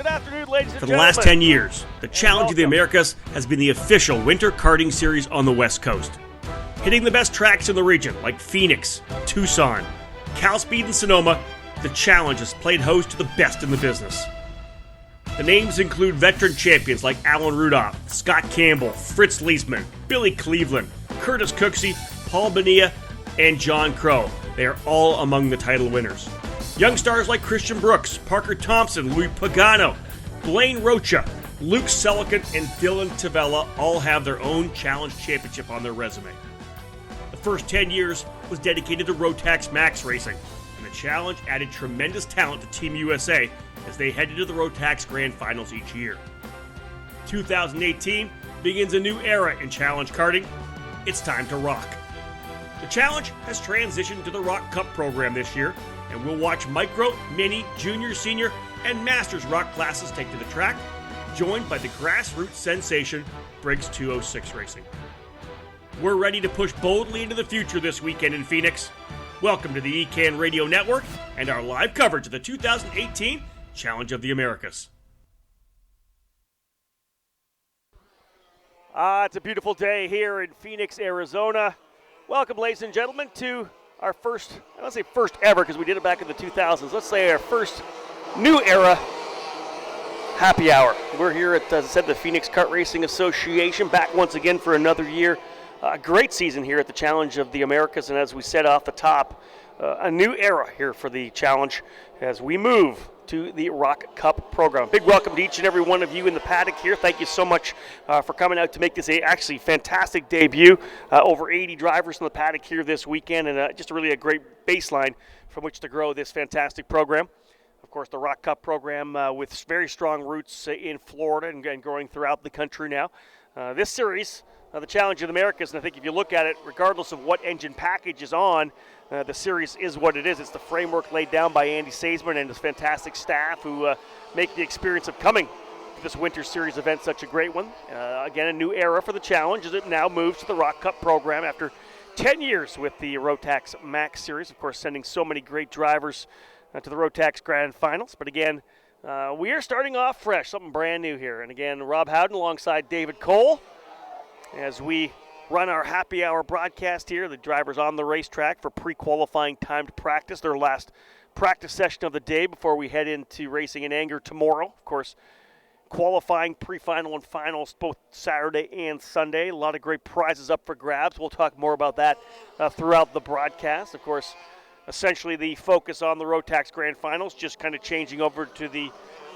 Good afternoon, ladies and gentlemen. For the last 10 yeyears, the Challenge of the Americas has been the official winter karting series on the West Coast. Hitting the best tracks in the region like Phoenix, Tucson, Cal Speed, and Sonoma, the Challenge has played host to the best in the business. The names include veteran champions like Alan Rudolph, Scott Campbell, Fritz Leisman, Billy Cleveland, Curtis Cooksey, Paul Bonilla, and John Crow. They are all among the title winners. Young stars like Christian Brooks, Parker Thompson, Louis Pagano, Blaine Rocha, Luke Selican, and Dylan Tavella all have their own Challenge championship on their resume. The first 10 years was dedicated to Rotax Max Racing, and the Challenge added tremendous talent to Team USA as they headed to the Rotax Grand Finals each year. 2018 begins a new era in Challenge karting. It's time to rock. The Challenge has transitioned to the Rock Cup program this year, and we'll watch Micro, Mini, Junior, Senior, and Masters Rock classes take to the track, joined by the grassroots sensation Briggs 206 Racing. We're ready to push boldly into the future this weekend in Phoenix. Welcome to the ECAN Radio Network and our live coverage of the 2018 Challenge of the Americas. It's a beautiful day here in Phoenix, Arizona. Welcome, ladies and gentlemen, to our first, I don't say first ever because we did it back in the 2000s. Let's say our first new era happy hour. We're here at, as I said, the Phoenix Kart Racing Association, back once again for another year. A great season here at the Challenge of the Americas, and as we said off the top, a new era here for the Challenge as we move to the Rock Cup program. Big welcome to each and every one of you in the paddock here. Thank you so much for coming out to make this a actually fantastic debut. Over 80 drivers in the paddock here this weekend, and just really a great baseline from which to grow this fantastic program. Of course, the Rock Cup program with very strong roots in Florida and growing throughout the country now. This series, the Challenge of the Americas, and I think if you look at it, regardless of what engine package is on, the series is what it is. It's the framework laid down by Andy Saisman and his fantastic staff who make the experience of coming to this Winter Series event such a great one. Again, a new era for the Challenge as it now moves to the Rock Cup program after 10 years with the Rotax Max Series. Of course, sending so many great drivers to the Rotax Grand Finals. But again, we are starting off fresh, something brand new here. And again, Rob Howden alongside David Cole as we run our happy hour broadcast here. The drivers on the racetrack for pre-qualifying timed practice, their last practice session of the day before we head into racing in Anger tomorrow. Of course, qualifying, pre-final, and finals both Saturday and Sunday. A lot of great prizes up for grabs. We'll talk more about that throughout the broadcast. Of course, essentially the focus on the Rotax Grand Finals, just kind of changing over to the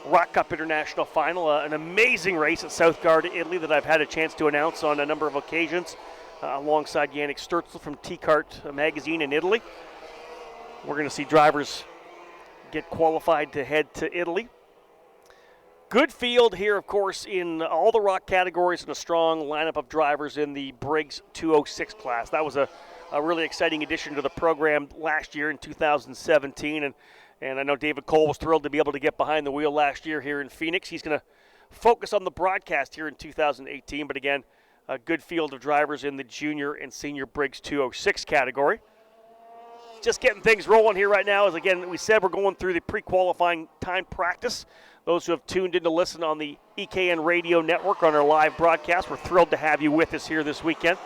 Rock Cup International Final, an amazing race at Southgard, Italy that I've had a chance to announce on a number of occasions alongside Yannick Sturzel from T-Kart magazine in Italy. We're going to see drivers get qualified to head to Italy. Good field here, of course, in all the rock categories and a strong lineup of drivers in the Briggs 206 class. That was a really exciting addition to the program last year in 2017, and I know David Cole was thrilled to be able to get behind the wheel last year here in Phoenix. He's going to focus on the broadcast here in 2018, but again, a good field of drivers in the junior and senior Briggs 206 category. Just getting things rolling here right now. As again, we said we're going through the pre-qualifying time practice. Those who have tuned in to listen on the EKN Radio Network on our live broadcast, we're thrilled to have you with us here this weekend.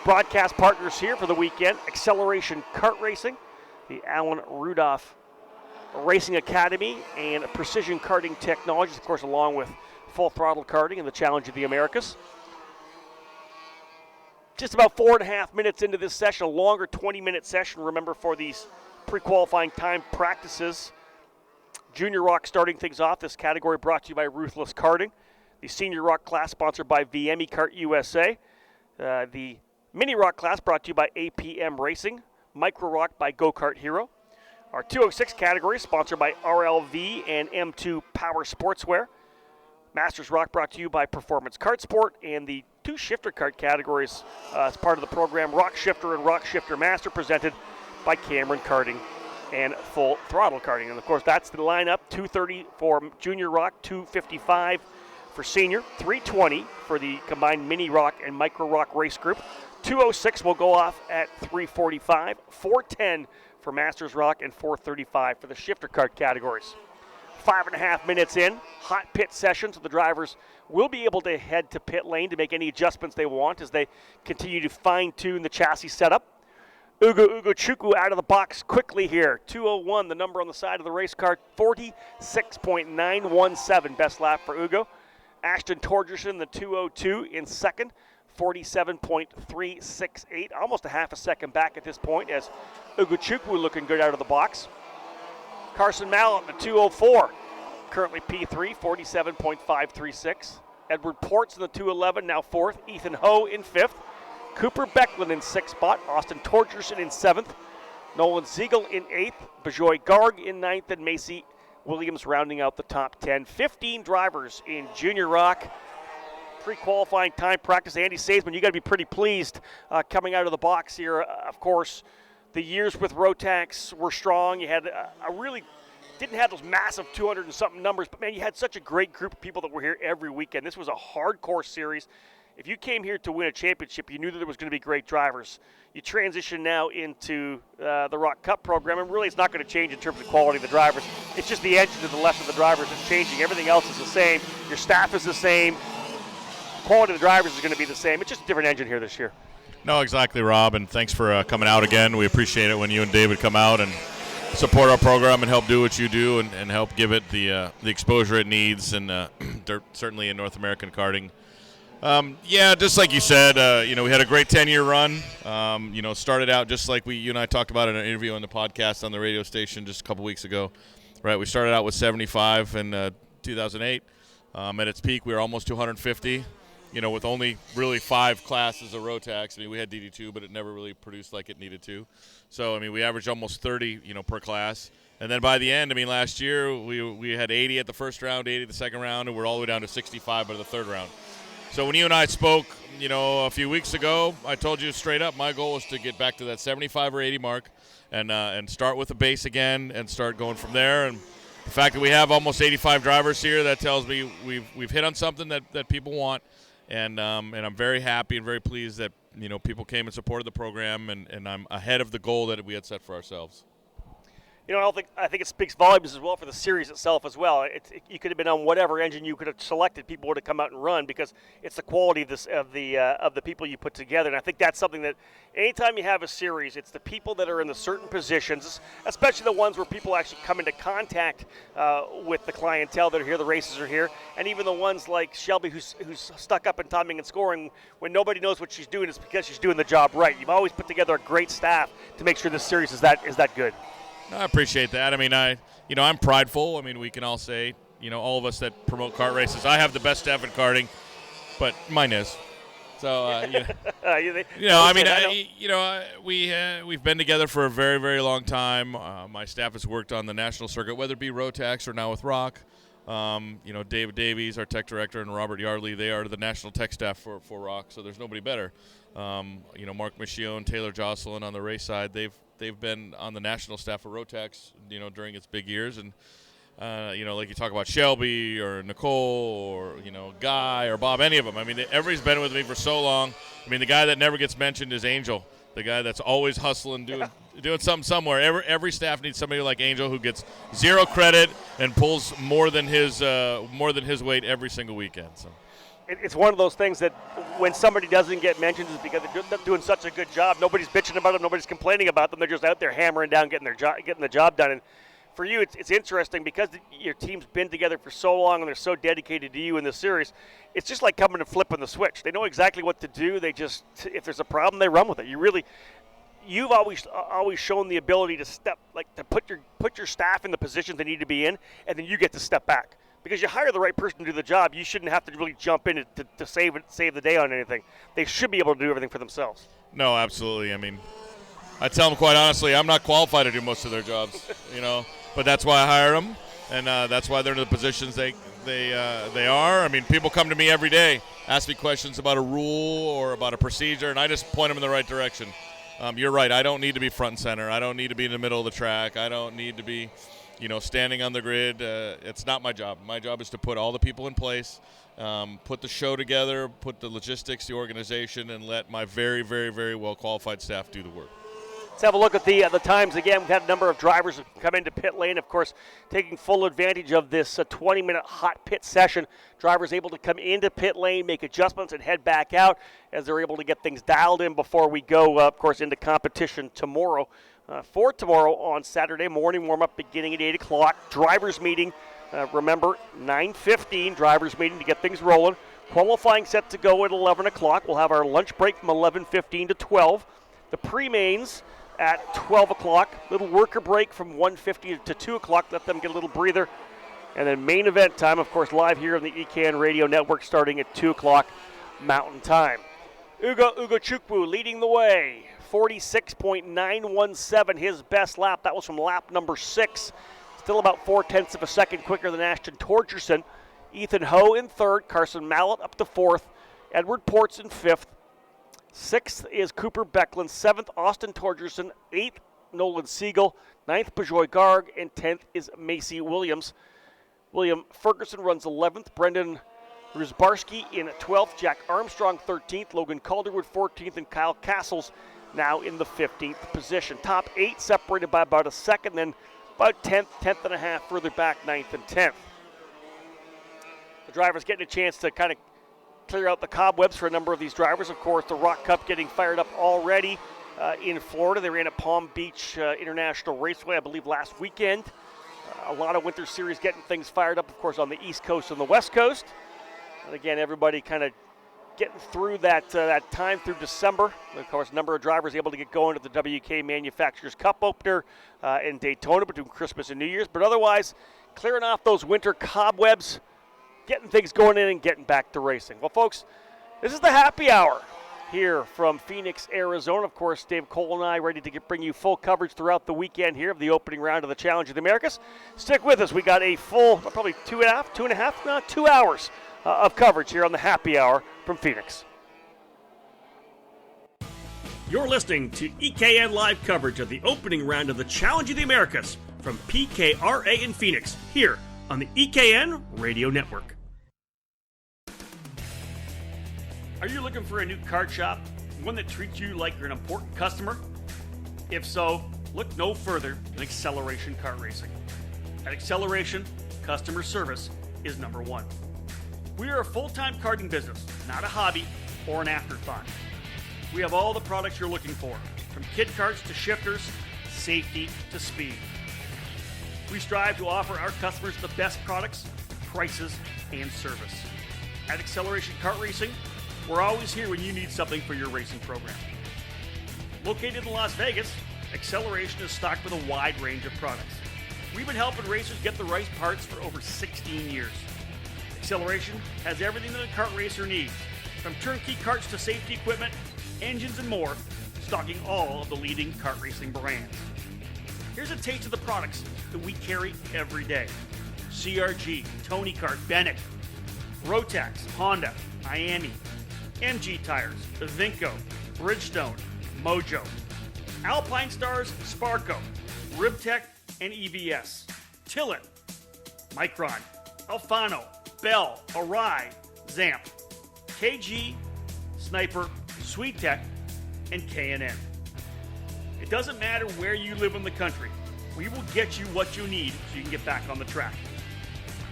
Broadcast partners here for the weekend, Acceleration Kart Racing, the Alan Rudolph Racing Academy, and Precision Karting Technologies, of course, along with Full Throttle Karting and the Challenge of the Americas. Just about 4.5 minutes into this session, a longer 20-minute session, remember, for these pre-qualifying time practices. Junior Rock starting things off. This category brought to you by Ruthless Karting. The Senior Rock class sponsored by VME Kart USA. The Mini Rock class brought to you by APM Racing. Micro Rock by Go-Kart Hero. Our 206 category sponsored by RLV and M2 Power Sportswear. Masters Rock brought to you by Performance Kart Sport, and the two shifter kart categories as part of the program, Rock Shifter and Rock Shifter Master, presented by Cameron Karting and Full Throttle Karting. And of course, that's the lineup: 230 for Junior Rock, 255 for Senior, 320 for the combined Mini Rock and Micro Rock race group. 206 will go off at 345, 410 for Masters Rock, and 435 for the shifter kart categories. 5.5 minutes in, hot pit session, so the drivers will be able to head to pit lane to make any adjustments they want as they continue to fine-tune the chassis setup. Ugo Chukwu out of the box quickly here. 2:01, the number on the side of the race car, 46.917, best lap for Ugo. Ashton Torgerson, the 2:02 in second, 47.368, almost a half a second back at this point as Ugo Chukwu looking good out of the box. Carson Mallett, the 2:04, currently P3, 47.536. Edward Ports in the 2:11, now fourth. Ethan Ho in fifth. Cooper Becklin in sixth spot. Austin Torgerson in seventh. Nolan Siegel in eighth. Bajoy Garg in ninth, and Macy Williams rounding out the top 10. 15 drivers in Junior Rock. Pre-qualifying time practice. Andy Saisman, you got to be pretty pleased coming out of the box here. Of course, the years with Rotax were strong. You had a really didn't have those massive 200 and something numbers, but man, you had such a great group of people that were here every weekend. This was a hardcore series. If you came here to win a championship, you knew that there was going to be great drivers. You transition now into the Rock Cup program, and really it's not going to change in terms of quality of the drivers. It's just the engine to the left of the drivers is changing. Everything else is the same. Your staff is the same. Quality of the drivers is going to be the same. It's just a different engine here this year. No, exactly, Rob, and thanks for coming out again. We appreciate it when you and David come out and support our program and help do what you do and help give it the exposure it needs, and certainly in North American karting. Yeah, just like you said, we had a great 10-year run. Started out just like you and I talked about in an interview on the podcast on the radio station just a couple weeks ago. Right, we started out with 75 in 2008. At its peak, we were almost 250. With only really 5 classes of Rotax. I mean, we had DD2, but it never really produced like it needed to. So, I mean, we averaged almost 30, per class. And then by the end, I mean, last year we had 80 at the first round, 80 at the second round, and we're all the way down to 65 by the third round. So when you and I spoke, a few weeks ago, I told you straight up my goal was to get back to that 75 or 80 mark and start with a base again and start going from there. And the fact that we have almost 85 drivers here, that tells me we've hit on something that people want. And I'm very happy and very pleased that people came and supported the program, and I'm ahead of the goal that we had set for ourselves. I think it speaks volumes as well for the series itself as well. You could have been on whatever engine you could have selected. People would have come out and run because it's the quality of the people you put together. And I think that's something that anytime you have a series, it's the people that are in the certain positions, especially the ones where people actually come into contact with the clientele that are here. The races are here, and even the ones like Shelby, who's stuck up in timing and scoring when nobody knows what she's doing. It's because she's doing the job right. You've always put together a great staff to make sure this series is that good. I appreciate that. I mean, I'm prideful. I mean, we can all say, all of us that promote kart races, I have the best staff in karting, but mine is. So, we've been together for a very, very long time. My staff has worked on the national circuit, whether it be Rotax or now with Rock. David Davies, our tech director, and Robert Yardley, they are the national tech staff for Rock, so there's nobody better. Mark Michione, Taylor Jocelyn on the race side, they've been on the national staff of Rotax, during its big years. And, like you talk about Shelby or Nicole or, Guy or Bob, any of them. I mean, everybody's been with me for so long. I mean, the guy that never gets mentioned is Angel, the guy that's always hustling, doing something somewhere. Every staff needs somebody like Angel who gets zero credit and pulls more than his weight every single weekend. So. It's one of those things that when somebody doesn't get mentioned is because they're doing such a good job. Nobody's bitching about them. Nobody's complaining about them. They're just out there hammering down, getting the job done. And for you, it's interesting because your team's been together for so long and they're so dedicated to you in this series. It's just like coming and flipping the switch. They know exactly what to do. They just, if there's a problem, they run with it. You've always shown the ability to put your staff in the positions they need to be in, and then you get to step back. Because you hire the right person to do the job, you shouldn't have to really jump in to save the day on anything. They should be able to do everything for themselves. No, absolutely. I mean, I tell them quite honestly, I'm not qualified to do most of their jobs, but that's why I hire them, and that's why they're in the positions they are. I mean, people come to me every day, ask me questions about a rule or about a procedure, and I just point them in the right direction. You're right. I don't need to be front and center. I don't need to be in the middle of the track. I don't need to be standing on the grid. It's not my job. My job is to put all the people in place, put the show together, put the logistics, the organization, and let my very, very, very well-qualified staff do the work. Let's have a look at the times again. We've had a number of drivers come into pit lane, of course, taking full advantage of this 20-minute hot pit session. Drivers able to come into pit lane, make adjustments, and head back out as they're able to get things dialed in before we go, of course, into competition tomorrow. For tomorrow on Saturday, morning warm-up beginning at 8 o'clock. Drivers meeting, remember, 9:15, drivers meeting to get things rolling. Qualifying set to go at 11 o'clock. We'll have our lunch break from 11:15 to 12. The pre-mains at 12 o'clock. Little worker break from 1:50 to 2 o'clock. Let them get a little breather. And then main event time, of course, live here on the EKN Radio Network starting at 2 o'clock Mountain Time. Ugo Chukwu leading the way. 46.917, his best lap. That was from lap number 6. Still about 0.4 of a second quicker than Ashton Torgerson. Ethan Ho in third. Carson Mallett up to fourth. Edward Ports in fifth. Sixth is Cooper Becklin. Seventh, Austin Torgerson. Eighth, Nolan Siegel. Ninth, Pajoy Garg. And 10th is Macy Williams. William Ferguson runs 11th. Brendan Rusbarski in 12th. Jack Armstrong 13th. Logan Calderwood 14th. And Kyle Castles now in the 15th position. Top 8 separated by about a second. Then about 10th and a half further back, 9th and 10th. The drivers getting a chance to kind of clear out the cobwebs for a number of these drivers. Of course, the Rock Cup getting fired up already in Florida. They ran at Palm Beach International Raceway, I believe, last weekend. A lot of Winter Series getting things fired up, of course, on the East Coast and the West Coast. And again, everybody kind of getting through that time through December. Of course, a number of drivers able to get going at the WK Manufacturers Cup opener in Daytona between Christmas and New Year's. But otherwise, clearing off those winter cobwebs, getting things going in and getting back to racing. Well, folks, this is the happy hour here from Phoenix, Arizona. Of course, Dave Cole and I ready to bring you full coverage throughout the weekend here of the opening round of the Challenge of the Americas. Stick with us. We got a full, probably 2 hours of coverage here on the happy hour from Phoenix. You're listening to EKN Live coverage of the opening round of the Challenge of the Americas from PKRA in Phoenix, here on the EKN Radio Network. Are you looking for a new kart shop? One that treats you like you're an important customer? If so, look no further than Acceleration Kart Racing. At Acceleration, customer service is number one. We are a full-time karting business, not a hobby or an afterthought. We have all the products you're looking for, from kid karts to shifters, safety to speed. We strive to offer our customers the best products, prices, and service. At Acceleration Kart Racing, we're always here when you need something for your racing program. Located in Las Vegas, Acceleration is stocked with a wide range of products. We've been helping racers get the right parts for over 16 years. Acceleration has everything that a kart racer needs, from turnkey karts to safety equipment, engines, and more, stocking all of the leading kart racing brands. Here's a taste of the products that we carry every day. CRG, Tony Kart, Bennett, Rotax, Honda, Miami, MG Tires, Vinco, Bridgestone, Mojo, Alpine Stars, Sparco, Ribtech, and EVS, Tillett, Micron, Alfano, Bell, Arai, Zamp, KG, Sniper, SweetTech, and K&N. It doesn't matter where you live in the country. We will get you what you need so you can get back on the track.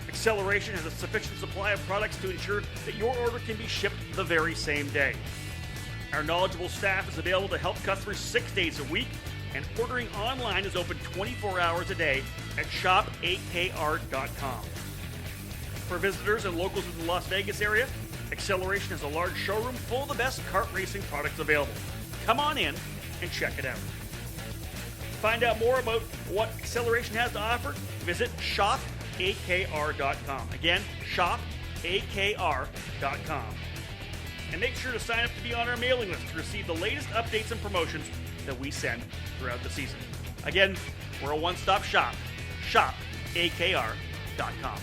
Acceleration has a sufficient supply of products to ensure that your order can be shipped the very same day. Our knowledgeable staff is available to help customers 6 days a week, and ordering online is open 24 hours a day at shopakr.com. For visitors and locals in the Las Vegas area, Acceleration has a large showroom full of the best kart racing products available. Come on in and check it out. To find out more about what Acceleration has to offer, visit shopakr.com. Again, shopakr.com. And make sure to sign up to be on our mailing list to receive the latest updates and promotions that we send throughout the season. Again, we're a one-stop shop. shopakr.com.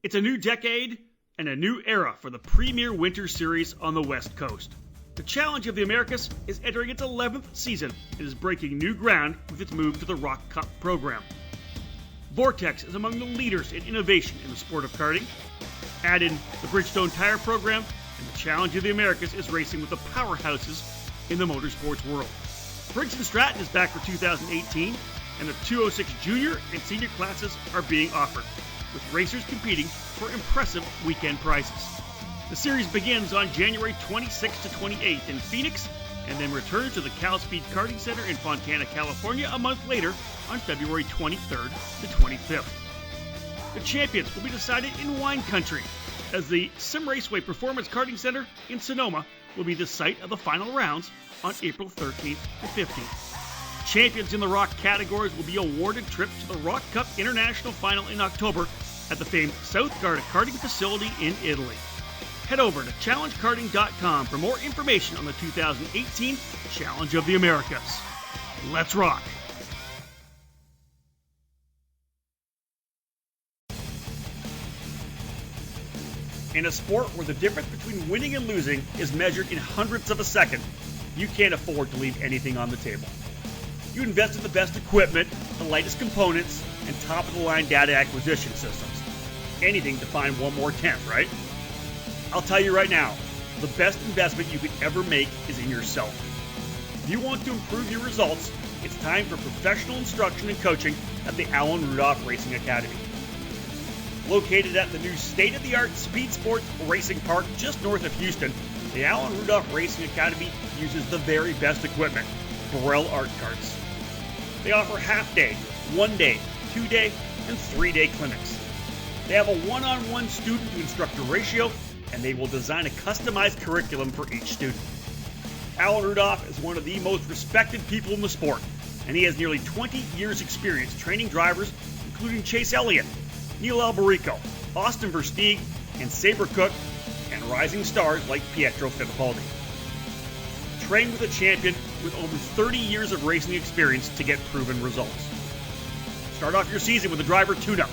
It's a new decade and a new era for the premier winter series on the West Coast. The Challenge of the Americas is entering its 11th season and is breaking new ground with its move to the Rock Cup program. Vortex is among the leaders in innovation in the sport of karting. Add in the Bridgestone Tire program, and the Challenge of the Americas is racing with the powerhouses in the motorsports world. Briggs & Stratton is back for 2018, and the 206 junior and senior classes are being offered, with racers competing for impressive weekend prizes. The series begins on January 26th to 28th in Phoenix, and then returns to the Cal Speed Karting Center in Fontana, California a month later on February 23rd to 25th. The champions will be decided in wine country, as the Sim Raceway Performance Karting Center in Sonoma will be the site of the final rounds on April 13th to 15th. Champions in the Rock categories will be awarded trips to the Rock Cup International Final in October at the famed South Garda Karting Facility in Italy. Head over to challengekarting.com for more information on the 2018 Challenge of the Americas. Let's rock! In a sport where the difference between winning and losing is measured in hundredths of a second, you can't afford to leave anything on the table. You invest in the best equipment, the latest components, and top-of-the-line data acquisition systems. Anything to find one more tenth, right? I'll tell you right now, the best investment you could ever make is in yourself. If you want to improve your results, it's time for professional instruction and coaching at the Alan Rudolph Racing Academy. Located at the new state-of-the-art Speed Sports Racing Park just north of Houston, the Alan Rudolph Racing Academy uses the very best equipment, Burrell Art Carts. They offer half-day, one-day, two-day, and three-day clinics. They have a one-on-one student-to-instructor ratio, and they will design a customized curriculum for each student. Alan Rudolph is one of the most respected people in the sport, and he has nearly 20 years' experience training drivers, including Chase Elliott, Neil Alberico, Austin Versteeg, and Sabre Cook, and rising stars like Pietro Fittipaldi. Train with a champion with over 30 years of racing experience to get proven results. Start off your season with a driver tune-up.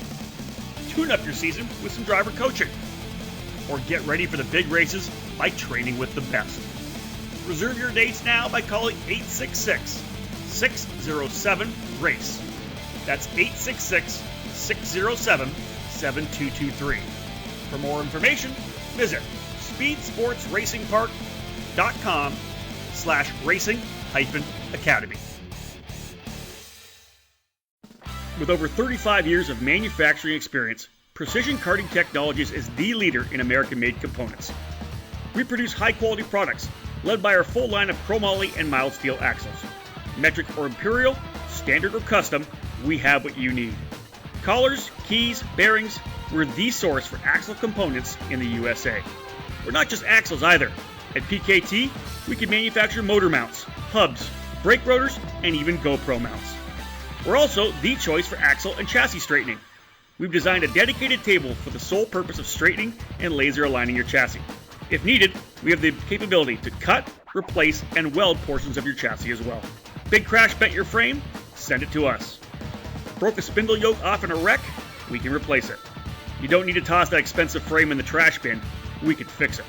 Tune up your season with some driver coaching. Or get ready for the big races by training with the best. Reserve your dates now by calling 866-607-RACE. That's 866-607-7223. For more information, visit speedsportsracingpark.com/racing-academy. With over 35 years of manufacturing experience, Precision Karting Technologies is the leader in American-made components. We produce high-quality products, led by our full line of chromoly and mild steel axles. Metric or imperial, standard or custom, we have what you need. Collars, keys, bearings, we're the source for axle components in the USA. We're not just axles either. At PKT, we can manufacture motor mounts, hubs, brake rotors, and even GoPro mounts. We're also the choice for axle and chassis straightening. We've designed a dedicated table for the sole purpose of straightening and laser aligning your chassis. If needed, we have the capability to cut, replace, and weld portions of your chassis as well. Big crash bent your frame? Send it to us. Broke a spindle yoke off in a wreck? We can replace it. You don't need to toss that expensive frame in the trash bin. We can fix it.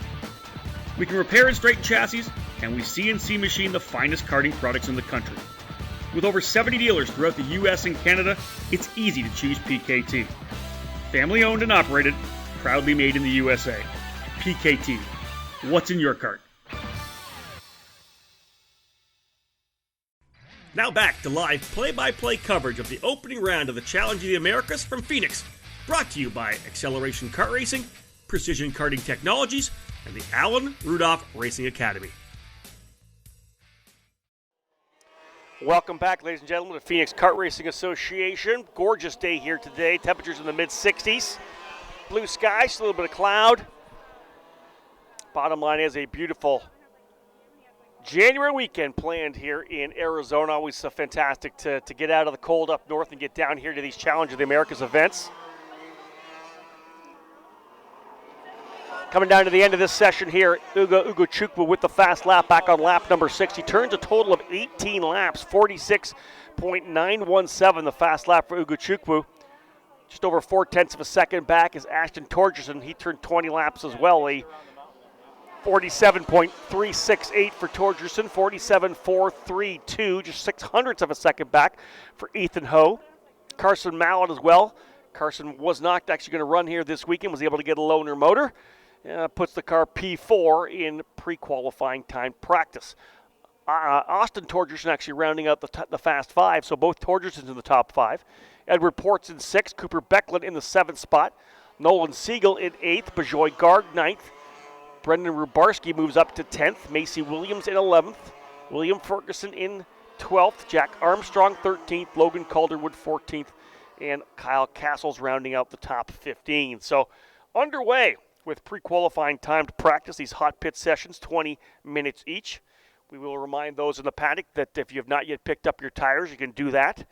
We can repair and straighten chassis, and we CNC machine the finest karting products in the country. With over 70 dealers throughout the US and Canada, it's easy to choose PKT. Family owned and operated, proudly made in the USA. PKT. What's in your cart? Now back to live play-by-play coverage of the opening round of the Challenge of the Americas from Phoenix, brought to you by Acceleration Kart Racing, Precision Karting Technologies, and the Alan Rudolph Racing Academy. Welcome back, ladies and gentlemen, to Phoenix Kart Racing Association. Gorgeous day here today. Temperatures in the mid-60s. Blue sky, just a little bit of cloud. Bottom line is a beautiful January weekend planned here in Arizona. Always fantastic to get out of the cold up north and get down here to these Challenge of the Americas events. Coming down to the end of this session here, Ugo Chukwu with the fast lap back on lap number 6. He turns a total of 18 laps, 46.917 the fast lap for Ugo Chukwu. Just over 0.4 of a second back is Ashton Torgerson. He turned 20 laps as well. A 47.368 for Torgerson, 47.432, just 0.06 of a second back for Ethan Ho. Carson Mallett as well. Carson was not actually going to run here this weekend, was able to get a loaner motor. Puts the car P4 in pre-qualifying time practice. Austin Torgerson actually rounding out the Fast Five, so both Torgersons in the top 5. Edward Ports in 6th, Cooper Becklin in the 7th spot, Nolan Siegel in 8th, Bajoy Garg 9th, Brendan Rubarski moves up to 10th, Macy Williams in 11th, William Ferguson in 12th, Jack Armstrong 13th, Logan Calderwood 14th, and Kyle Castles rounding out the top 15. So underway with pre-qualifying timed practice, these hot pit sessions, 20 minutes each. We will remind those in the paddock that if you have not yet picked up your tires, you can do that.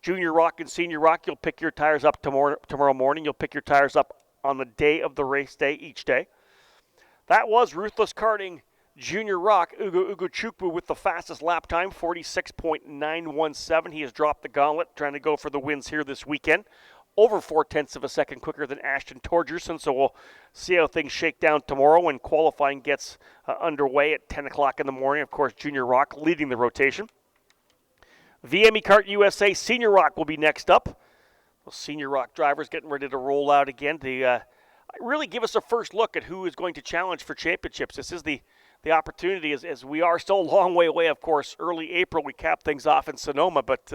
Junior Rock and Senior Rock, you'll pick your tires up tomorrow morning. You'll pick your tires up on the day of the race day each day. That was Ruthless Karting Junior Rock. Ugo Chukwu with the fastest lap time, 46.917. He has dropped the gauntlet, trying to go for the wins here this weekend. Over 0.4 of a second quicker than Ashton Torgerson, so we'll see how things shake down tomorrow when qualifying gets underway at 10 o'clock in the morning. Of course, Junior Rock leading the rotation. VME Kart USA Senior Rock will be next up. Those Senior Rock drivers getting ready to roll out again to really give us a first look at who is going to challenge for championships. This is the opportunity as we are still a long way away, of course. Early April, we cap things off in Sonoma, but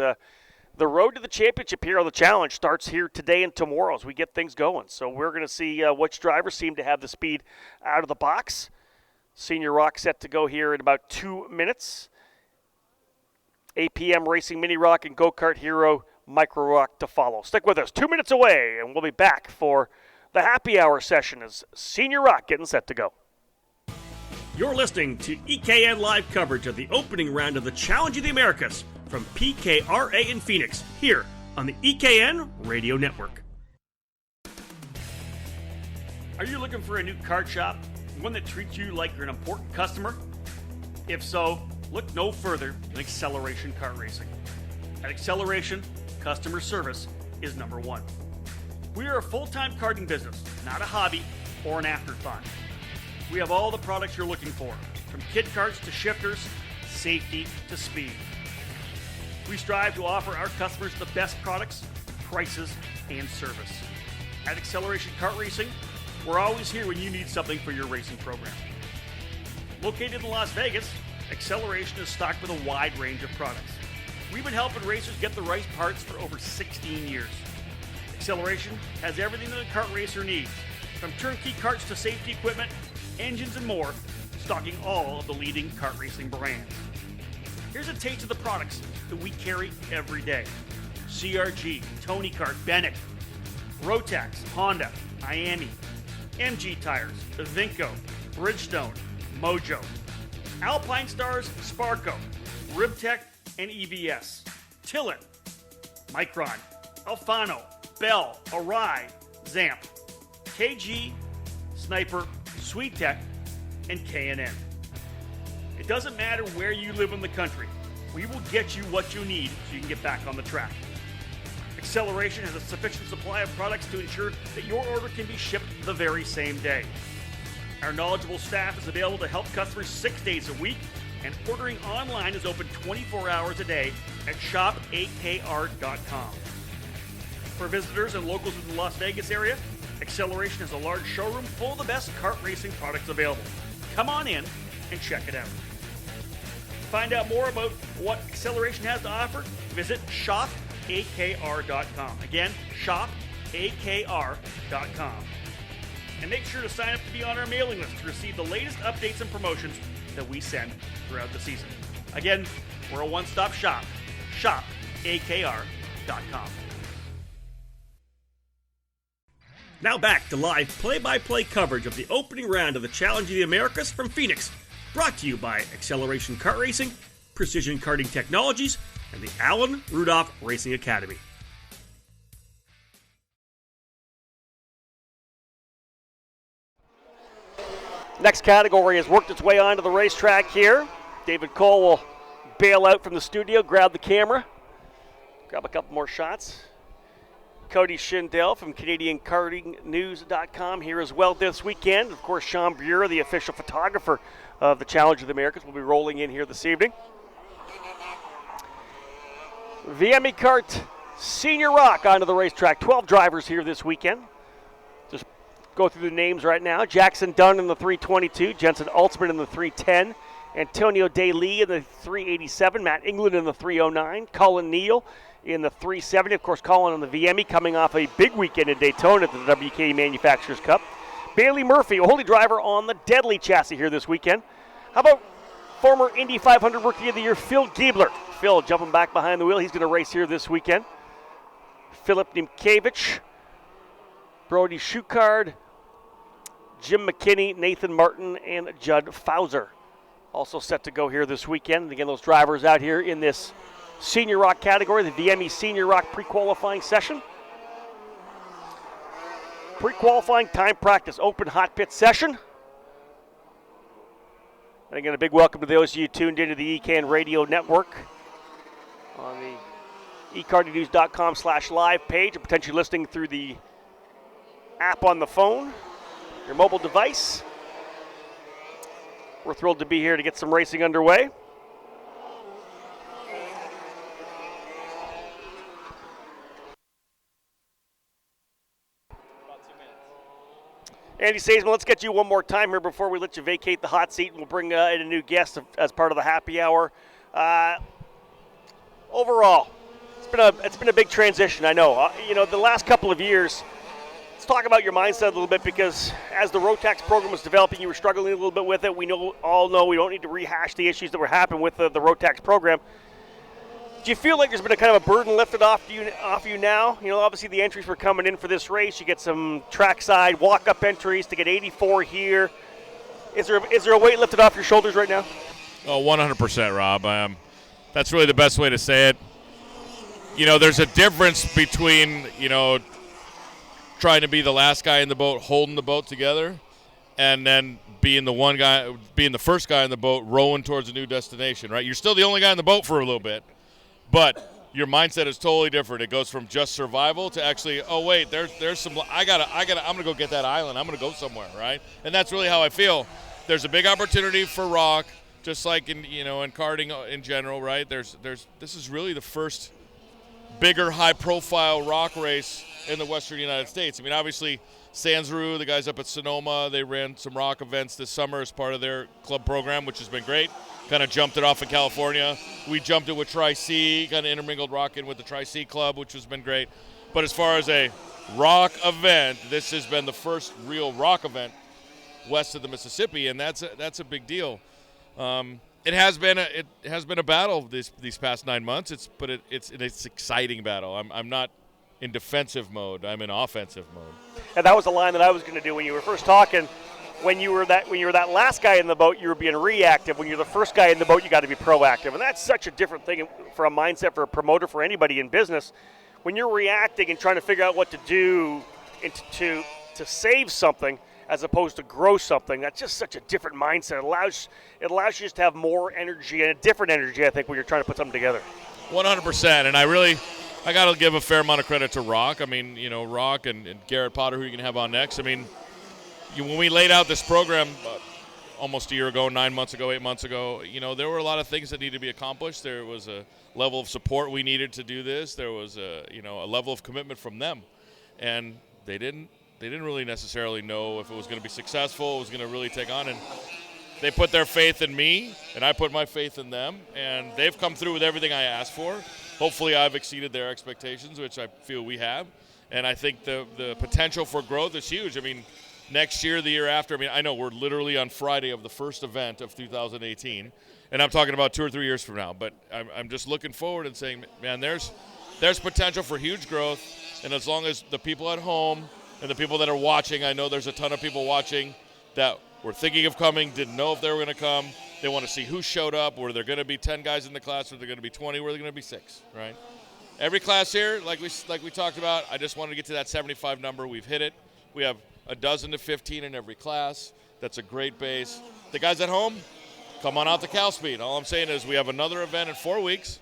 the road to the championship here on the challenge starts here today and tomorrow as we get things going. So we're going to see which drivers seem to have the speed out of the box. Senior Rock set to go here in about 2 minutes. APM Racing Mini Rock and Go-Kart Hero Micro Rock to follow. Stick with us. 2 minutes away, and we'll be back for the happy hour session as Senior Rock getting set to go. You're listening to EKN Live coverage of the opening round of the Challenge of the Americas from PKRA in Phoenix, here on the EKN Radio Network. Are you looking for a new kart shop? One that treats you like you're an important customer? If so, look no further than Acceleration Kart Racing. At Acceleration, customer service is number one. We are a full-time karting business, not a hobby or an afterthought. We have all the products you're looking for, from kid karts to shifters, safety to speed. We strive to offer our customers the best products, prices, and service. At Acceleration Kart Racing, we're always here when you need something for your racing program. Located in Las Vegas, Acceleration is stocked with a wide range of products. We've been helping racers get the right parts for over 16 years. Acceleration has everything that a kart racer needs, from turnkey karts to safety equipment, engines, and more, stocking all of the leading kart racing brands. Here's a taste of the products that we carry every day. CRG, Tony Kart, Bennett, Rotax, Honda, Miami, MG Tires, Vinco, Bridgestone, Mojo, Alpine Stars, Sparco, Ribtech, and EBS, Tillett, Micron, Alfano, Bell, Arai, Zamp, KG, Sniper, SweetTech, and K&N. It doesn't matter where you live in the country. We will get you what you need so you can get back on the track. Acceleration has a sufficient supply of products to ensure that your order can be shipped the very same day. Our knowledgeable staff is available to help customers 6 days a week, and ordering online is open 24 hours a day at shopakr.com. For visitors and locals in the Las Vegas area, Acceleration has a large showroom full of the best kart racing products available. Come on in and check it out. To find out more about what Acceleration has to offer, visit shopakr.com. Again, shopakr.com. And make sure to sign up to be on our mailing list to receive the latest updates and promotions that we send throughout the season. Again, we're a one-stop shop. shopakr.com. Now back to live play-by-play coverage of the opening round of the Challenge of the Americas from Phoenix, brought to you by Acceleration Kart Racing, Precision Karting Technologies, and the Alan Rudolph Racing Academy. Next category has worked its way onto the racetrack here. David Cole will bail out from the studio, grab the camera, grab a couple more shots. Cody Schindel from CanadianKartingNews.com here as well this weekend. Of course, Sean Buer, the official photographer of the Challenge of the Americas, will be rolling in here this evening. VME Kart Senior Rock onto the racetrack. 12 drivers here this weekend. Just go through the names right now. Jackson Dunn in the 322, Jensen Altzman in the 310, Antonio De Lee in the 387, Matt England in the 309, Colin Neal in the 370. Of course, Colin on the VME coming off a big weekend in Daytona at the WK Manufacturers Cup. Bailey Murphy, a holy driver on the Deadly chassis here this weekend. How about former Indy 500 Rookie of the Year, Phil Giebler? Phil jumping back behind the wheel. He's going to race here this weekend. Philip Nimkevich, Brody Schuchard, Jim McKinney, Nathan Martin, and Judd Fauser. Also set to go here this weekend. And again, those drivers out here in this Senior Rock category, the VME Senior Rock pre-qualifying session. Pre-qualifying time practice, open hot pit session. And again, a big welcome to those of you tuned into the ECAN radio network on the ecardinews.com/live page, or potentially listening through the app on the phone, your mobile device. We're thrilled to be here to get some racing underway. Andy Saisman, let's get you one more time here before we let you vacate the hot seat, and we'll bring in a new guest as part of the happy hour. Overall, it's been a big transition, I know. The last couple of years, let's talk about your mindset a little bit, because as the Rotax program was developing, you were struggling a little bit with it. We all know we don't need to rehash the issues that were happening with the Rotax program. Do you feel like there's been a kind of a burden lifted off you now? Obviously the entries were coming in for this race. You get some trackside walk-up entries to get 84 here. Is there a weight lifted off your shoulders right now? Oh, 100%, Rob. That's really the best way to say it. There's a difference between, trying to be the last guy in the boat, holding the boat together, and then being the first guy in the boat, rowing towards a new destination, right? You're still the only guy in the boat for a little bit. But your mindset is totally different. It goes from just survival to actually, oh wait, there's some. I'm gonna go get that island. I'm gonna go somewhere, right? And that's really how I feel. There's a big opportunity for rock, just like in karting in general, right? This is really the first bigger, high-profile rock race in the Western United States. I mean, obviously, Sandsru, the guys up at Sonoma, they ran some rock events this summer as part of their club program, which has been great. Kind of jumped it off in California. We jumped it with Tri-C, kind of intermingled rock in with the Tri-C club, which has been great. But as far as a rock event, this has been the first real rock event west of the Mississippi, and that's a big deal. It has been a battle these past 9 months. It's an exciting battle. I'm not in defensive mode. I'm in offensive mode. And that was the line that I was going to do when you were first talking. When you were that last guy in the boat, you were being reactive. When you're the first guy in the boat, you got to be proactive, and that's such a different thing for a mindset for a promoter, for anybody in business. When you're reacting and trying to figure out what to do and to save something as opposed to grow something, that's just such a different mindset. It allows you just to have more energy and a different energy, I think, when you're trying to put something together. 100%, and I got to give a fair amount of credit to Rock. I mean, Rock and Garrett Potter, who you can have on next. I mean, when we laid out this program almost a year ago, 9 months ago, 8 months ago, there were a lot of things that needed to be accomplished. There was a level of support we needed to do this. There was a level of commitment from them, and they didn't really necessarily know if it was going to be successful, it was going to really take on, and they put their faith in me, and I put my faith in them, and they've come through with everything I asked for. Hopefully I've exceeded their expectations, which I feel we have, and I think the potential for growth is huge. I mean, next year, the year after, I know we're literally on Friday of the first event of 2018, and I'm talking about 2 or 3 years from now, but I'm just looking forward and saying, man, there's potential for huge growth, and as long as the people at home and the people that are watching, I know there's a ton of people watching that were thinking of coming, didn't know if they were going to come. They want to see who showed up. Were there going to be 10 guys in the class? Were there going to be 20? Were there going to be 6, right? Every class here, like we talked about, I just wanted to get to that 75 number. We've hit it. We have a dozen to 15 in every class. That's a great base. The guys at home, come on out to Cal Speed. All I'm saying is we have another event in 4 weeks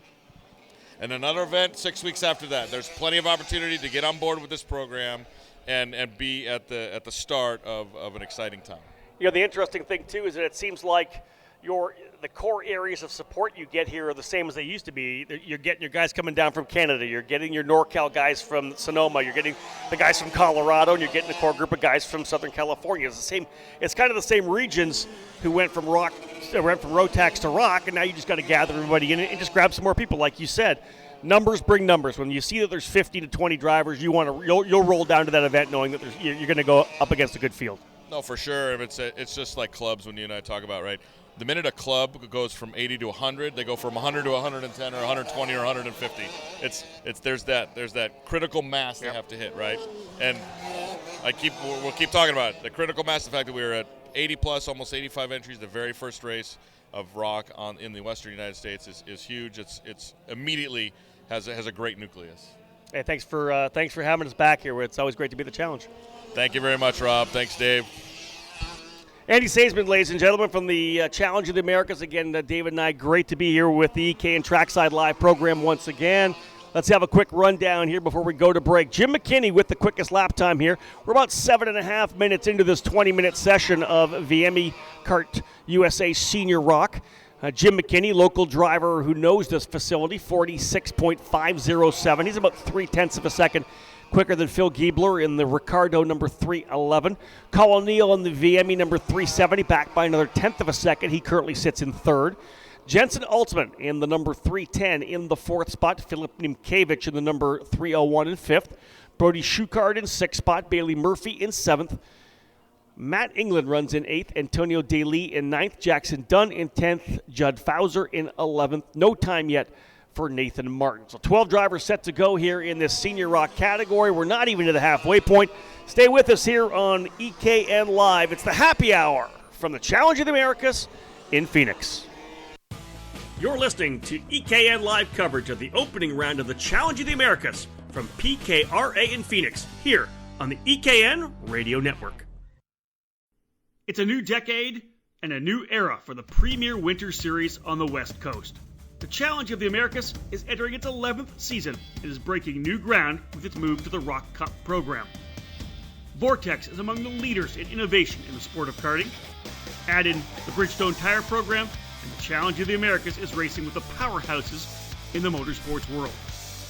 and another event 6 weeks after that. There's plenty of opportunity to get on board with this program and be at the start of an exciting time. The interesting thing, too, is that it seems like the core areas of support you get here are the same as they used to be. You're getting your guys coming down from Canada. You're getting your NorCal guys from Sonoma. You're getting the guys from Colorado, and you're getting a core group of guys from Southern California. It's kind of the same regions who went from rock went from Rotax to Rock, and now you just got to gather everybody in and just grab some more people, like you said. Numbers bring numbers. When you see that there's 50 to 20 drivers, you'll roll down to that event knowing that you're going to go up against a good field. No, for sure. It's just like clubs when you and I talk about, right? The minute a club goes from 80 to 100, they go from 100 to 110 or 120 or 150. There's that critical mass they have to hit, right? And we'll keep talking about it. The critical mass, the fact that we were at 80 plus, almost 85 entries, the very first race of Rock in the Western United States is huge. It's immediately has a great nucleus. Hey, thanks for having us back here. It's always great to be at the challenge. Thank you very much, Rob. Thanks, Dave. Andy Saisman, ladies and gentlemen, from the Challenge of the Americas. Again, David and I, great to be here with the EK and Trackside Live program once again. Let's have a quick rundown here before we go to break. Jim McKinney with the quickest lap time here. We're about 7.5 minutes into this 20-minute session of VME Kart USA Senior Rock. Jim McKinney, local driver who knows this facility, 46.507. He's about 0.3 of a second quicker than Phil Giebler in the Ricardo number 311. Colin Neal in the VME number 370, back by another 1/10 of a second. He currently sits in third. Jensen Altman in the number 310 in the fourth spot. Filip Nimkevich in the number 301 in fifth. Brody Schuchard in sixth spot. Bailey Murphy in seventh. Matt England runs in eighth. Antonio DeLee in ninth. Jackson Dunn in 10th. Judd Fowler in 11th. No time yet for Nathan Martin. So 12 drivers set to go here in this Senior Rock category. We're not even to the halfway point. Stay with us here on EKN Live. It's the happy hour from the Challenge of the Americas in Phoenix. You're listening to EKN Live coverage of the opening round of the Challenge of the Americas from PKRA in Phoenix, here on the EKN Radio Network. It's a new decade and a new era for the premier winter series on the West Coast. The Challenge of the Americas is entering its 11th season and is breaking new ground with its move to the Rock Cup program. Vortex is among the leaders in innovation in the sport of karting. Add in the Bridgestone Tire program, and the Challenge of the Americas is racing with the powerhouses in the motorsports world.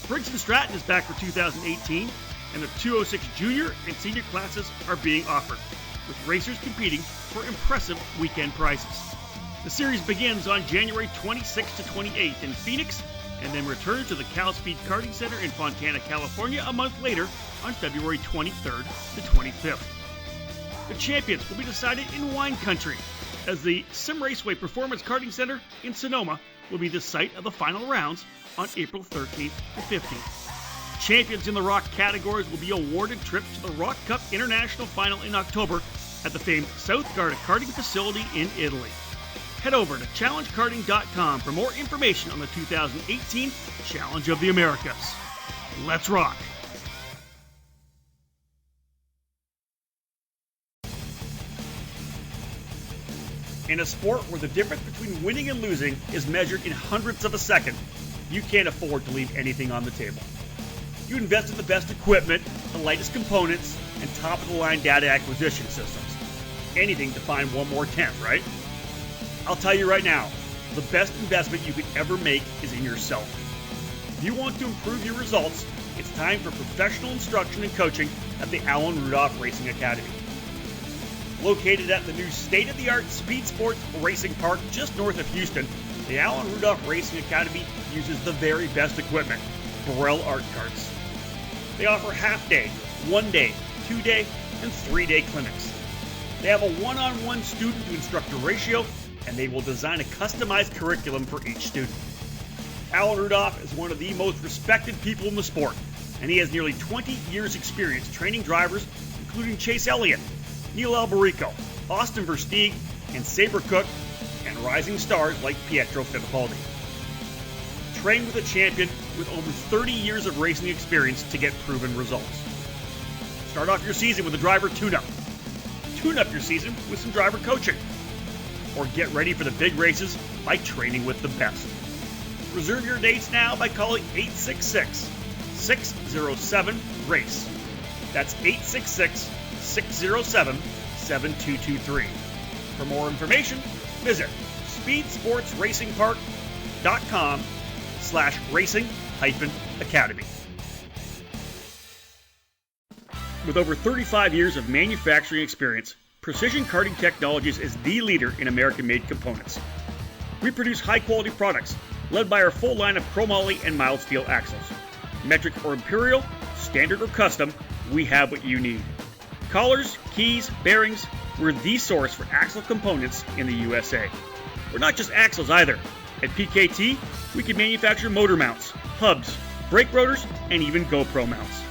Briggs & Stratton is back for 2018, and the 206 junior and senior classes are being offered, with racers competing for impressive weekend prizes. The series begins on January 26th to 28th in Phoenix, and then returns to the Cal Speed Karting Center in Fontana, California a month later on February 23rd to 25th. The champions will be decided in wine country, as the Sim Raceway Performance Karting Center in Sonoma will be the site of the final rounds on April 13th to 15th. Champions in the Rock categories will be awarded trips to the Rock Cup International Final in October at the famed South Garda Karting Facility in Italy. Head over to challengekarting.com for more information on the 2018 Challenge of the Americas. Let's rock! In a sport where the difference between winning and losing is measured in hundredths of a second, you can't afford to leave anything on the table. You invest in the best equipment, the lightest components, and top-of-the-line data acquisition systems. Anything to find one more tenth, right? I'll tell you right now, the best investment you could ever make is in yourself. If you want to improve your results, it's time for professional instruction and coaching at the Alan Rudolph Racing Academy. Located at the new state-of-the-art Speed Sports Racing Park just north of Houston, the Alan Rudolph Racing Academy uses the very best equipment, Burrell Art Carts. They offer half-day, 1-day, 2-day, and 3-day clinics. They have a one-on-one student-to-instructor ratio, and they will design a customized curriculum for each student. Alan Rudolph is one of the most respected people in the sport, and he has nearly 20 years' experience training drivers, including Chase Elliott, Neil Alberico, Austin Versteeg, and Sabre Cook, and rising stars like Pietro Fittipaldi. Train with a champion with over 30 years of racing experience to get proven results. Start off your season with a driver tune-up. Tune up your season with some driver coaching. Or get ready for the big races by training with the best. Reserve your dates now by calling 866-607-RACE. That's 866-607-7223. For more information, visit speedsportsracingpark.com/racing-academy. With over 35 years of manufacturing experience, Precision Karting Technologies is the leader in American-made components. We produce high-quality products, led by our full line of chromoly and mild steel axles. Metric or imperial, standard or custom, we have what you need. Collars, keys, bearings, we're the source for axle components in the USA. We're not just axles either. At PKT, we can manufacture motor mounts, hubs, brake rotors, and even GoPro mounts.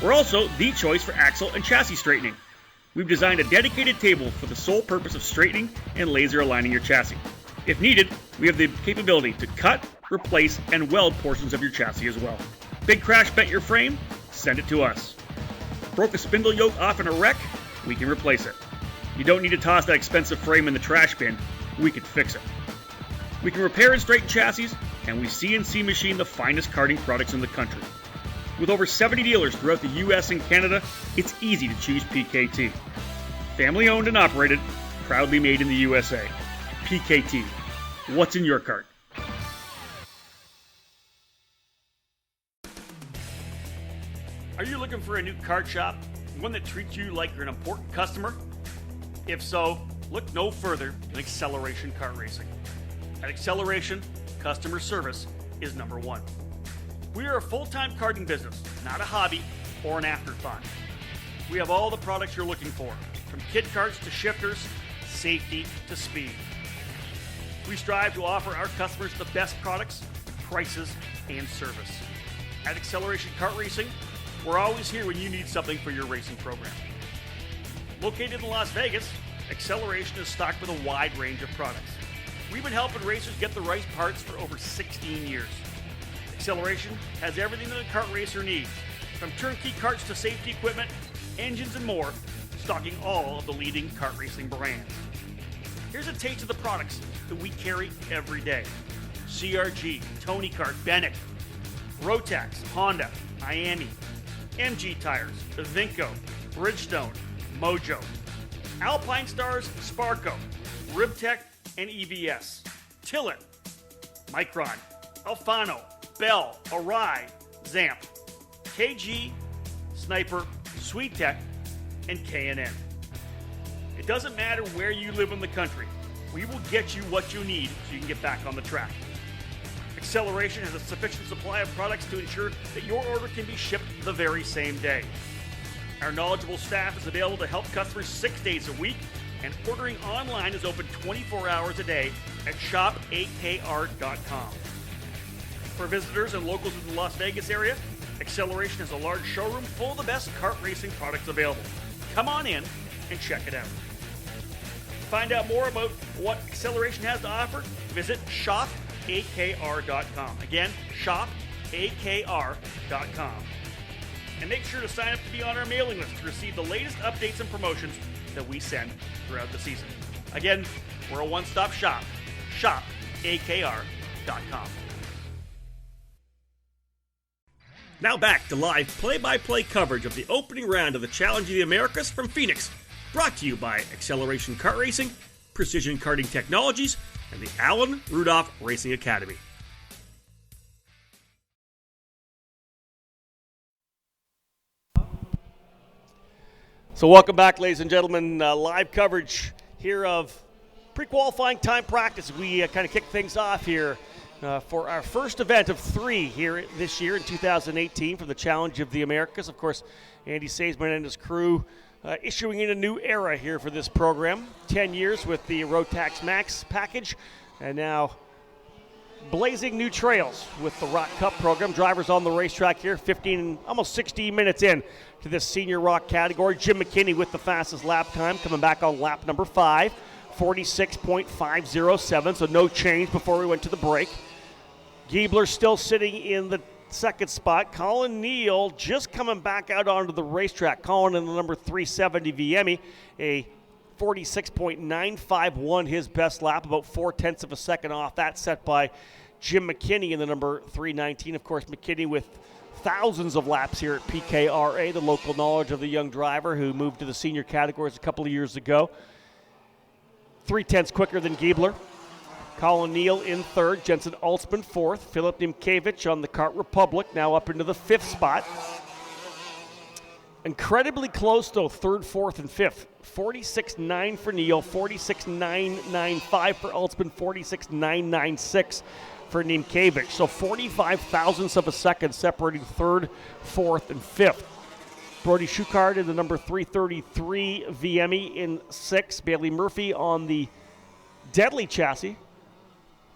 We're also the choice for axle and chassis straightening. We've designed a dedicated table for the sole purpose of straightening and laser aligning your chassis. If needed, we have the capability to cut, replace, and weld portions of your chassis as well. Big crash bent your frame? Send it to us. Broke a spindle yoke off in a wreck? We can replace it. You don't need to toss that expensive frame in the trash bin. We can fix it. We can repair and straighten chassis, and we CNC machine the finest karting products in the country. With over 70 dealers throughout the US and Canada, it's easy to choose PKT. Family owned and operated, proudly made in the USA. PKT. What's in your cart? Are you looking for a new kart shop? One that treats you like you're an important customer? If so, look no further than Acceleration Kart Racing. At Acceleration, customer service is number one. We are a full-time karting business, not a hobby or an afterthought. We have all the products you're looking for, from kid karts to shifters, safety to speed. We strive to offer our customers the best products, prices, and service. At Acceleration Kart Racing, we're always here when you need something for your racing program. Located in Las Vegas, Acceleration is stocked with a wide range of products. We've been helping racers get the right parts for over 16 years. Acceleration has everything that a kart racer needs, from turnkey carts to safety equipment, engines, and more, stocking all of the leading kart racing brands. Here's a taste of the products that we carry every day. CRG, Tony Kart, Bennett, Rotax, Honda, Miami, MG Tires, Vinco, Bridgestone, Mojo, Alpine Stars, Sparco, Ribtech, and EVS, Tillett, Micron, Alfano, Bell, Arai, Zamp, KG, Sniper, SweetTech, and K&N. It doesn't matter where you live in the country. We will get you what you need so you can get back on the track. Acceleration has a sufficient supply of products to ensure that your order can be shipped the very same day. Our knowledgeable staff is available to help customers 6 days a week, and ordering online is open 24 hours a day at shopakr.com. For visitors and locals in the Las Vegas area, Acceleration has a large showroom full of the best kart racing products available. Come on in and check it out. Find out more about what Acceleration has to offer, visit shopakr.com. Again, shopakr.com. And make sure to sign up to be on our mailing list to receive the latest updates and promotions that we send throughout the season. Again, we're a one-stop shop. shopakr.com. Now back to live play-by-play coverage of the opening round of the Challenge of the Americas from Phoenix, brought to you by Acceleration Kart Racing, Precision Karting Technologies, and the Allen Rudolph Racing Academy. So welcome back, ladies and gentlemen. Live coverage here of pre-qualifying time practice. We kind of kick things off here for our first event of 3 here this year in 2018 from the Challenge of the Americas. Of course, Andy Saisman and his crew issuing in a new era here for this program. 10 years with the Rotax Max package, and now blazing new trails with the Rock Cup program. Drivers on the racetrack here, 15, almost 16 minutes in to this senior rock category. Jim McKinney with the fastest lap time, coming back on lap number 5, 46.507, so no change before we went to the break. Giebler still sitting in the second spot. Colin Neal just coming back out onto the racetrack. Colin in the number 370 VME, a 46.951 his best lap, about 0.4 of a second off that set by Jim McKinney in the number 319. Of course, McKinney with thousands of laps here at PKRA, the local knowledge of the young driver who moved to the senior categories a couple of years ago. 0.3 quicker than Giebler. Colin Neal in third, Jensen Altsman fourth, Filip Nimkevich on the Kart Republic now up into the 5th spot. Incredibly close, though, third, fourth, and fifth. 46.9 for Neal, 46.995 for Altsman, 46.996 for Niemkiewicz. So 45 thousandths of a second separating third, fourth, and fifth. Brody Schuchard in the number 333 VME in 6. Bailey Murphy on the Deadly chassis.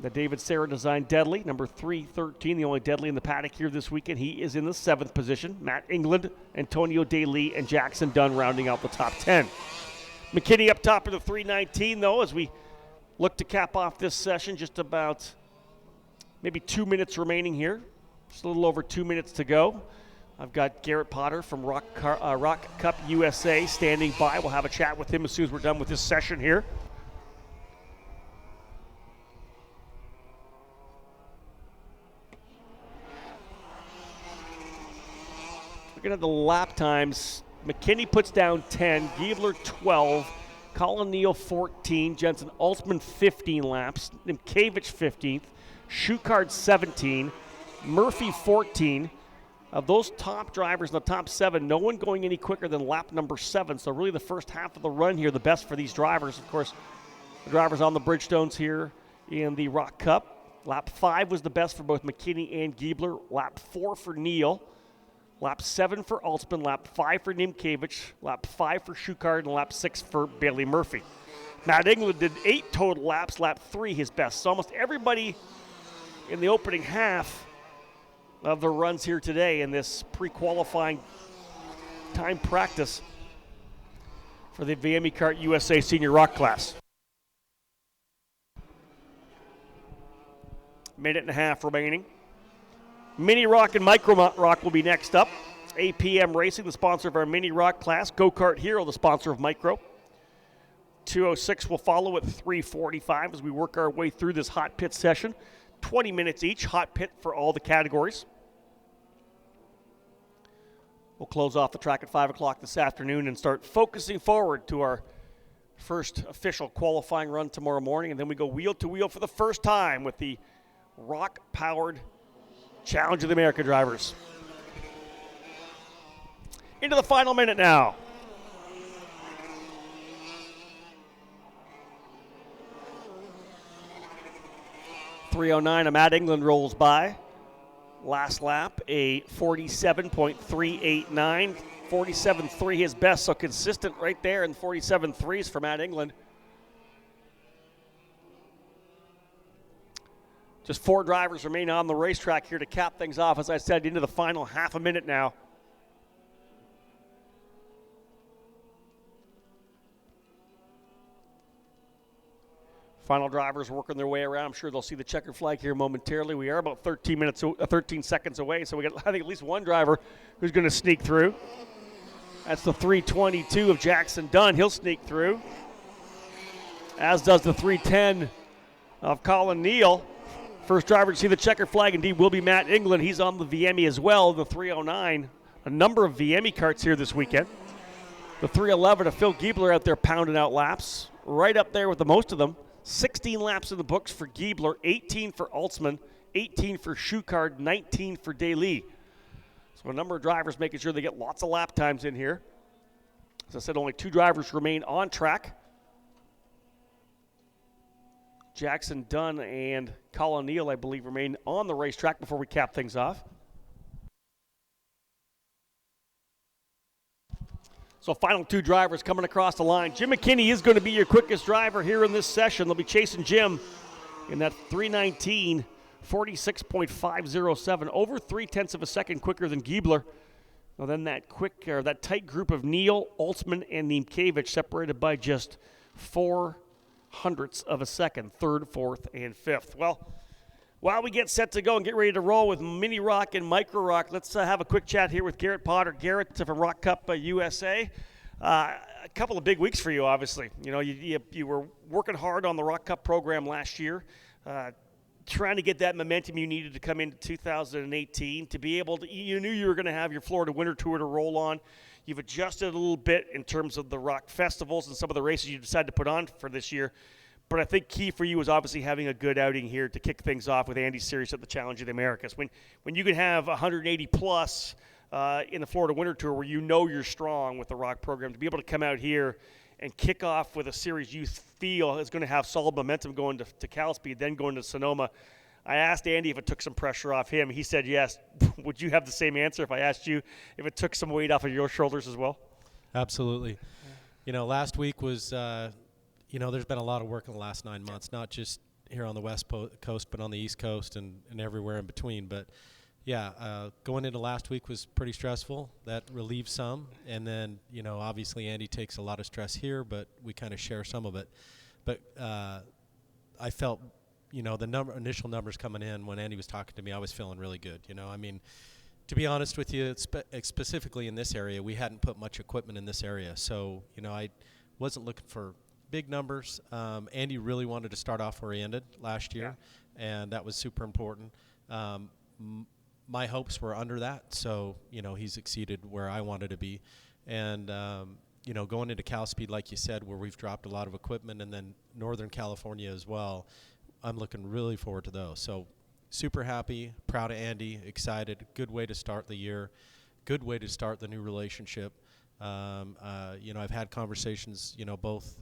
The David Serra designed Deadly, number 313, the only Deadly in the paddock here this weekend. He is in the 7th position. Matt England, Antonio Daly, and Jackson Dunn rounding out the top 10. McKinney up top of the 319, though, as we look to cap off this session. Just about maybe 2 minutes remaining here. Just a little over 2 minutes to go. I've got Garrett Potter from Rock Cup USA standing by. We'll have a chat with him as soon as we're done with this session here. Looking at the lap times, McKinney puts down 10, Giebler 12, Colin Neal 14, Jensen Altsman 15 laps, Niemkiewicz 15th, Schuchard 17, Murphy 14. Of those top drivers in the top 7, no one going any quicker than lap number 7. So really the first half of the run here, the best for these drivers. Of course, the drivers on the Bridgestones here in the Rock Cup. Lap 5 was the best for both McKinney and Giebler. Lap 4 for Neal. Lap 7 for Altsman, lap 5 for Niemkiewicz, lap 5 for Schuchard, and lap 6 for Bailey Murphy. Matt England did 8 total laps, lap 3 his best. So almost everybody in the opening half of the runs here today in this pre-qualifying time practice for the VME Kart USA Senior Rock class. Minute and a half remaining. Mini Rock and Micro Rock will be next up. APM Racing, the sponsor of our Mini Rock class. Go-Kart Hero, the sponsor of Micro. 206 will follow at 3:45 as we work our way through this hot pit session. 20 minutes each, hot pit for all the categories. We'll close off the track at 5 o'clock this afternoon and start focusing forward to our first official qualifying run tomorrow morning. And then we go wheel to wheel for the first time with the Rock-powered Challenge of the America drivers. Into the final minute now. .309, a Matt England rolls by. Last lap, a 47.389. 47.3 his best, so consistent right there in 47.3s for Matt England. Just 4 drivers remain on the racetrack here to cap things off, as I said, into the final half a minute now. Final drivers working their way around. I'm sure they'll see the checkered flag here momentarily. We are about 13 seconds away, so we got, I think, at least one driver who's going to sneak through. That's the 322 of Jackson Dunn. He'll sneak through, as does the 310 of Colin Neal. First driver to see the checkered flag, indeed, will be Matt England. He's on the VME as well, the 309. A number of VME karts here this weekend. The 311 of Phil Giebler out there pounding out laps. Right up there with the most of them. 16 laps in the books for Giebler, 18 for Altsman, 18 for Schuchard, 19 for Daly. So a number of drivers making sure they get lots of lap times in here. As I said, only 2 drivers remain on track. Jackson Dunn and Colin Neal, I believe, remain on the racetrack before we cap things off. So final 2 drivers coming across the line. Jim McKinney is going to be your quickest driver here in this session. They'll be chasing Jim in that 319, 46.507, over 0.3 of a second quicker than Giebler. Well, then that tight group of Neal, Altsman, and Niemkiewicz separated by just 4 hundredths of a second, 3rd, 4th, and 5th. Well, while we get set to go and get ready to roll with Mini Rock and Micro Rock, let's have a quick chat here with Garrett Potter. Garrett from Rock Cup USA. A couple of big weeks for you, obviously. You know, you were working hard on the Rock Cup program last year, trying to get that momentum you needed to come into 2018 to be able to. You knew you were going to have your Florida Winter Tour to roll on. You've adjusted a little bit in terms of the rock festivals and some of the races you decided to put on for this year. But I think key for you was obviously having a good outing here to kick things off with Andy's series at the Challenge of the Americas. When you can have 180 plus in the Florida Winter Tour, where you know you're strong with the Rock program, to be able to come out here and kick off with a series you feel is going to have solid momentum going to Cal Speed, then going to Sonoma. I asked Andy if it took some pressure off him. He said yes. Would you have the same answer if I asked you if it took some weight off of your shoulders as well? Absolutely. Last week was, there's been a lot of work in the last 9 months, not just here on the West Coast, but on the East Coast and everywhere in between. But, going into last week was pretty stressful. That relieved some. And then, obviously Andy takes a lot of stress here, but we kind of share some of it. But I felt, the initial numbers coming in when Andy was talking to me, I was feeling really good. To be honest with you, specifically in this area, we hadn't put much equipment in this area. So, I wasn't looking for big numbers. Andy really wanted to start off where he ended last year, and that was super important. My hopes were under that, so, he's exceeded where I wanted to be. And, going into Cal Speed, like you said, where we've dropped a lot of equipment, and then Northern California as well, I'm looking really forward to those. So super happy, proud of Andy, excited. Good way to start the year. Good way to start the new relationship. I've had conversations, both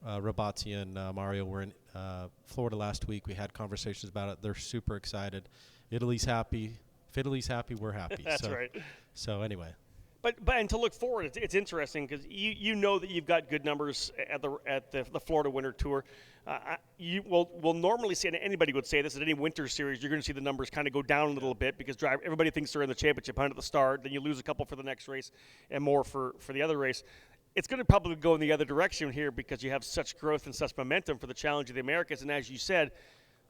Rabazzi and Mario were in Florida last week. We had conversations about it. They're super excited. Italy's happy. If Italy's happy, we're happy. That's right. So anyway. But and to look forward, it's interesting because you know that you've got good numbers at the Florida Winter Tour. You will normally see, and anybody would say this at any winter series, you're going to see the numbers kind of go down a little bit because everybody thinks they're in the championship hunt at the start. Then you lose a couple for the next race and more for the other race. It's going to probably go in the other direction here because you have such growth and such momentum for the Challenge of the Americas. And as you said,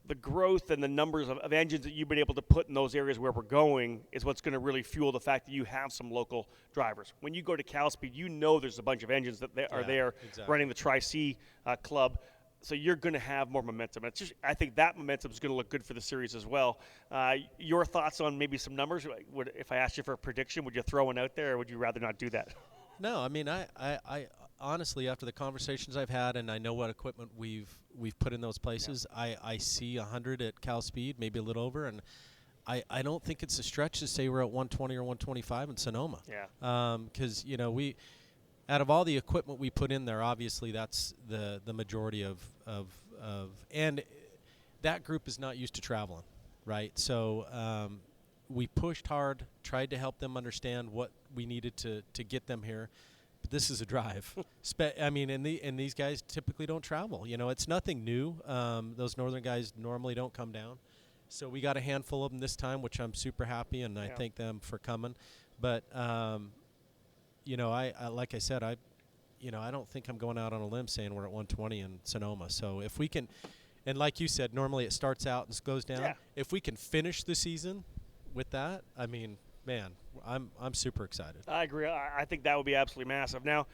the growth and the numbers of engines that you've been able to put in those areas where we're going is what's going to really fuel the fact that you have some local drivers. When you go to Cal Speed, there's a bunch of engines that are there running the Tri-C Club, so you're going to have more momentum. I think that momentum is going to look good for the series as well. Your thoughts on maybe some numbers? If I asked you for a prediction, would you throw one out there, or would you rather not do that? No, I mean, I honestly, after the conversations I've had, and I know what equipment we've put in those places, I see 100 at Cal Speed, maybe a little over, and I don't think it's a stretch to say we're at 120 or 125 in Sonoma. Yeah. Because we, out of all the equipment we put in there, obviously that's the majority of and that group is not used to traveling, right? So we pushed hard, tried to help them understand what we needed to get them here. But this is a drive. And these guys typically don't travel. It's nothing new. Those northern guys normally don't come down. So we got a handful of them this time, which I'm super happy, and I thank them for coming. But, I like I said, I don't think I'm going out on a limb saying we're at 120 in Sonoma. So if we can, and like you said, normally it starts out and goes down. Yeah. If we can finish the season with that, I mean, man, I'm super excited. I agree. I think that would be absolutely massive. Now,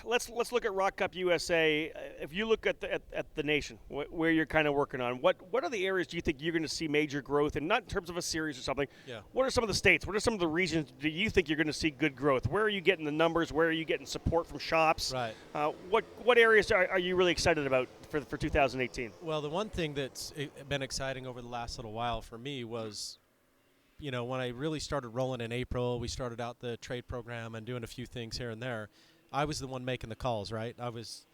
let's look at Rock Cup USA. If you look at the nation, where you're kind of working on, what are the areas do you think you're going to see major growth, and not in terms of a series or something? Yeah. What are some of the states? What are some of the regions do you think you're going to see good growth? Where are you getting the numbers? Where are you getting support from shops? Right. What areas are you really excited about for 2018? Well, the one thing that's been exciting over the last little while for me was, when I really started rolling in April, we started out the trade program and doing a few things here and there. I was the one making the calls, right? I was,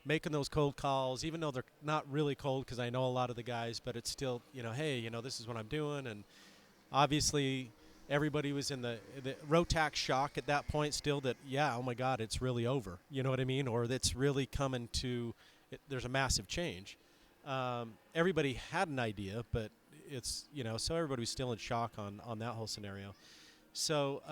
making those cold calls, even though they're not really cold because I know a lot of the guys, but it's still, hey, this is what I'm doing. And obviously everybody was in the Rotax shock at that point still that, oh my God, it's really over. You know what I mean? Or it's really coming to, there's a massive change. Everybody had an idea, but it's, so everybody was still in shock on that whole scenario. So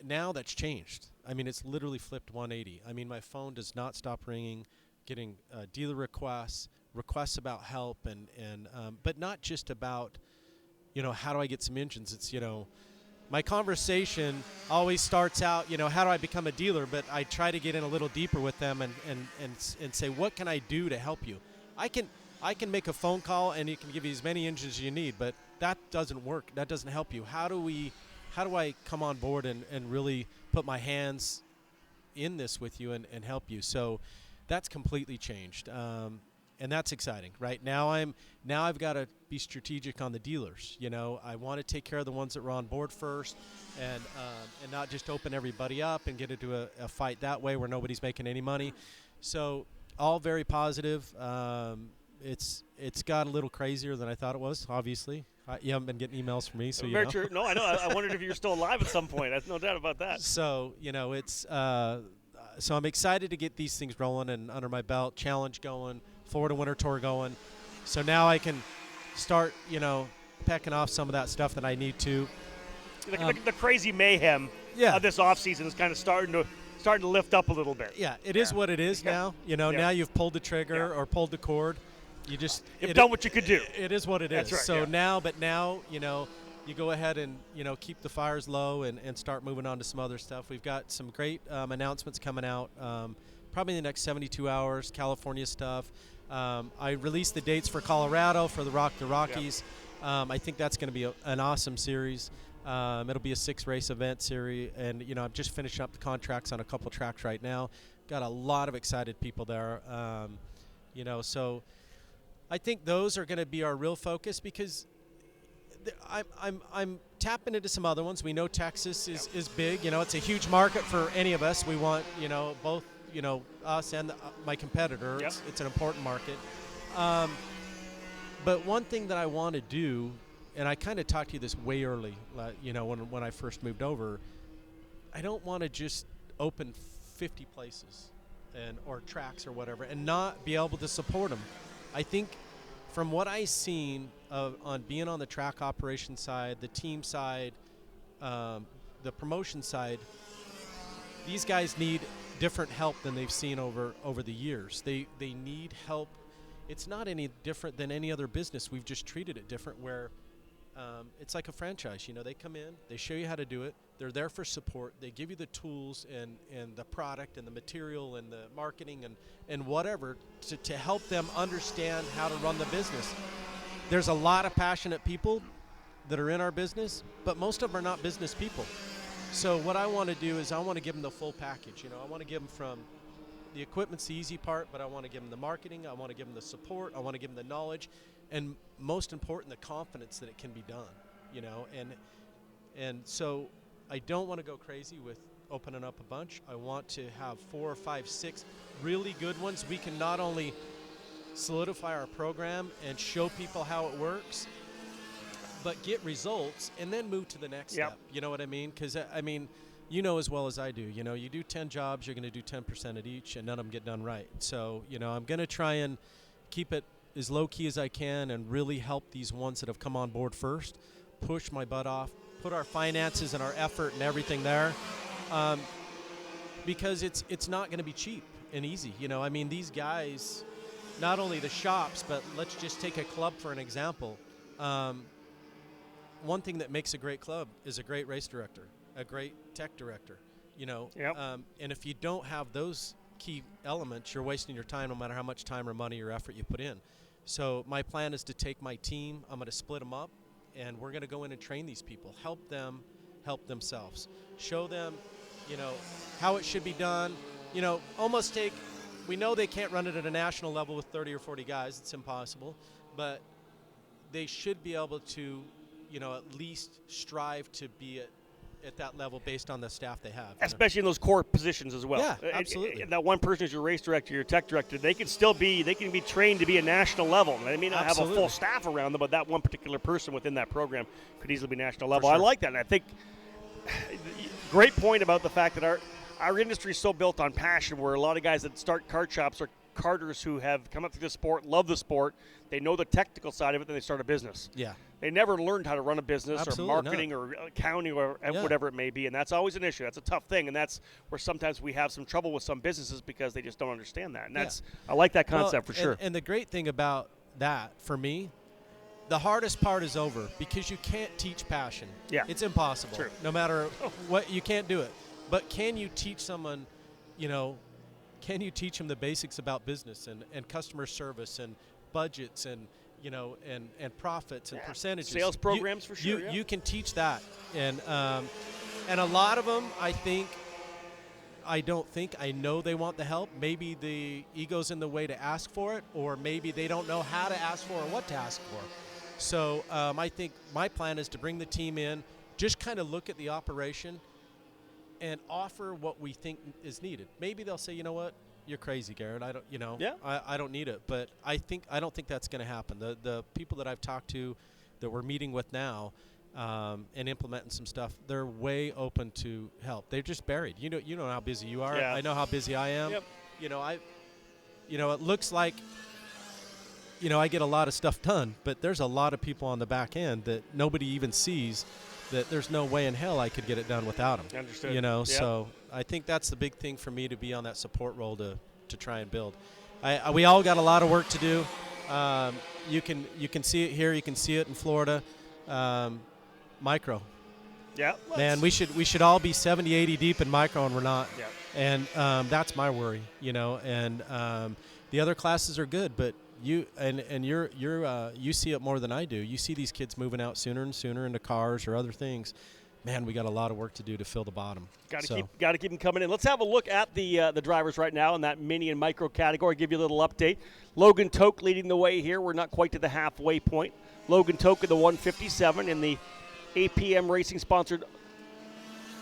now that's changed. I mean, it's literally flipped 180. I mean, my phone does not stop ringing, getting dealer requests about help, and but not just about, how do I get some engines? It's, my conversation always starts out, how do I become a dealer? But I try to get in a little deeper with them and say, what can I do to help you? I can make a phone call and it can give you as many engines as you need, but that doesn't work. That doesn't help you. How do I come on board and really put my hands in this with you and help you? So that's completely changed. that's exciting. Right now, I've got to be strategic on the dealers. I want to take care of the ones that were on board first, and not just open everybody up and get into a fight that way where nobody's making any money. So all very positive. It's got a little crazier than I thought it was. Obviously, you haven't been getting emails from me, so Very true. No, I know. I wondered if you were still alive at some point. There's no doubt about that. So it's. So I'm excited to get these things rolling and under my belt, challenge going, Florida Winter Tour going. So now I can start, pecking off some of that stuff that I need to. The crazy mayhem of this off season is kind of starting to lift up a little bit. Yeah, it is what it is now. Now you've pulled the trigger or pulled the cord. You've done what you could do. It is what it is. That's right, So now, you go ahead and keep the fires low and start moving on to some other stuff. We've got some great announcements coming out probably in the next 72 hours, California stuff. I released the dates for Colorado for the Rockies. I think that's going to be an awesome series. It'll be a 6-race event series, and I'm just finishing up the contracts on a couple tracks right now. Got a lot of excited people there. So I think those are going to be our real focus, because I'm tapping into some other ones. We know Texas is big. It's a huge market for any of us. We want both us and my competitor. Yep. It's an important market. But one thing that I want to do, and I kind of talked to you this way early, when I first moved over, I don't want to just open 50 places or tracks or whatever and not be able to support them. I think from what I've seen on being on the track operation side, the team side, the promotion side, these guys need different help than they've seen over the years. They need help. It's not any different than any other business. We've just treated it different, where it's like a franchise. They come in, they show you how to do it. They're there for support. They give you the tools and the product and the material and the marketing and whatever to help them understand how to run the business. There's a lot of passionate people that are in our business, but most of them are not business people. So what I want to do is I want to give them the full package. I want to give them from the equipment's the easy part, but I want to give them the marketing. I want to give them the support. I want to give them the knowledge, and most important, the confidence that it can be done. And so I don't want to go crazy with opening up a bunch. I want to have 4 or 5, 6 really good ones. We can not only solidify our program and show people how it works, but get results and then move to the next step. You know what I mean? Because, as well as I do, you do 10 jobs, you're going to do 10% at each, and none of them get done right. So, I'm going to try and keep it as low-key as I can and really help these ones that have come on board first, push my butt off, put our finances and our effort and everything there, because it's not going to be cheap and easy. These guys, not only the shops, but let's just take a club for an example. One thing that makes a great club is a great race director, a great tech director, and if you don't have those key elements, you're wasting your time no matter how much time or money or effort you put in. So my plan is to take my team, I'm going to split them up, and we're going to go in and train these people, help them help themselves, show them, how it should be done, we know they can't run it at a national level with 30 or 40 guys, it's impossible, but they should be able to, at least strive to be at that level based on the staff they have. Especially in those core positions as well. Yeah, absolutely. That one person is your race director, your tech director. They can be trained to be a national level. They may not have a full staff around them, but that one particular person within that program could easily be national level. Sure. I like that. And I think great point about the fact that our industry is so built on passion, where a lot of guys that start kart shops are karters who have come up through the sport, love the sport. They know the technical side of it, then they start a business. Yeah. They never learned how to run a business Absolutely or marketing or accounting or whatever it may be, and that's always an issue. That's a tough thing, and that's where sometimes we have some trouble with some businesses because they just don't understand that. And I like that concept for sure. And the great thing about that, for me, the hardest part is over, because you can't teach passion. Yeah. It's impossible. True. No matter what, you can't do it. But can you teach someone, can you teach them the basics about business and customer service and budgets and profits and percentages? Sales programs for sure. You can teach that, and a lot of them, I think, I don't think. I know they want the help. Maybe the ego's in the way to ask for it, or maybe they don't know how to ask for or what to ask for. So I think my plan is to bring the team in, just kind of look at the operation and offer what we think is needed. Maybe they'll say, you know what, you're crazy, Garrett. I don't, I don't need it. But I don't think that's going to happen. The people that I've talked to, that we're meeting with now, and implementing some stuff, they're way open to help. They're just buried. You know how busy you are. Yeah. I know how busy I am. Yep. It looks like, I get a lot of stuff done, but there's a lot of people on the back end that nobody even sees, that there's no way in hell I could get it done without them. Understood. Yep. So I think that's the big thing for me, to be on that support role to try and build. We all got a lot of work to do. You can see it here. You can see it in Florida. Micro. Yeah. Man, we should all be 70, 80 deep in micro, and we're not. Yeah. And that's my worry, And the other classes are good, but you see it more than I do. You see these kids moving out sooner and sooner into cars or other things. Man, we got a lot of work to do to fill the bottom. Got to keep them coming in. Let's have a look at the drivers right now in that mini and micro category. Give you a little update. Logan Toke leading the way here. We're not quite to the halfway point. Logan Toke in the 157 in the APM Racing sponsored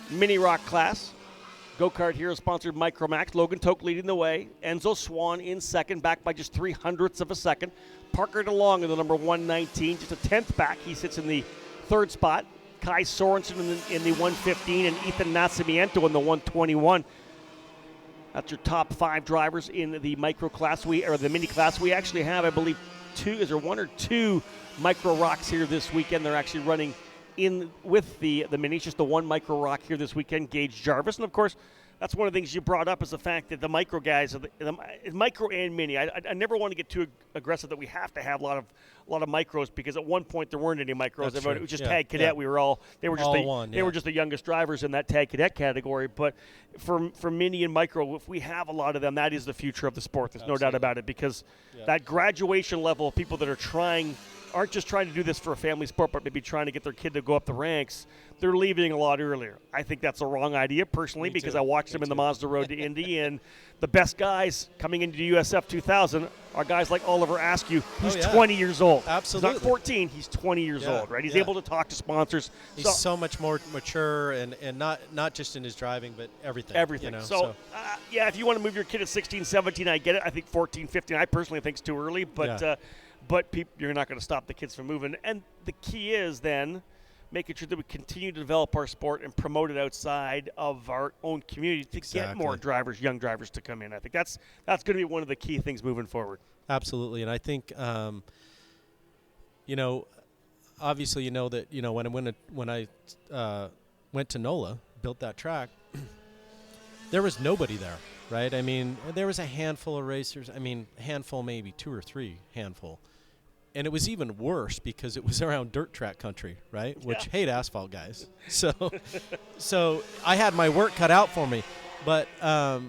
mini rock class. Go-Kart Hero sponsored Micromax. Logan Toke leading the way. Enzo Swan in second, back by just 0.03 of a second. Parker DeLong in the number 119, just a 10th back. He sits in the third spot. Kai Sorensen in the 115 and Ethan Nascimento in the 121. That's your top 5 drivers in the micro class, the mini class. We actually have, I believe, one or two micro rocks here this weekend. They're actually running in with the minis, just the one micro rock here this weekend, Gage Jarvis. And of course, that's one of the things you brought up, is the fact that the micro guys, the micro and mini, I never want to get too aggressive that we have to have a lot of micros, because at one point there weren't any micros. That's It was just tag cadet. Yeah. They were just the youngest drivers in that tag cadet category. But for mini and micro, if we have a lot of them, that is the future of the sport. There's no doubt about it, because that graduation level of people that aren't just trying to do this for a family sport, but maybe trying to get their kid to go up the ranks, they're leaving a lot earlier. I think that's a wrong idea, personally, because I watched them in the Mazda Road to Indy, and the best guys coming into USF 2000 are guys like Oliver Askew, who's 20 years old. Absolutely. He's not 14, he's 20 years old, right? He's able to talk to sponsors. He's so much more mature, and not just in his driving, but everything. Everything. If you want to move your kid at 16, 17, I get it. I think 14, 15, I personally think is too early, but you're not going to stop the kids from moving. And the key is then making sure that we continue to develop our sport and promote it outside of our own community to get more drivers, young drivers, to come in. I think that's going to be one of the key things moving forward. Absolutely. And I think, obviously, that, when I went to NOLA, built that track, there was nobody there, right? I mean, there was a handful of racers. I mean, handful, maybe 2 or 3 handful. And it was even worse because it was around dirt track country, right? Which hate asphalt guys. So I had my work cut out for me. But I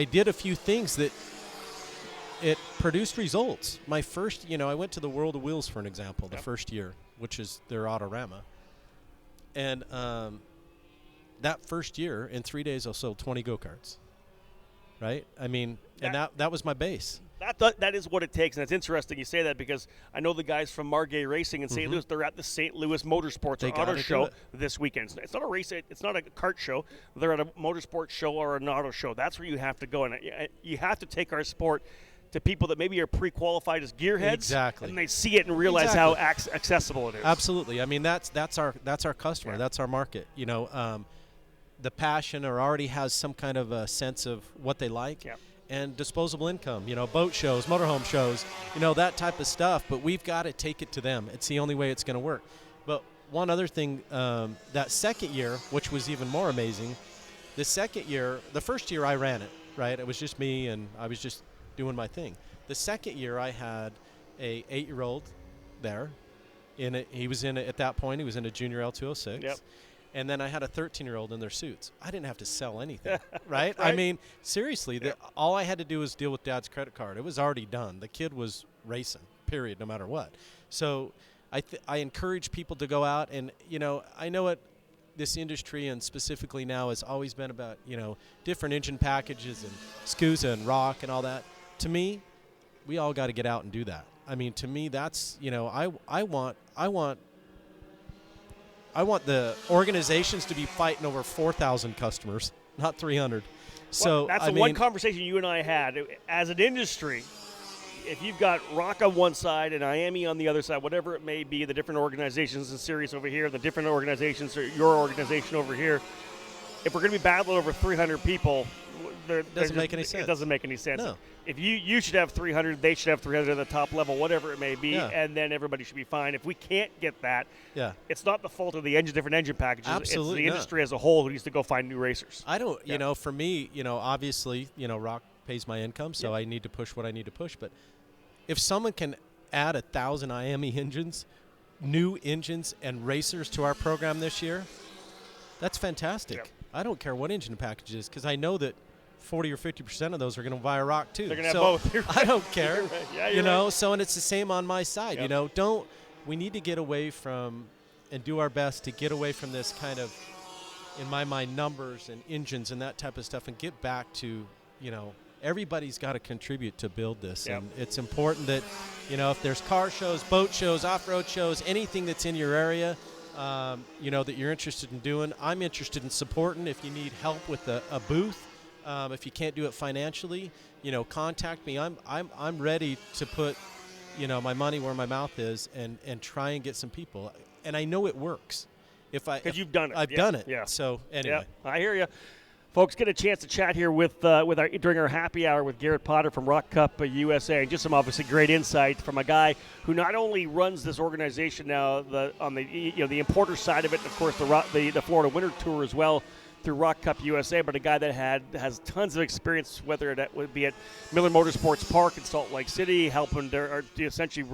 did a few things that it produced results. My first, I went to the World of Wheels, for an example, the first year, which is their Autorama. And that first year, in 3 days, I sold 20 go-karts, right? I mean, and that was my base. That is what it takes, and it's interesting you say that, because I know the guys from Margay Racing in St. Louis. They're at the St. Louis Motorsports Auto Show this weekend. It's not a race. It's not a kart show. They're at a motorsports show or an auto show. That's where you have to go, and you have to take our sport to people that maybe are pre-qualified as gearheads, exactly, and they see it and realize how accessible it is. Absolutely. I mean, that's our customer. That's our market. The passion, or already has some kind of a sense of what they like. Yeah. And disposable income, boat shows, motorhome shows, that type of stuff. But we've got to take it to them. It's the only way it's going to work. But one other thing, that second year, which was even more amazing, the first year I ran it, right? It was just me, and I was just doing my thing. The second year I had a 8-year-old there. He was in it at that point. He was in a junior L206. Yep. And then I had a 13-year-old in their suits. I didn't have to sell anything, right? I mean, seriously, all I had to do was deal with Dad's credit card. It was already done. The kid was racing, period, no matter what. So I encourage people to go out, and, I know this industry, and specifically now, has always been about, different engine packages and SCUSA and rock and all that. To me, we all got to get out and do that. I mean, to me, that's, I want the organizations to be fighting over 4,000 customers, not 300. So that's one conversation you and I had as an industry. If you've got Rock on one side and IAME on the other side, whatever it may be, the different organizations and series over here, the different organizations, or your organization over here, if we're going to be battling over 300 people, it doesn't make any sense. It doesn't make any sense. No. If you should have 300, they should have 300 at the top level, whatever it may be, Yeah. and then everybody should be fine. If we can't get that, Yeah. it's not the fault of the different engine packages. Absolutely It's the industry as a whole who needs to go find new racers. I don't, for me, obviously, Rock pays my income, so I need to push what I need to push. But if someone can add 1,000 IAME engines, new engines, and racers to our program this year, that's fantastic. Yep. I don't care what engine package it is, because I know that 40 or 50% of those are going to buy a Rock too. They're going to have both. You're I don't care. You're right. Yeah, you're right. So, and it's the same on my side. Yep. We need to get away from and do our best to get away from this kind of, in my mind, numbers and engines and that type of stuff, and get back to, everybody's got to contribute to build this. Yep. And it's important that, if there's car shows, boat shows, off-road shows, anything that's in your area, that you're interested in doing, I'm interested in supporting. If you need help with a booth, if you can't do it financially, contact me. I'm ready to put, my money where my mouth is and try and get some people. And I know it works. Because you've done it. I've done it. Yeah. So anyway. Yeah, I hear you. Folks, get a chance to chat here during our happy hour with Garrett Potter from Rock Cup USA, and just some obviously great insight from a guy who not only runs this organization now on the importer side of it, and of course the Florida Winter Tour as well through Rock Cup USA, but a guy that has tons of experience, whether it would be at Miller Motorsports Park in Salt Lake City, helping to essentially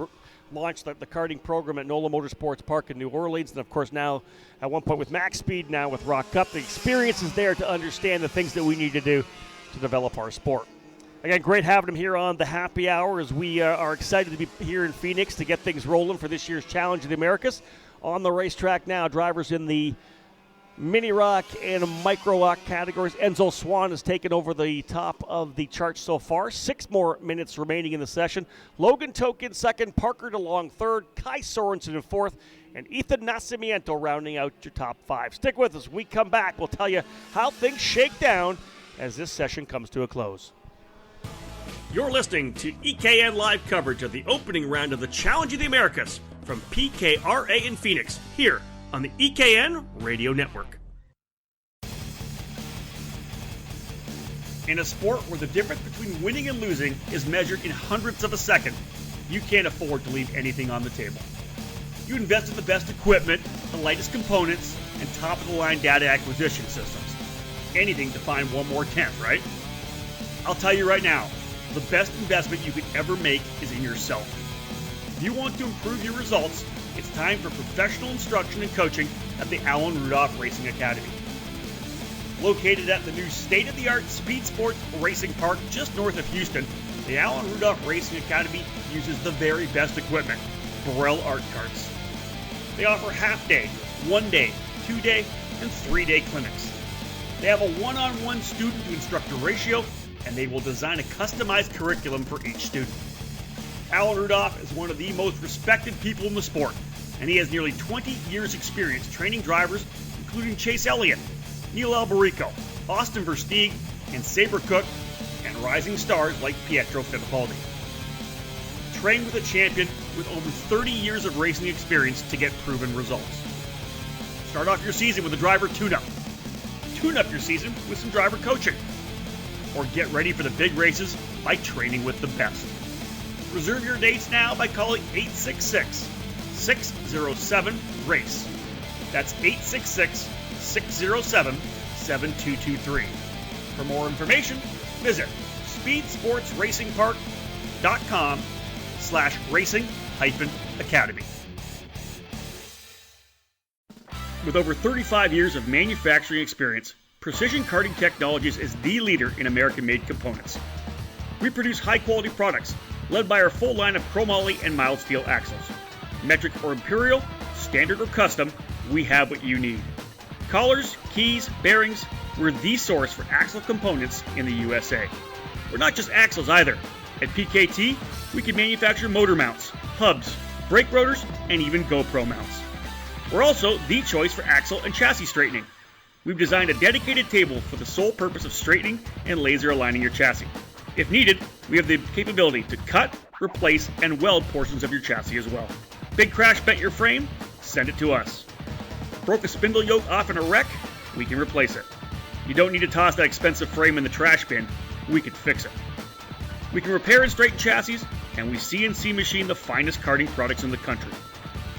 launch the karting program at NOLA Motorsports Park in New Orleans, and of course now at one point with Max Speed, now with Rock Cup. The experience is there to understand the things that we need to do to develop our sport. Again, great having him here on the happy hour, as we are excited to be here in Phoenix to get things rolling for this year's Challenge of the Americas. On the racetrack now, drivers in the Mini Rock and Micro Rock categories. Enzo Swan has taken over the top of the chart so far. 6 more minutes remaining in the session. Logan Toke in second, Parker DeLong third, Kai Sorensen in fourth, and Ethan Nascimento rounding out your top 5. Stick with us. When we come back, we'll tell you how things shake down as this session comes to a close. You're listening to EKN Live coverage of the opening round of the Challenge of the Americas from PKRA in Phoenix, here on the EKN Radio Network. In a sport where the difference between winning and losing is measured in hundredths of a second, you can't afford to leave anything on the table. You invest in the best equipment, the lightest components, and top-of-the-line data acquisition systems. Anything to find one more tenth, right? I'll tell you right now, the best investment you could ever make is in yourself. If you want to improve your results, it's time for professional instruction and coaching at the Alan Rudolph Racing Academy. Located at the new state-of-the-art Speed Sports Racing Park just north of Houston, the Alan Rudolph Racing Academy uses the very best equipment, Burrell Art Carts. They offer half-day, 1-day, 2-day, and 3-day clinics. They have a one-on-one student-to-instructor ratio, and they will design a customized curriculum for each student. Alan Rudolph is one of the most respected people in the sport, and he has nearly 20 years' experience training drivers, including Chase Elliott, Neil Alberico, Austin Versteeg, and Sabre Cook, and rising stars like Pietro Fittipaldi. Train with a champion with over 30 years of racing experience to get proven results. Start off your season with a driver tune-up. Tune up your season with some driver coaching. Or get ready for the big races by training with the best. Reserve your dates now by calling 866-607-RACE. That's 866-607-7223. For more information, visit speedsportsracingpark.com/racing-academy. With over 35 years of manufacturing experience, Precision Karting Technologies is the leader in American-made components. We produce high-quality products, led by our full line of chromoly and mild steel axles. Metric or imperial, standard or custom, we have what you need. collars, keys, bearings, we're the source for axle components in the USA. We're not just axles either. At PKT, we can manufacture motor mounts, hubs, brake rotors, and even GoPro mounts. We're also the choice for axle and chassis straightening. We've designed a dedicated table for the sole purpose of straightening and laser aligning your chassis. If needed, we have the capability to cut, replace, and weld portions of your chassis as well. Big crash bent your frame? Send it to us. Broke a spindle yoke off in a wreck? We can replace it. You don't need to toss that expensive frame in the trash bin. We can fix it. We can repair and straighten chassis, and we CNC machine the finest karting products in the country.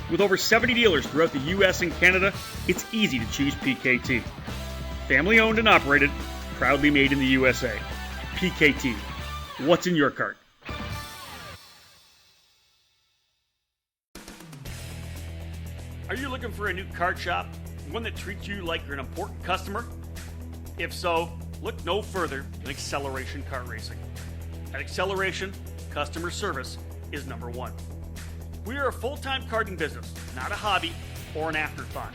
With over 70 dealers throughout the US and Canada, it's easy to choose PKT. Family owned and operated, proudly made in the USA. PKT. What's in your cart? Are you looking for a new kart shop? One that treats you like you're an important customer? If so, look no further than Acceleration Kart Racing. At Acceleration, customer service is number one. We are a full-time karting business, not a hobby or an afterthought.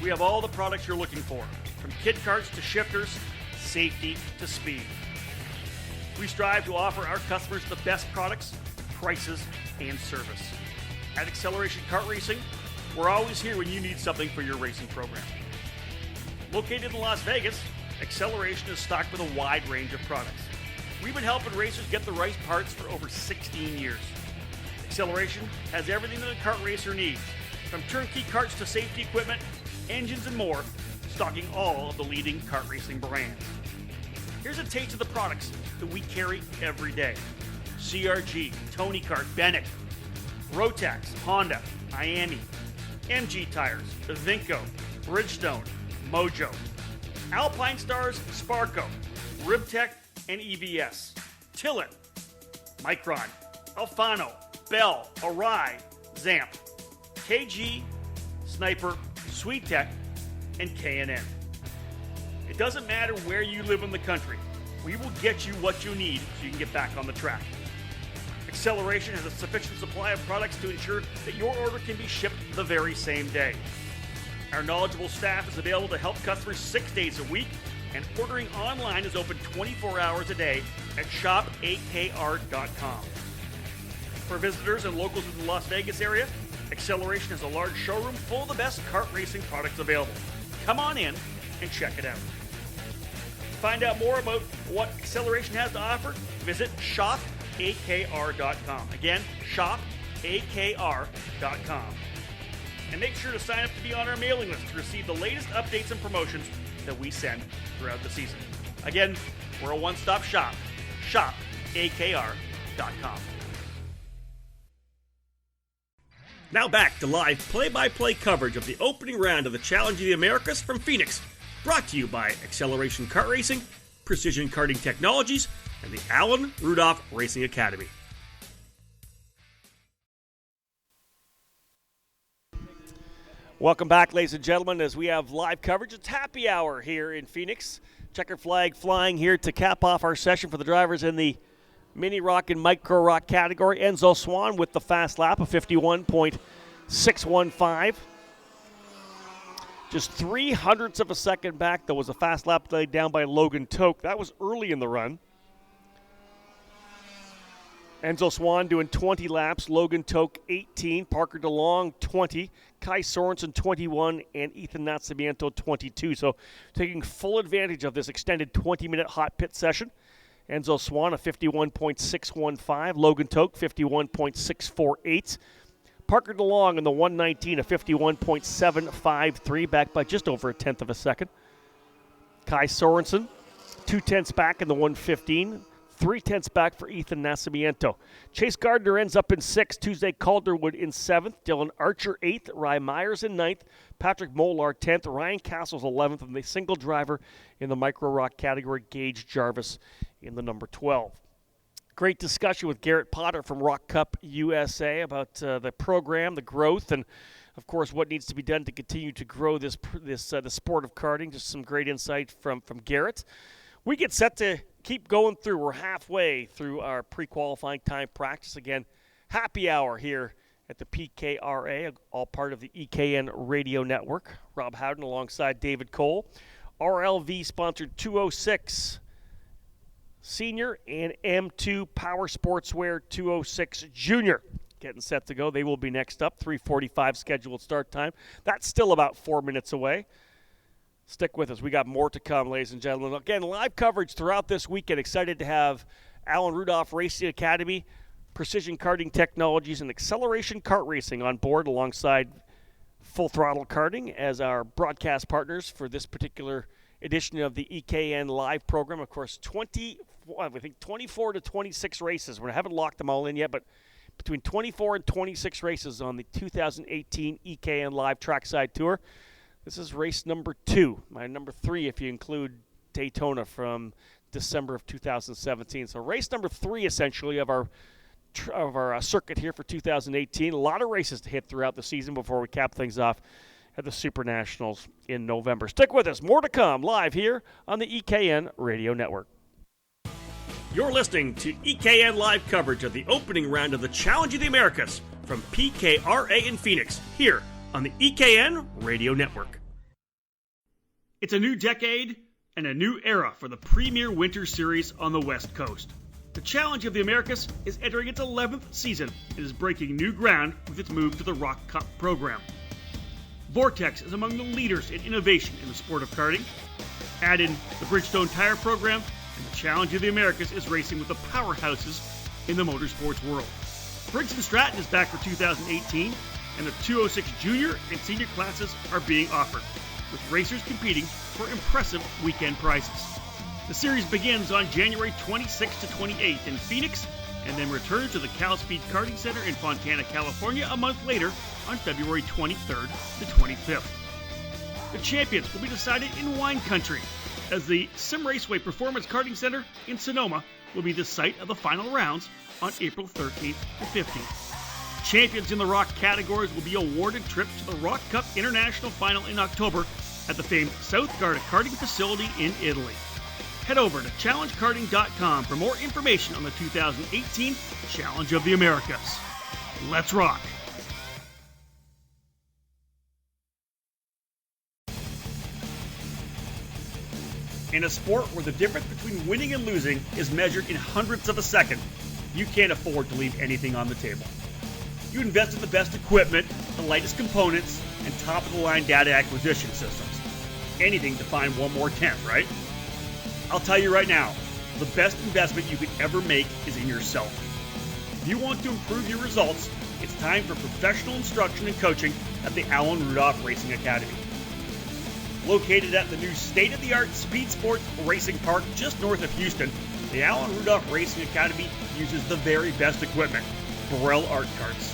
We have all the products you're looking for, from kid karts to shifters, safety to speed. We strive to offer our customers the best products, prices, and service. At Acceleration Kart Racing, we're always here when you need something for your racing program. Located in Las Vegas, Acceleration is stocked with a wide range of products. We've been helping racers get the right parts for over 16 years. Acceleration has everything that a kart racer needs, from turnkey karts to safety equipment, engines, and more, stocking all of the leading kart racing brands. Here's a taste of the products that we carry every day. CRG, Tony Kart, Bennett, Rotax, Honda, Miami, MG Tires, Vinco, Bridgestone, Mojo, Alpine Stars, Sparco, Ribtech, and EVS, Tillett, Micron, Alfano, Bell, Arai, Zamp, KG, Sniper, SweetTech, and K&N. It doesn't matter where you live in the country. We will get you what you need so you can get back on the track. Acceleration has a sufficient supply of products to ensure that your order can be shipped the very same day. Our knowledgeable staff is available to help customers 6 days a week, and ordering online is open 24 hours a day at shopakr.com. For visitors and locals in the Las Vegas area, Acceleration has a large showroom full of the best kart racing products available. Come on in and check it out. To find out more about what Acceleration has to offer, visit shopakr.com. Again, shopakr.com. And make sure to sign up to be on our mailing list to receive the latest updates and promotions that we send throughout the season. Again, we're a one-stop shop. shopakr.com. Now back to live play-by-play coverage of the opening round of the Challenge of the Americas from Phoenix, brought to you by Acceleration Kart Racing, Precision Karting Technologies, and the Alan Rudolph Racing Academy. Welcome back, ladies and gentlemen, as we have live coverage. It's happy hour here in Phoenix. Checkered flag flying here to cap off our session for the drivers in the Mini Rock and Micro Rock category. Enzo Swan with the fast lap of 51.615. Just 0.03 of a second back, though, was a fast lap laid down by Logan Toke. That was early in the run. Enzo Swan doing 20 laps, Logan Toke 18, Parker DeLong 20, Kai Sorensen 21, and Ethan Nascimento 22. So taking full advantage of this extended 20-minute hot pit session. Enzo Swan a 51.615, Logan Toke 51.648. Parker DeLong in the 119 a 51.753, back by just over 1/10 of a second. Kai Sorensen 0.2 back in the 115. 0.3 back for Ethan Nascimento. Chase Gardner ends up in 6th. Tuesday Calderwood in 7th. Dylan Archer 8th. Rye Myers in 9th. Patrick Molar 10th. Ryan Castles 11th. And the single driver in the Micro Rock category, Gage Jarvis in the number 12. Great discussion with Garrett Potter from Rock Cup USA about the program, the growth, and of course what needs to be done to continue to grow the sport of karting. Just some great insight from Garrett. We get set to keep going through. We're halfway through our pre-qualifying time practice. Again, happy hour here at the PKRA, all part of the EKN radio network. Rob Howden alongside David Cole. RLV sponsored 206 Senior and M2 Power Sportswear 206 Junior. Getting set to go. They will be next up. 3:45 scheduled start time. That's still about 4 minutes away. Stick with us. We got more to come, ladies and gentlemen. Again, live coverage throughout this weekend. Excited to have Alan Rudolph Racing Academy, Precision Karting Technologies, and Acceleration Kart Racing on board alongside Full Throttle Karting as our broadcast partners for this particular edition of the EKN Live program. Of course, 24 to 26 races. We haven't locked them all in yet, but between 24 and 26 races on the 2018 EKN Live Trackside Tour. This is race number 2, my number 3 if you include Daytona from December of 2017. So race number 3 essentially of our circuit here for 2018. A lot of races to hit throughout the season before we cap things off at the Super Nationals in November. Stick with us. More to come live here on the EKN Radio Network. You're listening to EKN Live coverage of the opening round of the Challenge of the Americas from PKRA in Phoenix, here on the EKN Radio Network. It's a new decade and a new era for the premier winter series on the West Coast. The Challenge of the Americas is entering its 11th season and is breaking new ground with its move to the Rock Cup program. Vortex is among the leaders in innovation in the sport of karting. Add in the Bridgestone Tire program, and the Challenge of the Americas is racing with the powerhouses in the motorsports world. Briggs & Stratton is back for 2018, and the 206 Junior and Senior classes are being offered, with racers competing for impressive weekend prizes. The series begins on January 26th to 28th in Phoenix, and then returns to the Cal Speed Karting Center in Fontana, California a month later on February 23rd to 25th. The champions will be decided in wine country, as the Sim Raceway Performance Karting Center in Sonoma will be the site of the final rounds on April 13th to 15th. Champions in the Rock categories will be awarded trips to the Rock Cup International Final in October at the famed South Garda Karting Facility in Italy. Head over to challengekarting.com for more information on the 2018 Challenge of the Americas. Let's rock! In a sport where the difference between winning and losing is measured in hundredths of a second, you can't afford to leave anything on the table. You invest in the best equipment, the lightest components, and top-of-the-line data acquisition systems. Anything to find one more tenth, right? I'll tell you right now, the best investment you could ever make is in yourself. If you want to improve your results, it's time for professional instruction and coaching at the Alan Rudolph Racing Academy. Located at the new state-of-the-art Speed Sports Racing Park just north of Houston, the Alan Rudolph Racing Academy uses the very best equipment, Burrell Art Carts.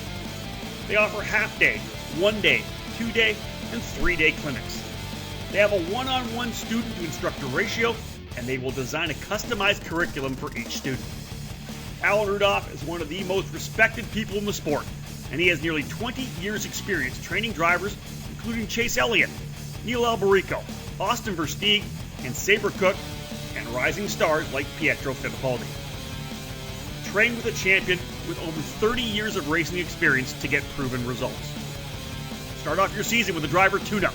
They offer half-day, 1-day, 2-day, and 3-day clinics. They have a one-on-one student-to-instructor ratio, and they will design a customized curriculum for each student. Alan Rudolph is one of the most respected people in the sport, and he has nearly 20 years' experience training drivers, including Chase Elliott, Neil Alberico, Austin Versteeg, and Sabre Cook, and rising stars like Pietro Fittipaldi. Train with a champion with over 30 years of racing experience to get proven results. Start off your season with a driver tune-up.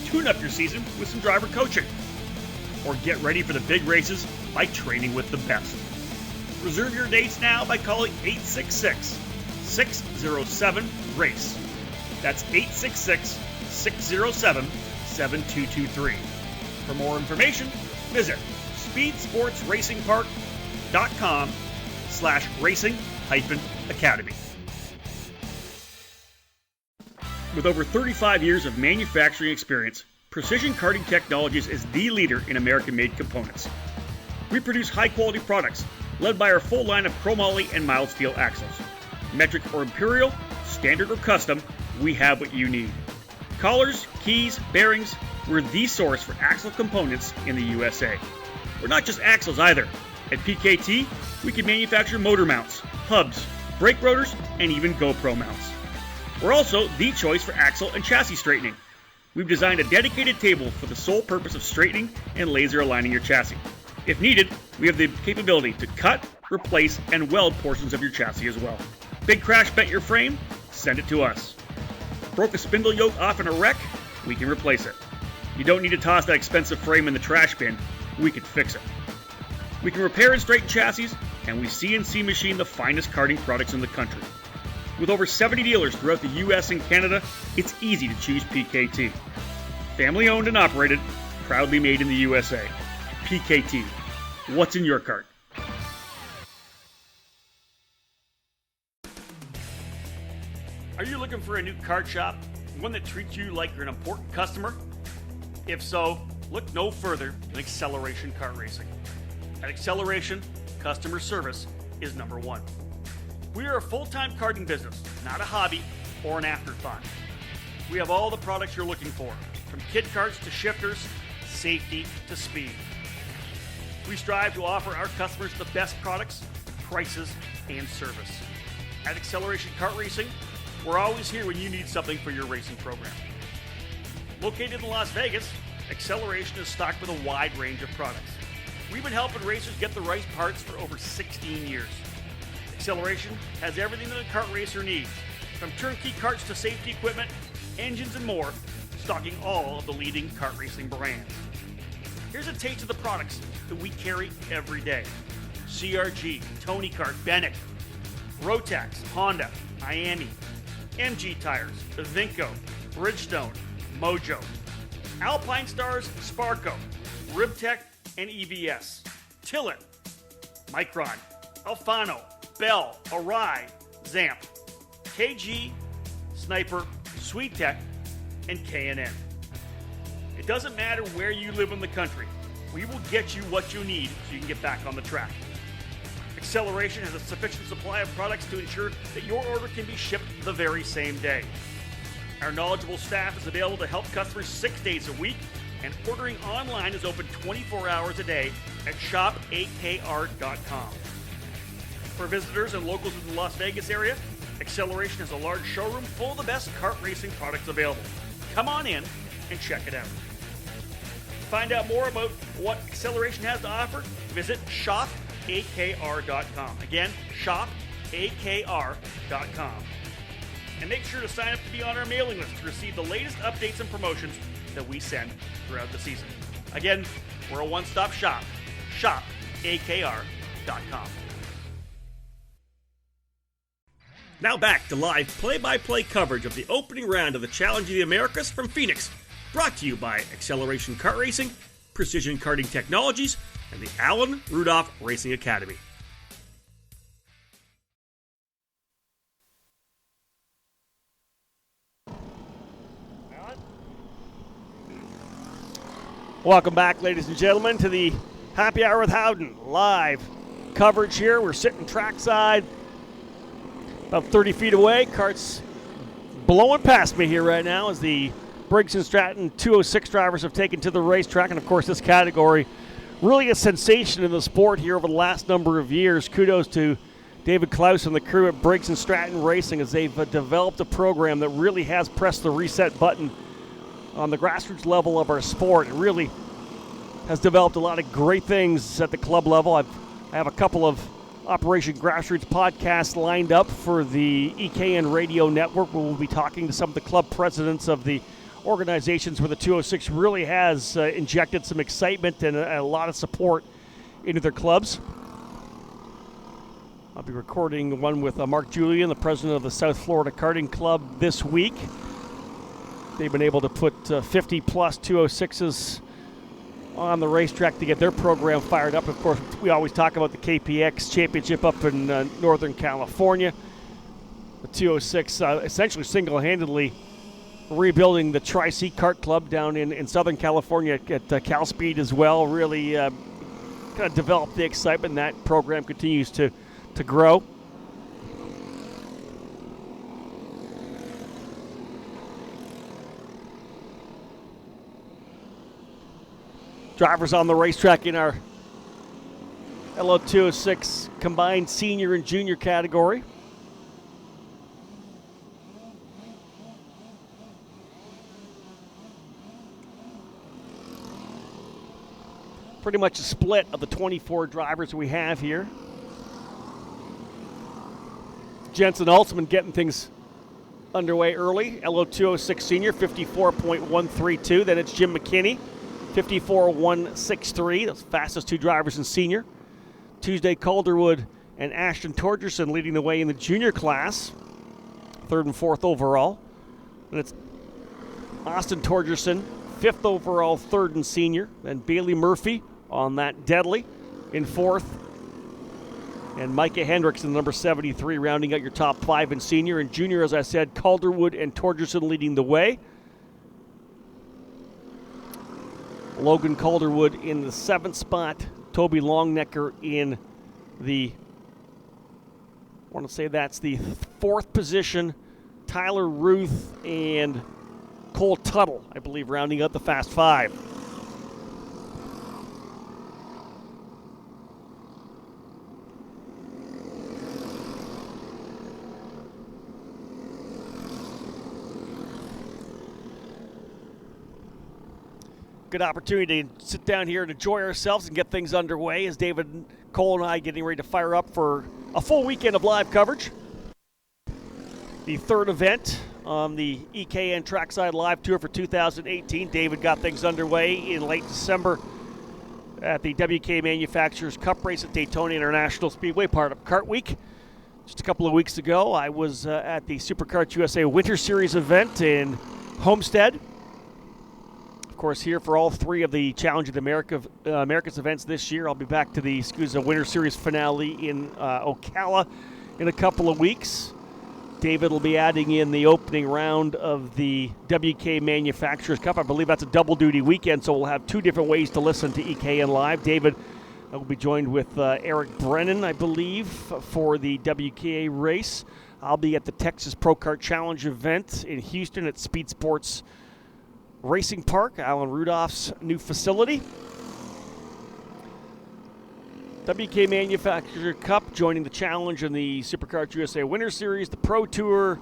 Tune up your season with some driver coaching. Or get ready for the big races by training with the best. Reserve your dates now by calling 866-607-RACE. That's 866-607-7223. For more information, visit speedsportsracingpark.com/racing-academy. With over 35 years of manufacturing experience, Precision Karting Technologies is the leader in American-made components. We produce high-quality products, led by our full line of chromoly and mild steel axles. Metric or imperial, standard or custom, we have what you need. Collars, keys, bearings, we're the source for axle components in the USA. We're not just axles either. At PKT, we can manufacture motor mounts, hubs, brake rotors, and even GoPro mounts. We're also the choice for axle and chassis straightening. We've designed a dedicated table for the sole purpose of straightening and laser aligning your chassis. If needed, we have the capability to cut, replace, and weld portions of your chassis as well. Big crash bent your frame? send it to us. Broke a spindle yoke off in a wreck? We can replace it. You don't need to toss that expensive frame in the trash bin. We can fix it. We can repair and straighten chassis, and we CNC machine the finest karting products in the country. With over 70 dealers throughout the US and Canada, it's easy to choose PKT. Family owned and operated, proudly made in the USA. PKT. What's in your cart? Are you looking for a new kart shop? One that treats you like you're an important customer? If so, look no further than Acceleration Kart Racing. At Acceleration, customer service is number one. We are a full-time karting business, not a hobby or an afterthought. We have all the products you're looking for, from kid karts to shifters, safety to speed. We strive to offer our customers the best products, prices, and service. At Acceleration Kart Racing, we're always here when you need something for your racing program. Located in Las Vegas, Acceleration is stocked with a wide range of products. We've been helping racers get the right parts for over 16 years. Acceleration has everything that a kart racer needs, from turnkey karts to safety equipment, engines, and more, stocking all of the leading kart racing brands. Here's a taste of the products that we carry every day. CRG, Tony Kart, Bennett, Rotax, Honda, Miami, MG Tires, Vinco, Bridgestone, Mojo, Alpine Stars, Sparco, Ribtech, and EBS, Tillett, Micron, Alfano, Bell, Arai, Zamp, KG, Sniper, SweetTech, and K&N. It doesn't matter where you live in the country. We will get you what you need so you can get back on the track. Acceleration has a sufficient supply of products to ensure that your order can be shipped the very same day. Our knowledgeable staff is available to help customers 6 days a week, and ordering online is open 24 hours a day at shopakr.com. For visitors and locals in the Las Vegas area, Acceleration has a large showroom full of the best kart racing products available. Come on in and check it out. To find out more about what Acceleration has to offer, visit shopakr.com. Again, shopakr.com. And make sure to sign up to be on our mailing list to receive the latest updates and promotions that we send throughout the season. Again, we're a one-stop shop. shopakr.com. Now back to live play-by-play coverage of the opening round of the Challenge of the Americas from Phoenix, brought to you by Acceleration Kart Racing, Precision Karting Technologies, and the Alan Rudolph Racing Academy. Welcome back, ladies and gentlemen, to the Happy Hour with Howden. Live coverage here. We're sitting trackside, about 30 feet away. Karts blowing past me here right now as the Briggs & Stratton 206 drivers have taken to the racetrack. And, of course, this category really a sensation in the sport here over the last number of years. Kudos to David Klaus and the crew at Briggs & Stratton Racing as they've developed a program that really has pressed the reset button on the grassroots level of our sport. It really has developed a lot of great things at the club level. I have a couple of Operation Grassroots podcasts lined up for the EKN Radio Network, where we'll be talking to some of the club presidents of the organizations where the 206 really has injected some excitement and a lot of support into their clubs. I'll be recording one with Mark Julian, the president of the South Florida Karting Club, this week. They've been able to put 50-plus 206s on the racetrack to get their program fired up. Of course, we always talk about the KPX Championship up in Northern California. The 206 essentially single-handedly rebuilding the Tri-C Kart Club down in Southern California at Cal Speed as well. Really kind of developed the excitement, and that program continues to grow. Drivers on the racetrack in our LO206 combined senior and junior category. Pretty much a split of the 24 drivers we have here. Jensen Altsman getting things underway early. LO206 Senior, 54.132. Then it's Jim McKinney, 54.163. Those fastest two drivers in Senior. Tuesday Calderwood and Ashton Torgerson leading the way in the junior class, 3rd and 4th overall. And it's Austin Torgerson, 5th overall, 3rd in Senior. Then Bailey Murphy on that Deadly in 4th. And Micah Hendricks in number 73, rounding out your top 5 in Senior. And Junior, as I said, Calderwood and Torgerson leading the way. Logan Calderwood in the 7th spot. Toby Longnecker in the, I want to say that's the 4th position. Tyler Ruth and Cole Tuttle, I believe, rounding out the Fast 5. Good opportunity to sit down here and enjoy ourselves and get things underway as David, Cole, and I getting ready to fire up for a full weekend of live coverage. The 3rd event on the EKN Trackside Live Tour for 2018. David got things underway in late December at the WK Manufacturers Cup race at Daytona International Speedway, part of Kart Week. Just a couple of weeks ago, I was at the SuperKarts USA Winter Series event in Homestead. Of course, here for all 3 of the Challenge of the Americas events this year. I'll be back to the SCUSA Winter Series finale in Ocala in a couple of weeks. David will be adding in the opening round of the WK Manufacturers Cup. I believe that's a double-duty weekend, so we'll have 2 different ways to listen to EKN Live. David will be joined with Eric Brennan, I believe, for the WKA race. I'll be at the Texas Pro Kart Challenge event in Houston at Speed Sports Racing Park, Alan Rudolph's new facility. WK Manufacturer Cup joining the challenge in the SuperKarts USA Winter Series, the Pro Tour,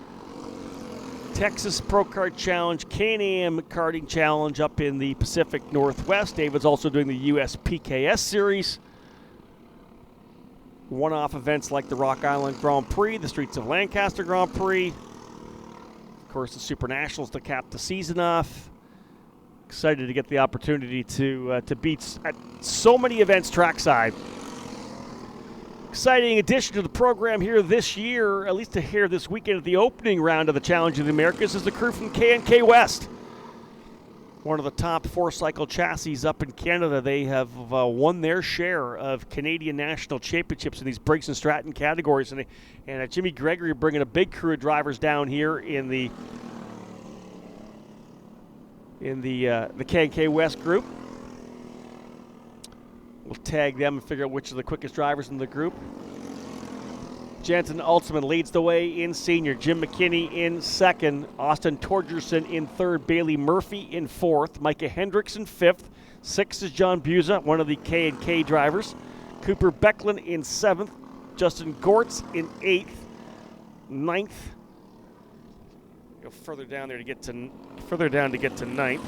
Texas Pro Kart Challenge, Can-Am Karting Challenge up in the Pacific Northwest. David's also doing the US PKS Series. One-off events like the Rock Island Grand Prix, the Streets of Lancaster Grand Prix. Of course, the Super Nationals to cap the season off. Excited to get the opportunity to beat at so many events trackside. Exciting addition to the program here this year, at least to here this weekend at the opening round of the Challenge of the Americas, is the crew from K&K West. One of the top 4-cycle chassis up in Canada. They have won their share of Canadian national championships in these Briggs and Stratton categories. And Jimmy Gregory bringing a big crew of drivers down here in the K&K West group. We'll tag them and figure out which are the quickest drivers in the group. Jensen Altsman leads the way in Senior. Jim McKinney in 2nd. Austin Torgerson in 3rd. Bailey Murphy in 4th. Micah Hendricks in 5th. 6th is John Buza, one of the K&K drivers. Cooper Becklin in 7th. Justin Gortz in 8th. 9th. Go further down there to get to 9th.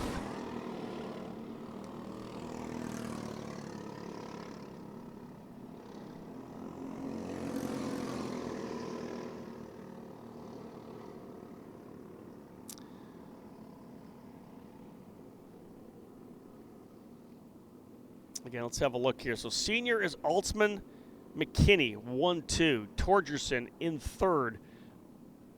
Again, let's have a look here. So Senior is Altsman, McKinney, 1-2. Torgerson in 3rd.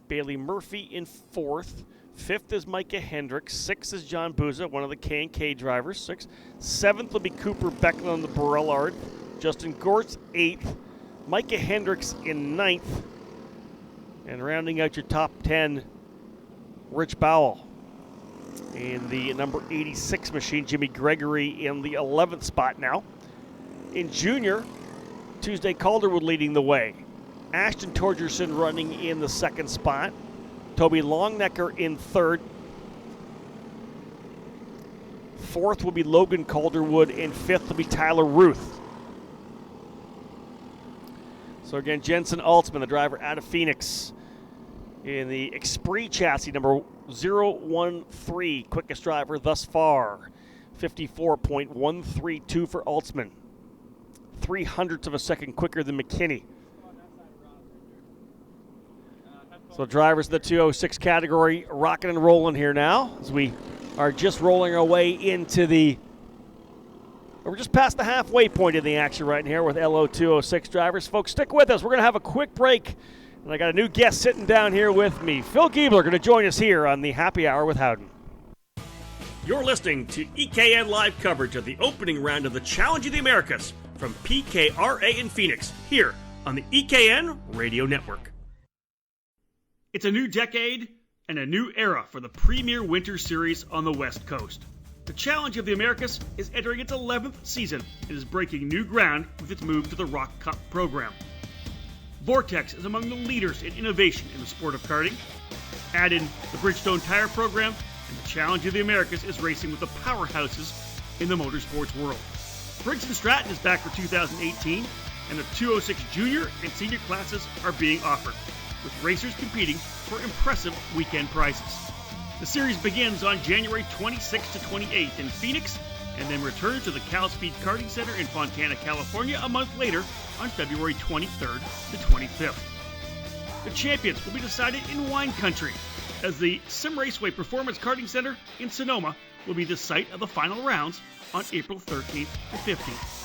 Bailey Murphy in 4th. 5th is Micah Hendricks. 6th is John Buza, one of the K&K drivers. 6th. 7th will be Cooper Becklin on the Borellard. Justin Gortz, 8th. Micah Hendricks in 9th. And rounding out your top 10, Rich Bowell. In the number 86 machine, Jimmy Gregory in the 11th spot now. In Junior, Tuesday Calderwood leading the way. Ashton Torgerson running in the 2nd spot. Toby Longnecker in 3rd. 4th will be Logan Calderwood, and 5th will be Tyler Ruth. So again, Jensen Altsman, the driver out of Phoenix, in the Esprit chassis, number 013, quickest driver thus far. 54.132 for Altsman. 0.03 of a second quicker than McKinney. So drivers in the 206 category rocking and rolling here now as we are just rolling our way into we're just past the halfway point in the action right here with LO 206 drivers. Folks, stick with us. We're going to have a quick break. And I got a new guest sitting down here with me. Phil Giebler going to join us here on the Happy Hour with Howden. You're listening to EKN live coverage of the opening round of the Challenge of the Americas from PKRA in Phoenix, here on the EKN Radio Network. It's a new decade and a new era for the premier winter series on the West Coast. The Challenge of the Americas is entering its 11th season and is breaking new ground with its move to the Rock Cup program. Vortex is among the leaders in innovation in the sport of karting. Add in the Bridgestone Tire program, and the Challenge of the Americas is racing with the powerhouses in the motorsports world. Briggs & Stratton is back for 2018, and the 206 junior and senior classes are being offered, with racers competing for impressive weekend prizes. The series begins on January 26th to 28th in Phoenix, and then returns to the Cal Speed Karting Center in Fontana, California a month later on February 23rd to 25th. The champions will be decided in wine country, as the Sim Raceway Performance Karting Center in Sonoma will be the site of the final rounds on April 13th to 15th.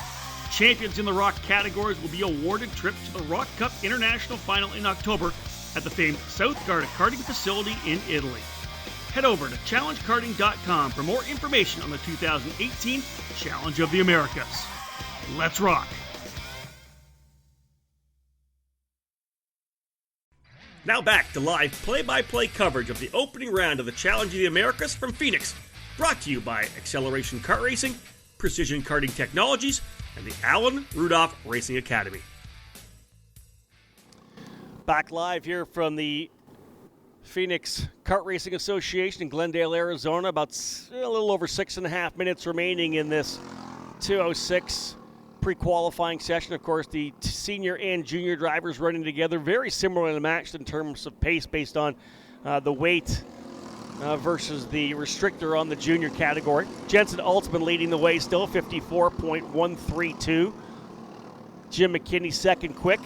Champions in the Rock categories will be awarded trips to the Rock Cup International Final in October at the famed South Garda Karting Facility in Italy. Head over to challengekarting.com for more information on the 2018 Challenge of the Americas. Let's rock! Now back to live play-by-play coverage of the opening round of the Challenge of the Americas from Phoenix, brought to you by Acceleration Kart Racing, Precision Karting Technologies, and the Alan Rudolph Racing Academy. Back live here from the Phoenix Kart Racing Association in Glendale, Arizona. About a little over 6.5 minutes remaining in this 206 pre-qualifying session. Of course, the senior and junior drivers running together, very similarly matched in terms of pace based on the weight versus the restrictor on the junior category. Jensen Altsman leading the way still, 54.132. Jim McKinney second quick,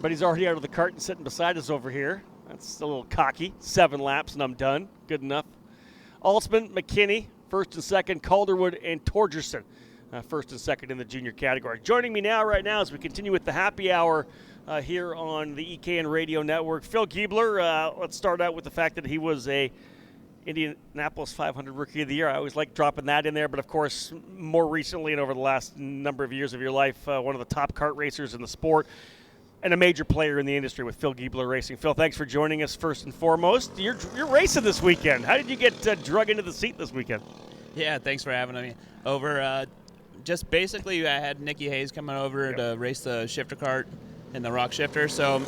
but he's already out of the cart and sitting beside us over here. That's a little cocky. 7 laps and I'm done. Good enough. Altsman, McKinney, first and second. Calderwood and Torgerson, first and second in the junior category. Joining me right now as we continue with the happy hour here on the EKN Radio Network. Phil Giebler, let's start out with the fact that he was a Indianapolis 500 Rookie of the Year. I always like dropping that in there, but of course, more recently and over the last number of years of your life, one of the top kart racers in the sport and a major player in the industry with Phil Giebler Racing. Phil, thanks for joining us first and foremost. You're racing this weekend. How did you get drug into the seat this weekend? Yeah, thanks for having me over. Just basically, I had Nikki Hayes coming over to race the shifter kart in the rock shifter, so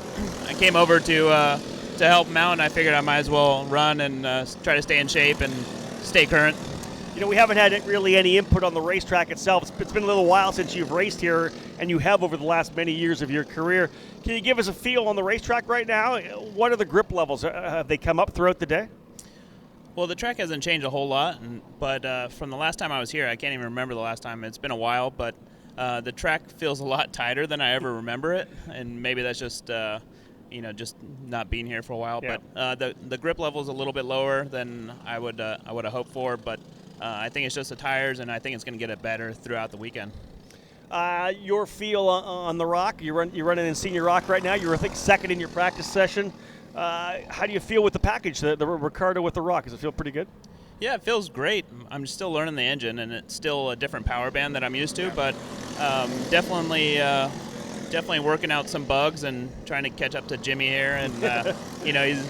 I came over to help him out, and I figured I might as well run and try to stay in shape and stay current. You know, we haven't had really any input on the racetrack itself. It's been a little while since you've raced here, and you have over the last many years of your career. Can you give us a feel on the racetrack right now? What are the grip levels? Have they come up throughout the day? Well, the track hasn't changed a whole lot, but from the last time I was here, I can't even remember the last time. It's been a while, but the track feels a lot tighter than I ever remember it, and maybe that's just just not being here for a while. Yeah. But the grip level is a little bit lower than I would have hoped for, but I think it's just the tires, and I think it's going to get it better throughout the weekend. Your feel on the rock, you're running in senior rock right now. You're, I think, second in your practice session. How do you feel with the package, the Ricardo with the rock? Does it feel pretty good? Yeah, it feels great. I'm still learning the engine, and it's still a different power band that I'm used to, but definitely working out some bugs and trying to catch up to Jimmy here. And,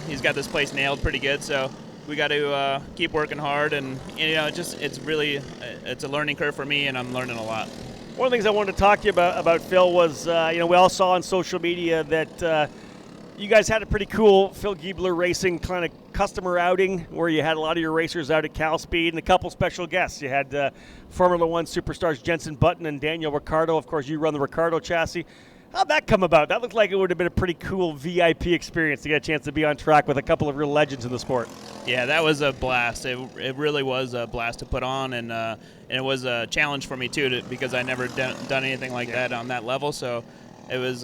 he's got this place nailed pretty good, so we got to keep working hard. And, it's a learning curve for me, and I'm learning a lot. One of the things I wanted to talk to you about Phil, was, we all saw on social media that you guys had a pretty cool Phil Giebler Racing kind of customer outing where you had a lot of your racers out at Cal Speed and a couple special guests. You had Formula One superstars Jensen Button and Daniel Ricciardo. Of course, you run the Ricciardo chassis. How'd that come about? That looked like it would have been a pretty cool VIP experience to get a chance to be on track with a couple of real legends in the sport. Yeah, that was a blast. It really was a blast to put on, and it was a challenge for me, too, because I never done anything like that on that level. So it was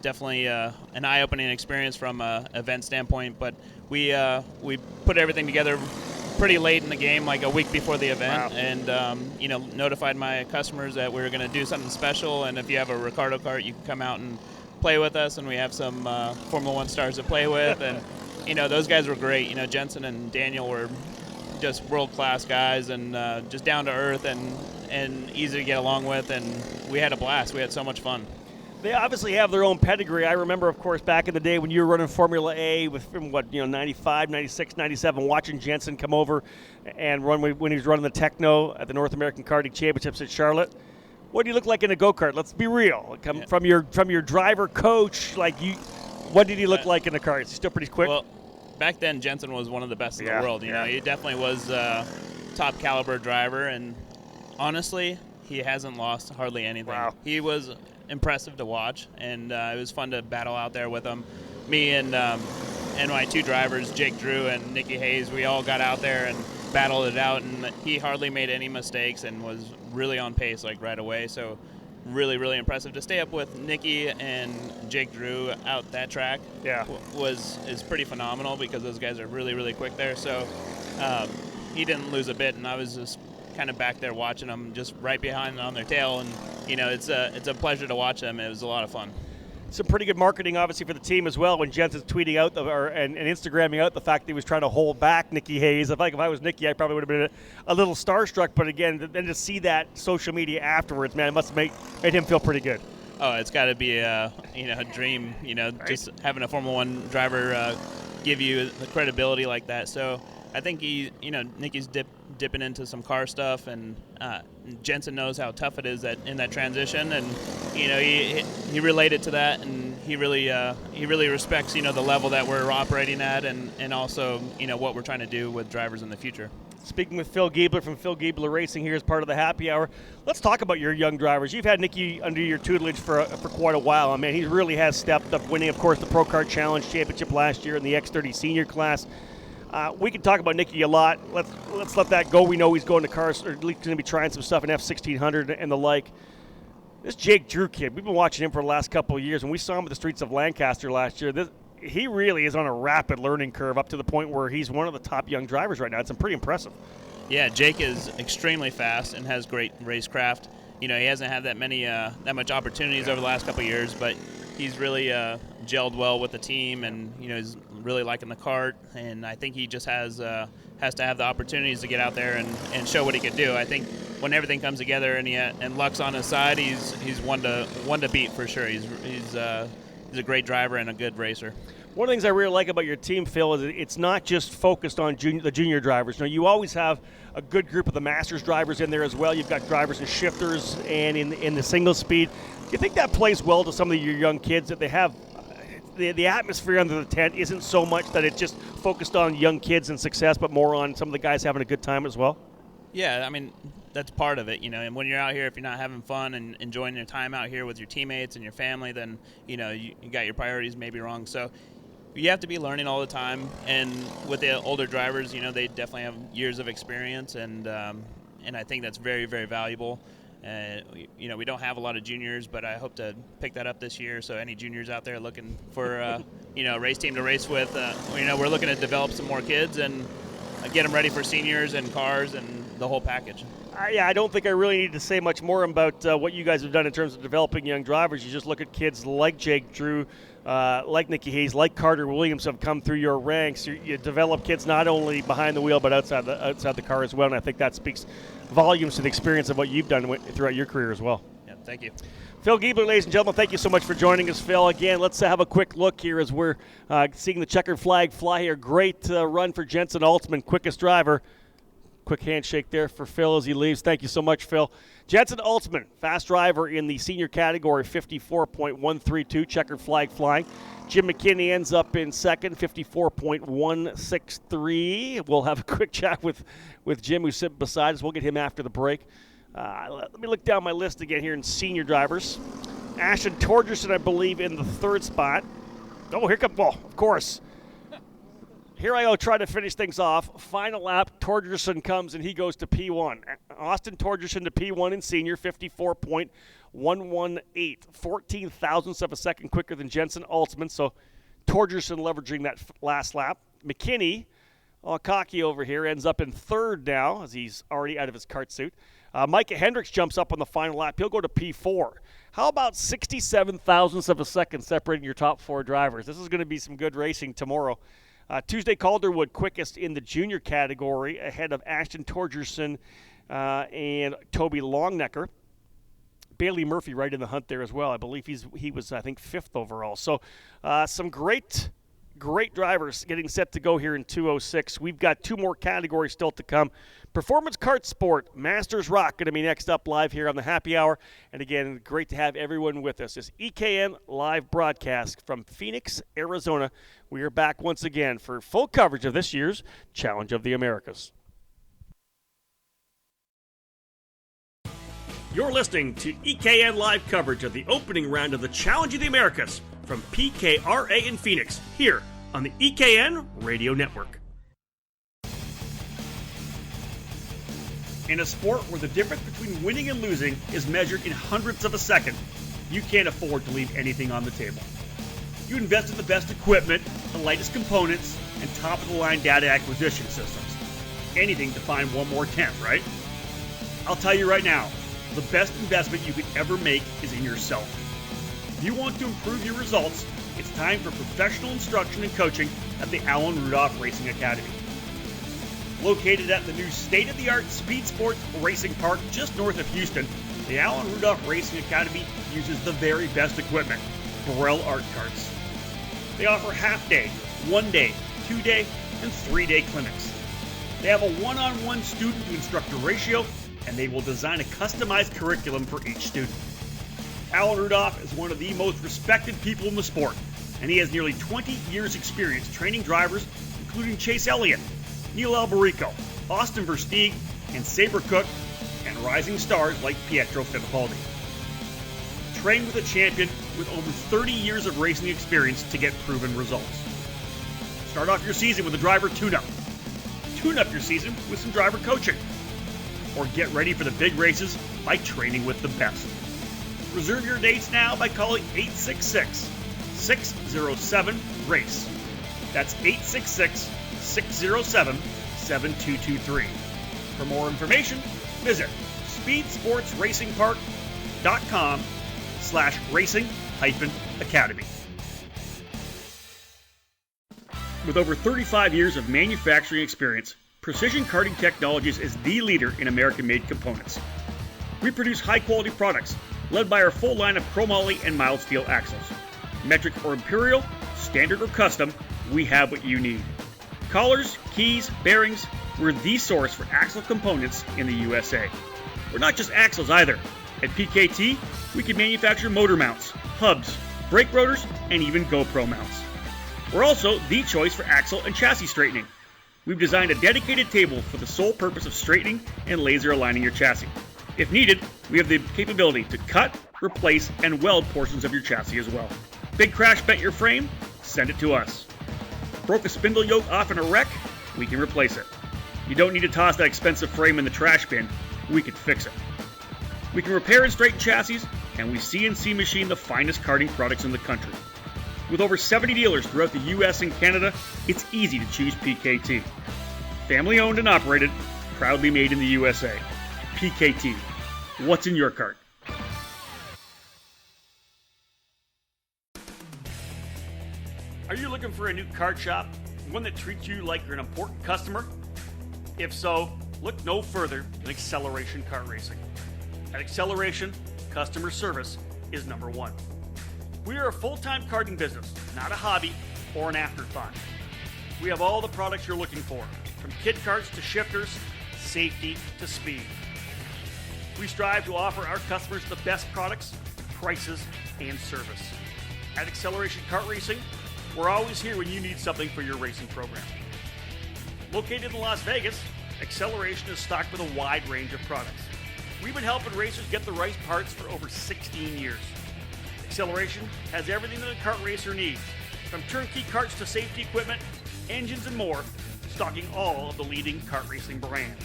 definitely an eye-opening experience from an event standpoint. But we put everything together pretty late in the game, like a week before the event, Wow. and notified my customers that we were going to do something special. And if you have a Ricardo kart, you can come out and play with us. And we have some Formula One stars to play with, and those guys were great. Jensen and Daniel were just world-class guys, and just down to earth and easy to get along with, and we had a blast. We had so much fun. They obviously have their own pedigree. I remember, of course, back in the day when you were running Formula A from 95, 96, 97, watching Jensen come over and run when he was running the Techno at the North American Karting Championships at Charlotte. What do you look like in a go-kart? Let's be real. From your driver coach, what did he look like in the car? Is he still pretty quick? Well, back then Jensen was one of the best in the world. He definitely was a top caliber driver, and honestly, he hasn't lost hardly anything. Wow. He was impressive to watch, and it was fun to battle out there with him. Me and my two drivers, Jake Drew and Nicky Hayes, we all got out there and battled it out, and he hardly made any mistakes and was really on pace right away. So really, really impressive to stay up with Nicky and Jake Drew out that track. Is pretty phenomenal, because those guys are really, really quick there. So he didn't lose a bit, and I was just kind of back there watching them, just right behind on their tail, and it's a pleasure to watch them. It was a lot of fun. Some pretty good marketing, obviously, for the team as well. When Jensen's tweeting out and Instagramming out the fact that he was trying to hold back Nicky Hayes. If I was Nicky, I probably would have been a little starstruck. But again, then to see that social media afterwards, man, it must have made him feel pretty good. Oh, it's got to be a dream. Right. Just having a Formula One driver give you the credibility like that. So I think Nicky's dipping into some car stuff, and Jensen knows how tough it is in that transition, and he related to that, and he really respects the level that we're operating at, and also what we're trying to do with drivers in the future. Speaking with Phil Giebler from Phil Giebler Racing here as part of the happy hour, let's talk about your young drivers. You've had Nicky under your tutelage for quite a while. I mean, he really has stepped up, winning, of course, the Pro Kart Challenge Championship last year in the X30 Senior class. We can talk about Nicky a lot. Let's let that go. We know he's going to cars, or at least going to be trying some stuff in F1600 and the like. This Jake Drew kid, we've been watching him for the last couple of years. When we saw him at the streets of Lancaster last year, he really is on a rapid learning curve, up to the point where he's one of the top young drivers right now. It's pretty impressive. Yeah, Jake is extremely fast and has great racecraft. He hasn't had that much opportunities over the last couple of years, but he's really gelled well with the team, and he's really liking the kart. And I think he just has to have the opportunities to get out there and show what he can do. I think when everything comes together and luck's on his side, he's one to beat for sure. He's a great driver and a good racer. One of the things I really like about your team, Phil, is it's not just focused on the junior drivers. You always have a good group of the Masters drivers in there as well. You've got drivers and shifters and in the single speed. Do you think that plays well to some of your young kids, that they have the atmosphere under the tent isn't so much that it's just focused on young kids and success, but more on some of the guys having a good time as well? Yeah, I mean, that's part of it, and when you're out here, if you're not having fun and enjoying your time out here with your teammates and your family, then, you got your priorities maybe wrong. So you have to be learning all the time, and with the older drivers, they definitely have years of experience, and I think that's very, very valuable. We don't have a lot of juniors, but I hope to pick that up this year. So any juniors out there looking for a race team to race with, we're looking to develop some more kids and get them ready for seniors and cars and the whole package. I don't think I really need to say much more about what you guys have done in terms of developing young drivers. You just look at kids like Jake Drew, like Nicky Hayes, like Carter Williams have come through your ranks. You develop kids not only behind the wheel but outside the car as well, and I think that speaks volumes to the experience of what you've done throughout your career as well. Yeah, thank you. Phil Giebler, ladies and gentlemen, thank you so much for joining us, Phil. Again, let's have a quick look here as we're seeing the checkered flag fly here. Great run for Jensen Altman, quickest driver. Quick handshake there for Phil as he leaves. Thank you so much, Phil. Jensen Altman, fast driver in the senior category, 54.132, checkered flag flying. Jim McKinney ends up in second, 54.163. We'll have a quick chat with Jim, who's sitting beside us. We'll get him after the break. Let me look down my list again here in senior drivers. Ashton Torgerson, I believe, in the third spot. Oh, here comes, well, of course. Here I go trying to finish things off. Final lap, Torgerson comes and he goes to P1. Austin Torgerson to P1 in senior, 54.118. 14 thousandths of a second quicker than Jensen Altzman, so Torgerson leveraging that last lap. McKinney, all cocky over here, ends up in third now as he's already out of his kart suit. Micah Hendricks jumps up on the final lap. He'll go to P4. How about 67 thousandths of a second separating your top four drivers? This is going to be some good racing tomorrow. Tuesday, Calderwood quickest in the junior category ahead of Ashton Torgerson and Toby Longnecker. Bailey Murphy right in the hunt there as well. I believe he was, I think, fifth overall. So some great drivers getting set to go here in 206. We've got two more categories still to come. Performance Kart Sport, Masters Rock, going to be next up live here on the Happy Hour. And again, great to have everyone with us. This EKN live broadcast from Phoenix, Arizona. We are back once again for full coverage of this year's Challenge of the Americas. You're listening to EKN live coverage of the opening round of the Challenge of the Americas from PKRA in Phoenix, here on the EKN Radio Network. In a sport where the difference between winning and losing is measured in hundredths of a second, you can't afford to leave anything on the table. You invest in the best equipment, the lightest components, and top-of-the-line data acquisition systems. Anything to find one more tenth, right? I'll tell you right now, the best investment you could ever make is in yourself. If you want to improve your results, it's time for professional instruction and coaching at the Alan Rudolph Racing Academy. Located at the new state-of-the-art Speed Sports Racing Park just north of Houston, the Alan Rudolph Racing Academy uses the very best equipment, Burrell Art Karts. They offer half-day, 1-day, 2-day, and 3-day clinics. They have a one-on-one student-to-instructor ratio, and they will design a customized curriculum for each student. Alan Rudolph is one of the most respected people in the sport, and he has nearly 20 years' experience training drivers, including Chase Elliott, Neil Alberico, Austin Versteeg, and Sabre Cook, and rising stars like Pietro Fittipaldi. Train with a champion with over 30 years of racing experience to get proven results. Start off your season with a driver tune-up. Tune up your season with some driver coaching. Or get ready for the big races by training with the best. Reserve your dates now by calling 866-607-RACE. That's 866-607-7223. For more information, visit speedsportsracingpark.com/racing-academy. With over 35 years of manufacturing experience, Precision Karting Technologies is the leader in American-made components. We produce high-quality products, led by our full line of chromoly and mild steel axles. Metric or imperial, standard or custom, we have what you need. Collars, keys, bearings, we're the source for axle components in the USA. We're not just axles either. At PKT, we can manufacture motor mounts, hubs, brake rotors, and even GoPro mounts. We're also the choice for axle and chassis straightening. We've designed a dedicated table for the sole purpose of straightening and laser aligning your chassis. If needed, we have the capability to cut, replace, and weld portions of your chassis as well. Big crash bent your frame? Send it to us. Broke a spindle yoke off in a wreck? We can replace it. You don't need to toss that expensive frame in the trash bin. We can fix it. We can repair and straighten chassis, and we CNC machine the finest karting products in the country. With over 70 dealers throughout the U.S. and Canada, it's easy to choose PKT. Family owned and operated, proudly made in the USA. PKT. What's in your cart? Are you looking for a new kart shop? One that treats you like you're an important customer? If so, look no further than Acceleration Kart Racing. At Acceleration, customer service is number one. We are a full-time karting business, not a hobby or an afterthought. We have all the products you're looking for, from kid karts to shifters, safety to speed. We strive to offer our customers the best products, prices, and service. At Acceleration Kart Racing, we're always here when you need something for your racing program. Located in Las Vegas, Acceleration is stocked with a wide range of products. We've been helping racers get the right parts for over 16 years. Acceleration has everything that a kart racer needs, from turnkey karts to safety equipment, engines, and more, stocking all of the leading kart racing brands.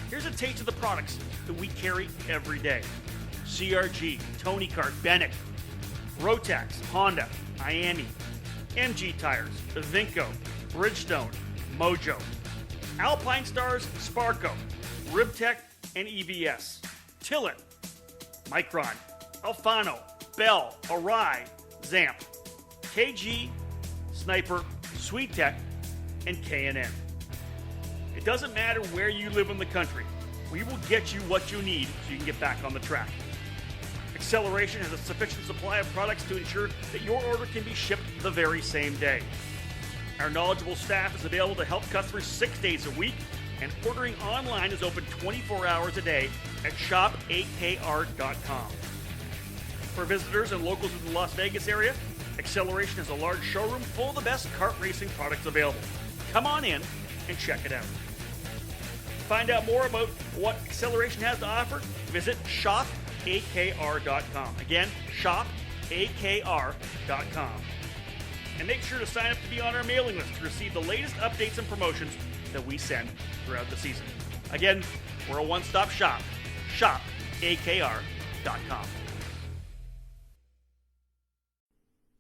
Here's a taste of the products that we carry every day. CRG, Tony Kart, Bennett, Rotax, Honda, Miami, MG Tires, Vinco, Bridgestone, Mojo, Alpine Stars, Sparco, Ribtech, and EBS, Tillett, Micron, Alfano, Bell, Arai, Zamp, KG, Sniper, SweetTech, and K&N. It doesn't matter where you live in the country. We will get you what you need so you can get back on the track. Acceleration has a sufficient supply of products to ensure that your order can be shipped the very same day. Our knowledgeable staff is available to help customers 6 days a week, and ordering online is open 24 hours a day at shopakr.com. For visitors and locals in the Las Vegas area, Acceleration has a large showroom full of the best kart racing products available. Come on in and check it out. To find out more about what Acceleration has to offer, visit shopakr.com. Again, shopakr.com. And make sure to sign up to be on our mailing list to receive the latest updates and promotions that we send throughout the season. Again, we're a one-stop shop. shopakr.com.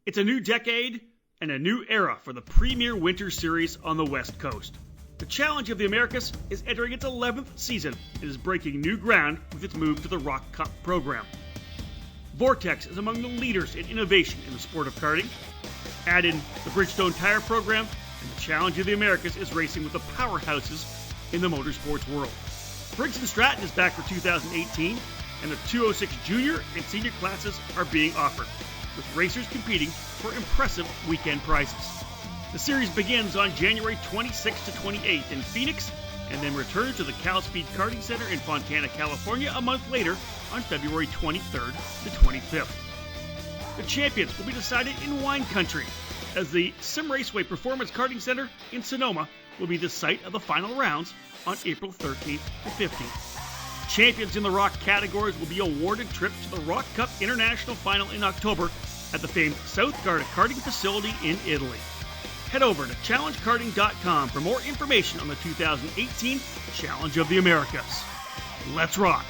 It's a new decade and a new era for the premier winter series on the West Coast. The Challenge of the Americas is entering its 11th season and is breaking new ground with its move to the Rock Cup program. Vortex is among the leaders in innovation in the sport of karting. Add in the Bridgestone tire program, and the Challenge of the Americas is racing with the powerhouses in the motorsports world. Briggs & Stratton is back for 2018, and the 206 junior and senior classes are being offered, with racers competing for impressive weekend prizes. The series begins on January 26th to 28th in Phoenix, and then returns to the Cal Speed Karting Center in Fontana, California a month later on February 23rd to 25th. The champions will be decided in wine country, as the Sim Raceway Performance Karting Center in Sonoma will be the site of the final rounds on April 13th to 15th. Champions in the Rock categories will be awarded trips to the Rock Cup International Final in October at the famed South Garda Karting Facility in Italy. Head over to challengekarting.com for more information on the 2018 Challenge of the Americas. Let's rock!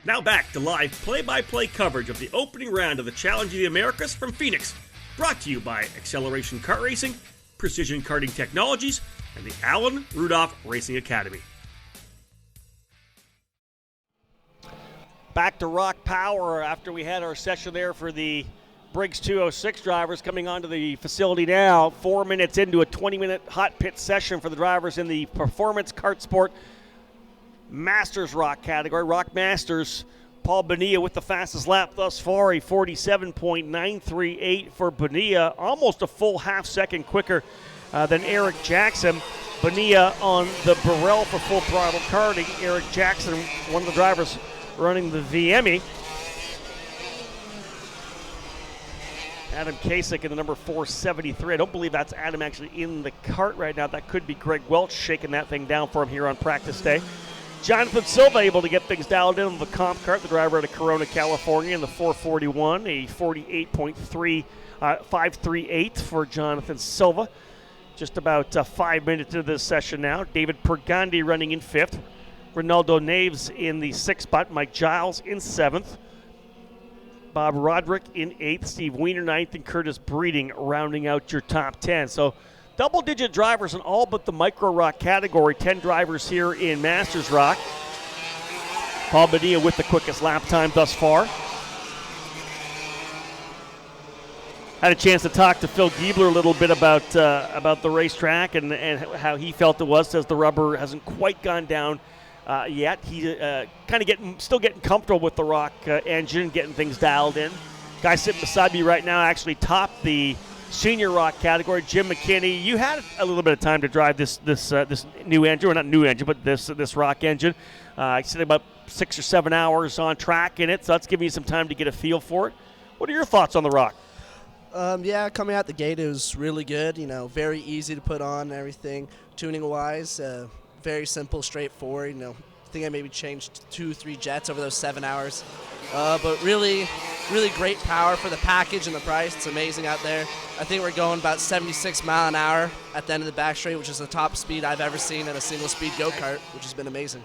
Now back to live play-by-play coverage of the opening round of the Challenge of the Americas from Phoenix, brought to you by Acceleration Kart Racing, Precision Karting Technologies, and the Alan Rudolph Racing Academy. Back to Rock Power after we had our session there for the Briggs 206 drivers coming onto the facility now. 4 minutes into a 20-minute hot pit session for the drivers in the Performance Kart Sport Masters Rock category. Rock Masters, Paul Bonilla with the fastest lap thus far, a 47.938 for Bonilla, almost a full half second quicker than Eric Jackson. Bonilla on the Burrell for Full Throttle Karting. Eric Jackson, one of the drivers running the VME. Adam Kasich in the number 473. I don't believe that's Adam actually in the cart right now. That could be Greg Welch shaking that thing down for him here on practice day. Jonathan Silva able to get things dialed in on the comp cart, the driver out of Corona, California, in the 441, a 48.538 for Jonathan Silva. Just about 5 minutes into this session now. David Pergandi running in 5th. Ronaldo Naves in the 6th spot. Mike Giles in 7th. Bob Roderick in 8th. Steve Wiener 9th. And Curtis Breeding rounding out your top 10. So double-digit drivers in all but the Micro Rock category. 10 drivers here in Masters Rock. Paul Bonilla with the quickest lap time thus far. Had a chance to talk to Phil Giebler a little bit about the racetrack and how he felt it was. Says the rubber hasn't quite gone down yet. He still getting comfortable with the Rock engine, getting things dialed in. Guy sitting beside me right now actually topped the Senior Rock category. Jim McKinney, you had a little bit of time to drive this new engine, or not new engine, but this Rock engine. I said about 6 or 7 hours on track in it, so that's giving you some time to get a feel for it. What are your thoughts on the Rock? Yeah, coming out the gate, it was really good. Very easy to put on and everything. Tuning-wise, very simple, straightforward. I think I maybe changed 2-3 jets over those 7 hours. but really great power for the package and the price. It's amazing out there. I think we're going about 76 mile an hour at the end of the back straight, which is the top speed I've ever seen in a single-speed go-kart, which has been amazing.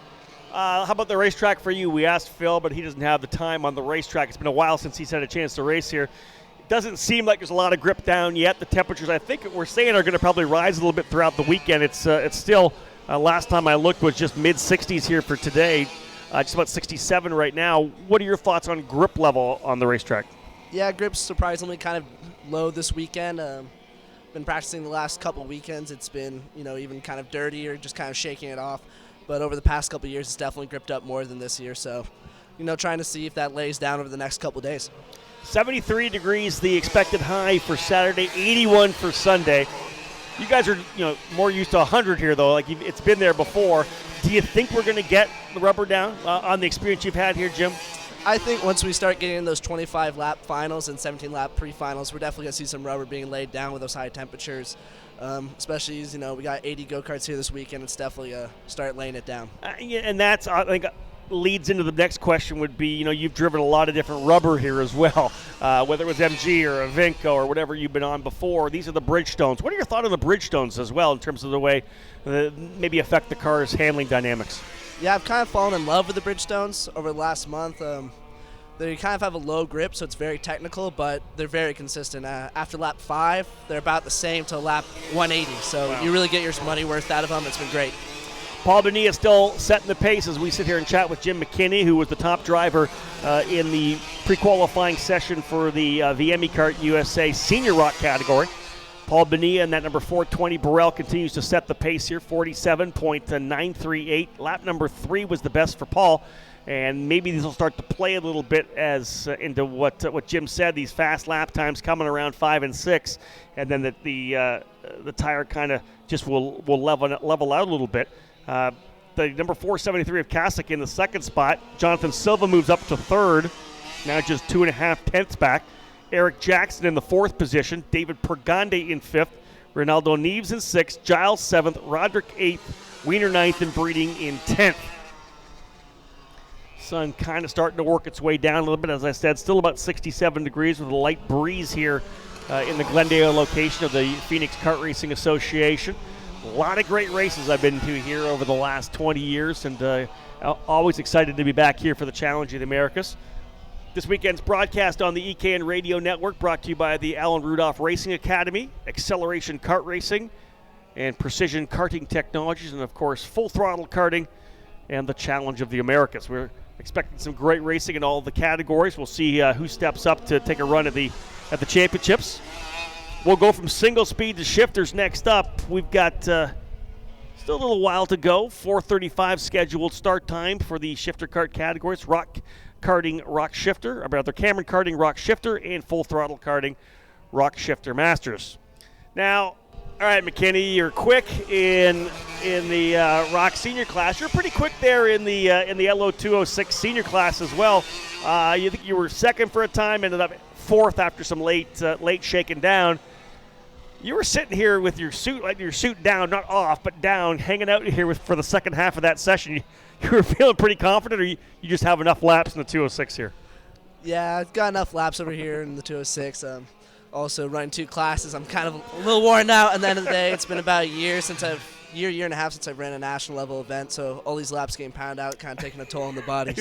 How about the racetrack for you? We asked Phil, but he doesn't have the time on the racetrack. It's been a while since he's had a chance to race here. It doesn't seem like there's a lot of grip down yet. The temperatures, I think we're saying, are going to probably rise a little bit throughout the weekend. It's still, last time I looked, was just mid-60s here for today. Just about 67 right now. What are your thoughts on grip level on the racetrack? Yeah, grip's surprisingly kind of low this weekend. Been practicing the last couple weekends. It's been, even kind of dirty or just kind of shaking it off. But over the past couple years, it's definitely gripped up more than this year. So, trying to see if that lays down over the next couple days. 73 degrees the expected high for Saturday, 81 for Sunday. You guys are, more used to 100 here, though. Like, it's been there before. Do you think we're going to get the rubber down on the experience you've had here, Jim? I think once we start getting those 25-lap finals and 17-lap pre-finals, we're definitely going to see some rubber being laid down with those high temperatures. Especially as, we got 80 go-karts here this weekend. It's definitely start laying it down. And that's, I think, leads into the next question would be, you've driven a lot of different rubber here as well, whether it was MG or a Vinco or whatever you've been on before. These are the Bridgestones. What are your thoughts on the Bridgestones as well in terms of the way maybe affect the car's handling dynamics? Yeah, I've kind of fallen in love with the Bridgestones over the last month. They kind of have a low grip, so it's very technical, but they're very consistent. After lap 5, they're about the same to lap 180, so You really get your money worth out of them. It's been great. Paul Bonilla still setting the pace as we sit here and chat with Jim McKinney, who was the top driver in the pre-qualifying session for the VME Kart USA Senior Rock category. Paul Bonilla and that number 420 Burrell continues to set the pace here, 47.938. Lap number 3 was the best for Paul, and maybe these will start to play a little bit as into what Jim said, these fast lap times coming around 5 and 6, and then the tire kind of just will level out a little bit. The number 473 of Kasich in the second spot. Jonathan Silva moves up to third, now just 2.5 tenths back. Eric Jackson in the fourth position. David Pergande in fifth. Ronaldo Neves in sixth. Giles seventh. Roderick eighth. Wiener ninth, and Breeding in 10th. Sun kind of starting to work its way down a little bit. As I said, still about 67 degrees with a light breeze here in the Glendale location of the Phoenix Kart Racing Association. A lot of great races I've been to here over the last 20 years, and always excited to be back here for the Challenge of the Americas. This weekend's broadcast on the EKN Radio Network, brought to you by the Alan Rudolph Racing Academy, Acceleration Kart Racing, and Precision Karting Technologies, and of course Full Throttle Karting and the Challenge of the Americas. We're expecting some great racing in all of the categories. We'll see who steps up to take a run at the championships. We'll go from single speed to shifters next up. We've got still a little while to go. 4:35 scheduled start time for the shifter kart categories. Rock Karting Rock Shifter, or rather Cameron Karting Rock Shifter, and Full Throttle Karting Rock Shifter Masters. Now, all right, McKinney, you're quick in the Rock Senior class. You're pretty quick there in the LO206 Senior class as well. You think you were second for a time, ended up fourth after some late shaking down. You were sitting here with your suit down, not off, but down, hanging out here for the second half of that session. You were feeling pretty confident, or you just have enough laps in the 206 here? Yeah, I've got enough laps over here in the 206. Also running 2 classes. I'm kind of a little worn out at the end of the day. It's been about a year and a half since I've ran a national level event, so all these laps getting pounded out, kind of taking a toll on the body.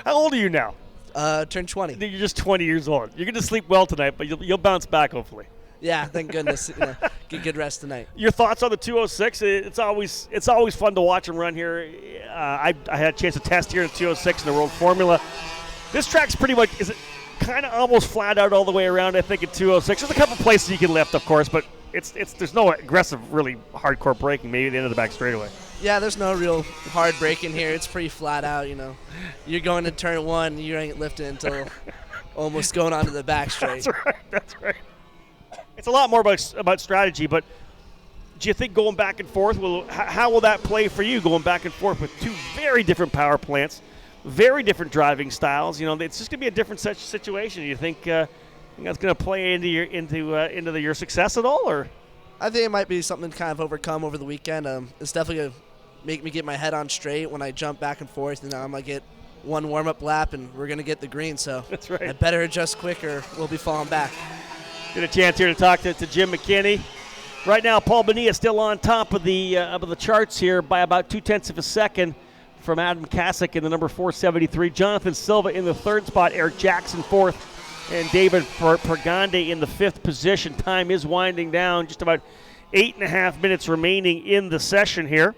How old are you now? Turned 20. You're just 20 years old. You're going to sleep well tonight, but you'll bounce back hopefully. Yeah, thank goodness. Get good rest tonight. Your thoughts on the 206? It's always fun to watch them run here. I had a chance to test here in the 206 in the World Formula. This track's pretty much kind of almost flat out all the way around. I think in 206. There's a couple places you can lift, of course, but there's no aggressive, really hardcore braking. Maybe at the end of the back straightaway. Yeah, there's no real hard braking here. It's pretty flat out. You're going to turn 1, you ain't lifting until almost going onto the back straight. That's right. It's a lot more about strategy, but do you think going back and forth, how will that play for you, going back and forth with 2 very different power plants, very different driving styles? It's just going to be a different situation. Do you think that's going to play into your success at all, or? I think it might be something to kind of overcome over the weekend. It's definitely going to make me get my head on straight when I jump back and forth, and I'm going to get one warm-up lap, and we're going to get the green. So that's right. I better adjust quick or we'll be falling back. Get a chance here to talk to Jim McKinney. Right now, Paul Bonilla still on top of the charts here by about 0.2 of a second from Adam Kasich in the number 473. Jonathan Silva in the third spot, Eric Jackson fourth, and David Pergande in the fifth position. Time is winding down, just about 8.5 minutes remaining in the session here.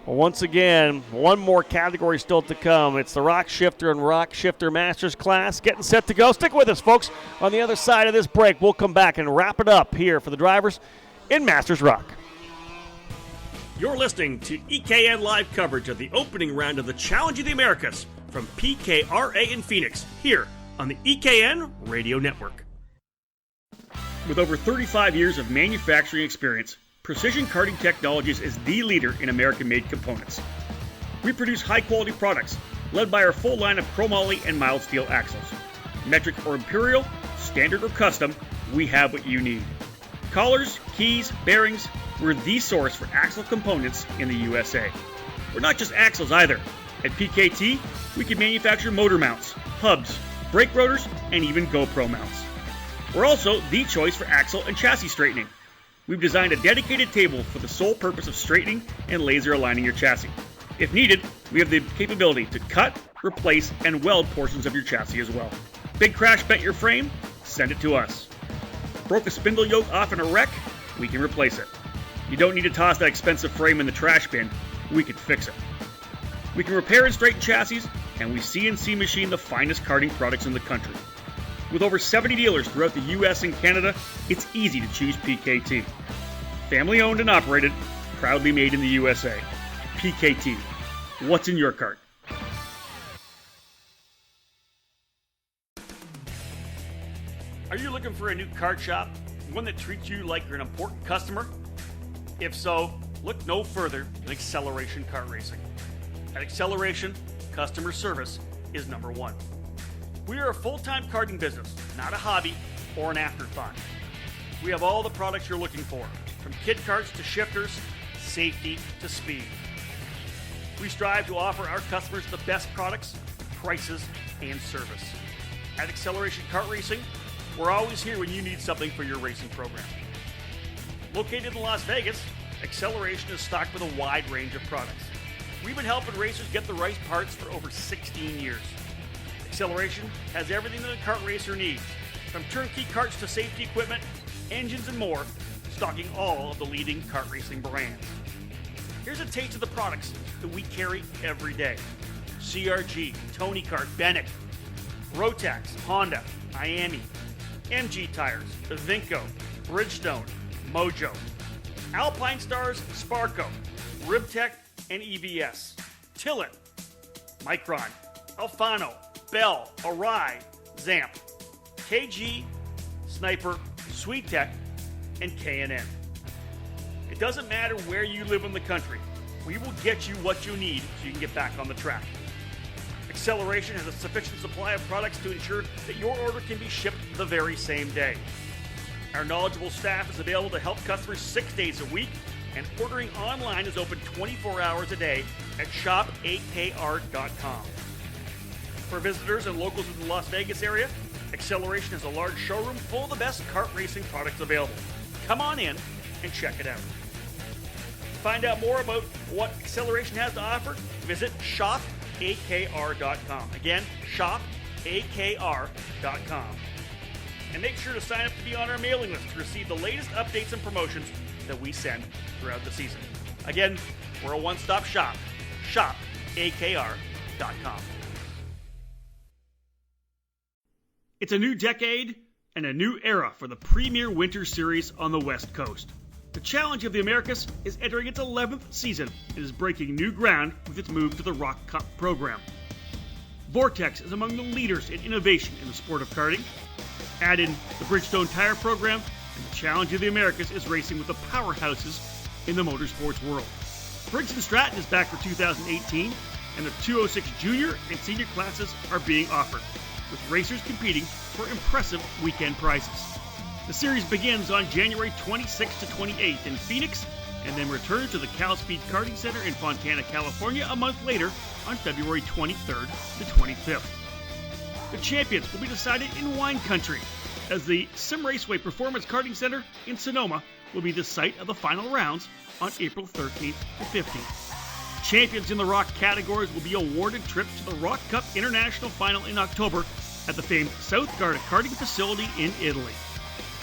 Well, once again, one more category still to come. It's the Rock Shifter and Rock Shifter Masters class getting set to go. Stick with us, folks. On the other side of this break, we'll come back and wrap it up here for the drivers in Masters Rock. You're listening to EKN Live coverage of the opening round of the Challenge of the Americas from PKRA in Phoenix, here on the EKN Radio Network. With over 35 years of manufacturing experience, Precision Karting Technologies is the leader in American-made components. We produce high-quality products, led by our full line of chromoly and mild steel axles. Metric or imperial, standard or custom, we have what you need. Collars, keys, bearings, we're the source for axle components in the USA. We're not just axles either. At PKT, we can manufacture motor mounts, hubs, brake rotors, and even GoPro mounts. We're also the choice for axle and chassis straightening. We've designed a dedicated table for the sole purpose of straightening and laser aligning your chassis. If needed, we have the capability to cut, replace, and weld portions of your chassis as well. Big crash bent your frame? Send it to us. Broke a spindle yoke off in a wreck? We can replace it. You don't need to toss that expensive frame in the trash bin. We can fix it. We can repair and straighten chassis, and we CNC machine the finest karting products in the country. With over 70 dealers throughout the U.S. and Canada, it's easy to choose PKT. Family owned and operated, proudly made in the USA. PKT. What's in your cart? Are you looking for a new kart shop? One that treats you like you're an important customer? If so, look no further than Acceleration Kart Racing. At Acceleration, customer service is number one. We are a full-time karting business, not a hobby or an afterthought. We have all the products you're looking for, from kid karts to shifters, safety to speed. We strive to offer our customers the best products, prices, and service. At Acceleration Kart Racing, we're always here when you need something for your racing program. Located in Las Vegas, Acceleration is stocked with a wide range of products. We've been helping racers get the right parts for over 16 years. Acceleration has everything that a kart racer needs, from turnkey karts to safety equipment, engines, and more, stocking all of the leading kart racing brands. Here's a taste of the products that we carry every day. CRG, Tony Kart, Bennett, Rotax, Honda, Miami, MG Tires, Vinco, Bridgestone, Mojo, Alpine Stars, Sparco, Ribtech, and EBS, Tillett, Micron, Alfano, Bell, Arai, Zamp, KG, Sniper, SweetTech, and K&N. It doesn't matter where you live in the country. We will get you what you need so you can get back on the track. Acceleration has a sufficient supply of products to ensure that your order can be shipped the very same day. Our knowledgeable staff is available to help customers 6 days a week, and ordering online is open 24 hours a day at shopakr.com. For visitors and locals in the Las Vegas area, Acceleration has a large showroom full of the best kart racing products available. Come on in and check it out. To find out more about what Acceleration has to offer, visit shopakr.com. Again, shopakr.com. And make sure to sign up to be on our mailing list to receive the latest updates and promotions that we send throughout the season. Again, we're a one-stop shop. shopakr.com. It's a new decade and a new era for the premier winter series on the West Coast. The Challenge of the Americas is entering its 11th season and is breaking new ground with its move to the Rock Cup program. Vortex is among the leaders in innovation in the sport of karting. Add in the Bridgestone tire program, and the Challenge of the Americas is racing with the powerhouses in the motorsports world. Briggs & Stratton is back for 2018, and the 206 junior and senior classes are being offered, with racers competing for impressive weekend prizes. The series begins on January 26th to 28th in Phoenix and then returns to the Cal Speed Karting Center in Fontana, California a month later on February 23rd to 25th. The champions will be decided in wine country, as the Sim Raceway Performance Karting Center in Sonoma will be the site of the final rounds on April 13th to 15th. Champions in the Rock categories will be awarded trips to the Rock Cup International Final in October at the famed South Garda Karting Facility in Italy.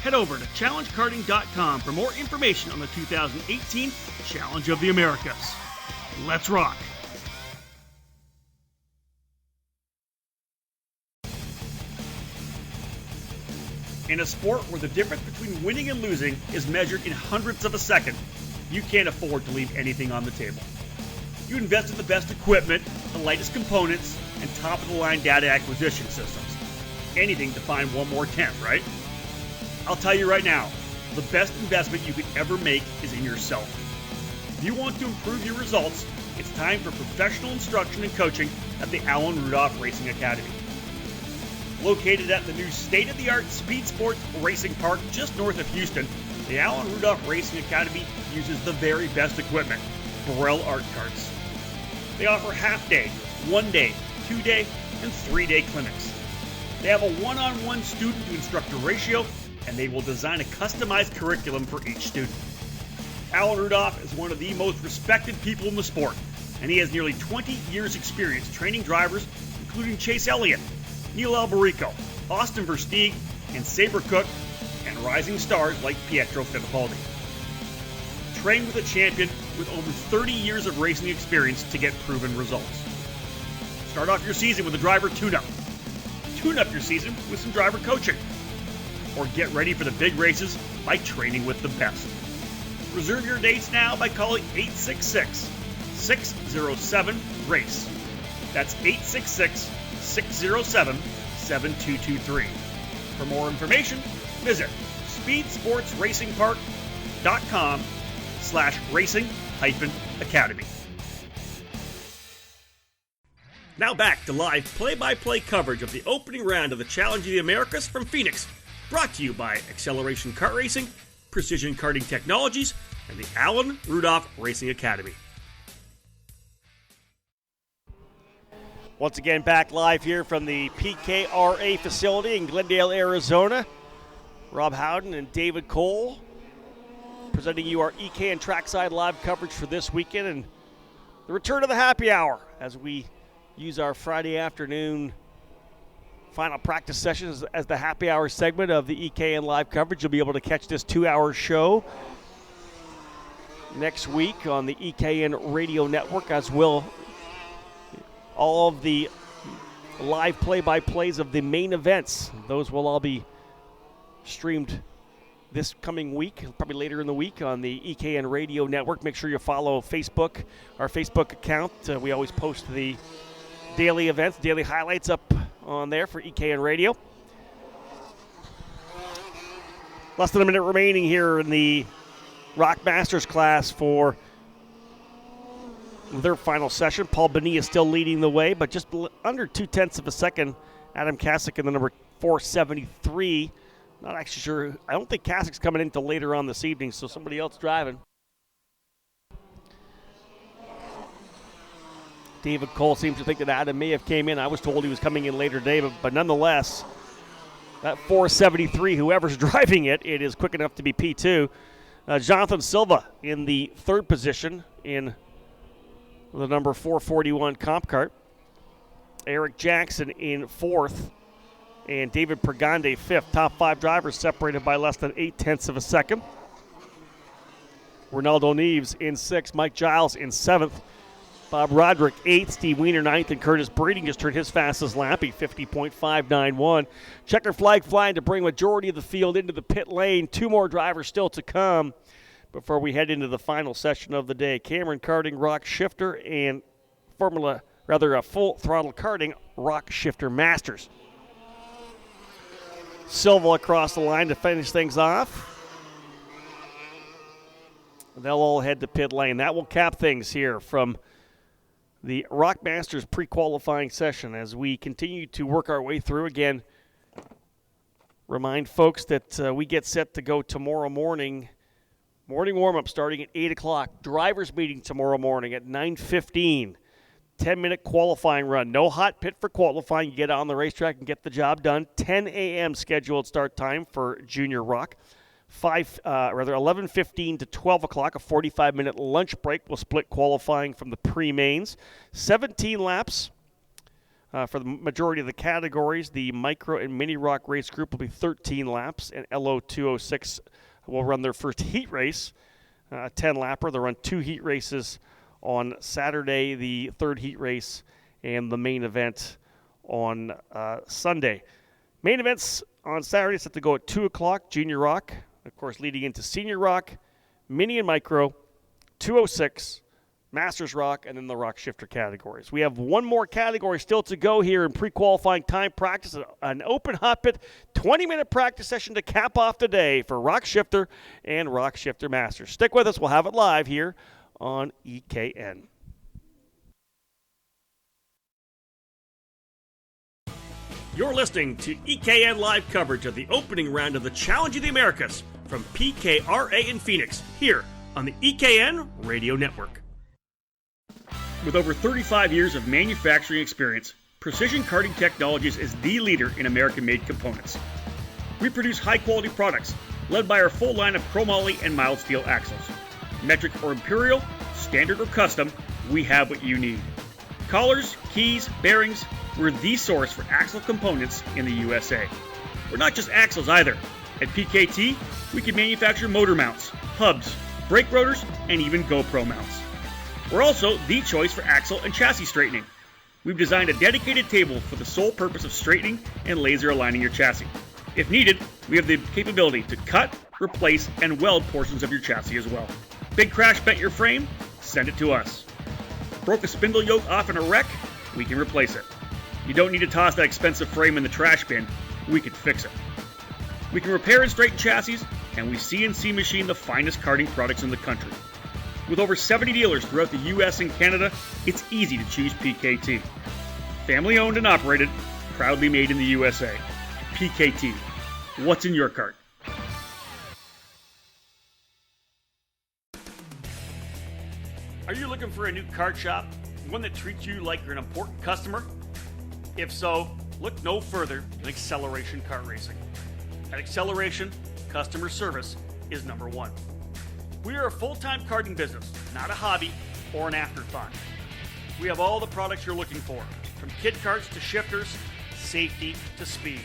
Head over to challengekarting.com for more information on the 2018 Challenge of the Americas. Let's rock! In a sport where the difference between winning and losing is measured in hundredths of a second, you can't afford to leave anything on the table. You invest in the best equipment, the lightest components, and top-of-the-line data acquisition systems. Anything to find one more tenth, right? I'll tell you right now, the best investment you could ever make is in yourself. If you want to improve your results, it's time for professional instruction and coaching at the Alan Rudolph Racing Academy. Located at the new state-of-the-art Speed Sports Racing Park just north of Houston, the Alan Rudolph Racing Academy uses the very best equipment, Burrell Art Carts. They offer half-day, 1-day, 2-day, and 3-day clinics. They have a one-on-one student-to-instructor ratio, and they will design a customized curriculum for each student. Alan Rudolph is one of the most respected people in the sport, and he has nearly 20 years' experience training drivers, including Chase Elliott, Neil Alberico, Austin Versteeg, and Sabre Cook, and rising stars like Pietro Fittipaldi. Train with a champion with over 30 years of racing experience to get proven results. Start off your season with a driver tune-up. Tune up your season with some driver coaching. Or get ready for the big races by training with the best. Reserve your dates now by calling 866-607-RACE. That's 866-607-7223. For more information, visit speedsportsracingpark.com/racing-academy. Now back to live play-by-play coverage of the opening round of the Challenge of the Americas from Phoenix. Brought to you by Acceleration Kart Racing, Precision Karting Technologies, and the Alan Rudolph Racing Academy. Once again, back live here from the PKRA facility in Glendale, Arizona. Rob Howden and David Cole presenting you our EK and Trackside live coverage for this weekend and the return of the happy hour as we use our Friday afternoon final practice sessions as the happy hour segment of the EKN live coverage. You'll be able to catch this 2-hour show next week on the EKN radio network, as will all of the live play-by-plays of the main events. Those will all be streamed this coming week, probably later in the week on the EKN radio network. Make sure you follow Facebook, our Facebook account. We always post the daily events, daily highlights up on there for EKN Radio. Less than a minute remaining here in the Rock Masters class for their final session. Paul Bonilla still leading the way, but just under 0.2 of a second. Adam Kasich in the number 473. Not actually sure. I don't think Kasich's coming in until later on this evening, so somebody else driving. David Cole seems to think that Adam may have came in. I was told he was coming in later today, but nonetheless, that 473, whoever's driving it, it is quick enough to be P2. Jonathan Silva in the third position in the number 441 comp cart. Eric Jackson in fourth, and David Pregande fifth. Top 5 drivers separated by less than 0.8 of a second. Ronaldo Neves in sixth, Mike Giles in seventh, Bob Roderick 8th, Steve Weiner 9th, and Curtis Breeding just turned his fastest lap, a 50.591. Checker flag flying to bring majority of the field into the pit lane. 2 more drivers still to come before we head into the final session of the day. Cameron Karting, Rock Shifter, and Full Throttle Karting, Rock Shifter Masters. Silva across the line to finish things off. They'll all head to pit lane. That will cap things here from the Rock Masters pre-qualifying session as we continue to work our way through. Again, remind folks that we get set to go tomorrow morning Morning warm-up starting at 8 o'clock. Drivers meeting tomorrow morning at 9:15. 10-minute qualifying run. No hot pit for qualifying. You get on the racetrack and get the job done. 10 a.m. scheduled start time for Junior Rock. 11:15 to 12 o'clock, a 45-minute lunch break will split qualifying from the pre-mains. 17 laps for the majority of the categories. The micro and mini rock race group will be 13 laps, and LO 206 will run their first heat race, a 10-lapper. They'll run 2 heat races on Saturday, the third heat race, and the main event on Sunday. Main events on Saturday set to go at 2 o'clock, Junior Rock, of course, leading into Senior Rock, Mini and Micro, 206, Masters Rock, and then the Rock Shifter categories. We have one more category still to go here in pre-qualifying time practice, an open hot pit, 20-minute practice session to cap off the day for Rock Shifter and Rock Shifter Masters. Stick with us. We'll have it live here on EKN. You're listening to EKN live coverage of the opening round of the Challenge of the Americas from PKRA in Phoenix, here on the EKN Radio Network. With over 35 years of manufacturing experience, Precision Karting Technologies is the leader in American-made components. We produce high-quality products, led by our full line of chromoly and mild steel axles. Metric or imperial, standard or custom, we have what you need. Collars, keys, bearings, we're the source for axle components in the USA. We're not just axles either. At PKT, we can manufacture motor mounts, hubs, brake rotors, and even GoPro mounts. We're also the choice for axle and chassis straightening. We've designed a dedicated table for the sole purpose of straightening and laser aligning your chassis. If needed, we have the capability to cut, replace, and weld portions of your chassis as well. Big crash bent your frame? Send it to us. Broke a spindle yoke off in a wreck? We can replace it. You don't need to toss that expensive frame in the trash bin. We can fix it. We can repair and straighten chassis, and we CNC machine the finest karting products in the country. With over 70 dealers throughout the US and Canada, it's easy to choose PKT. Family owned and operated, proudly made in the USA. PKT. What's in your cart? Are you looking for a new kart shop? One that treats you like you're an important customer? If so, look no further than Acceleration Kart Racing. At Acceleration, customer service is number one. We are a full-time karting business, not a hobby or an afterthought. We have all the products you're looking for, from kid karts to shifters, safety to speed.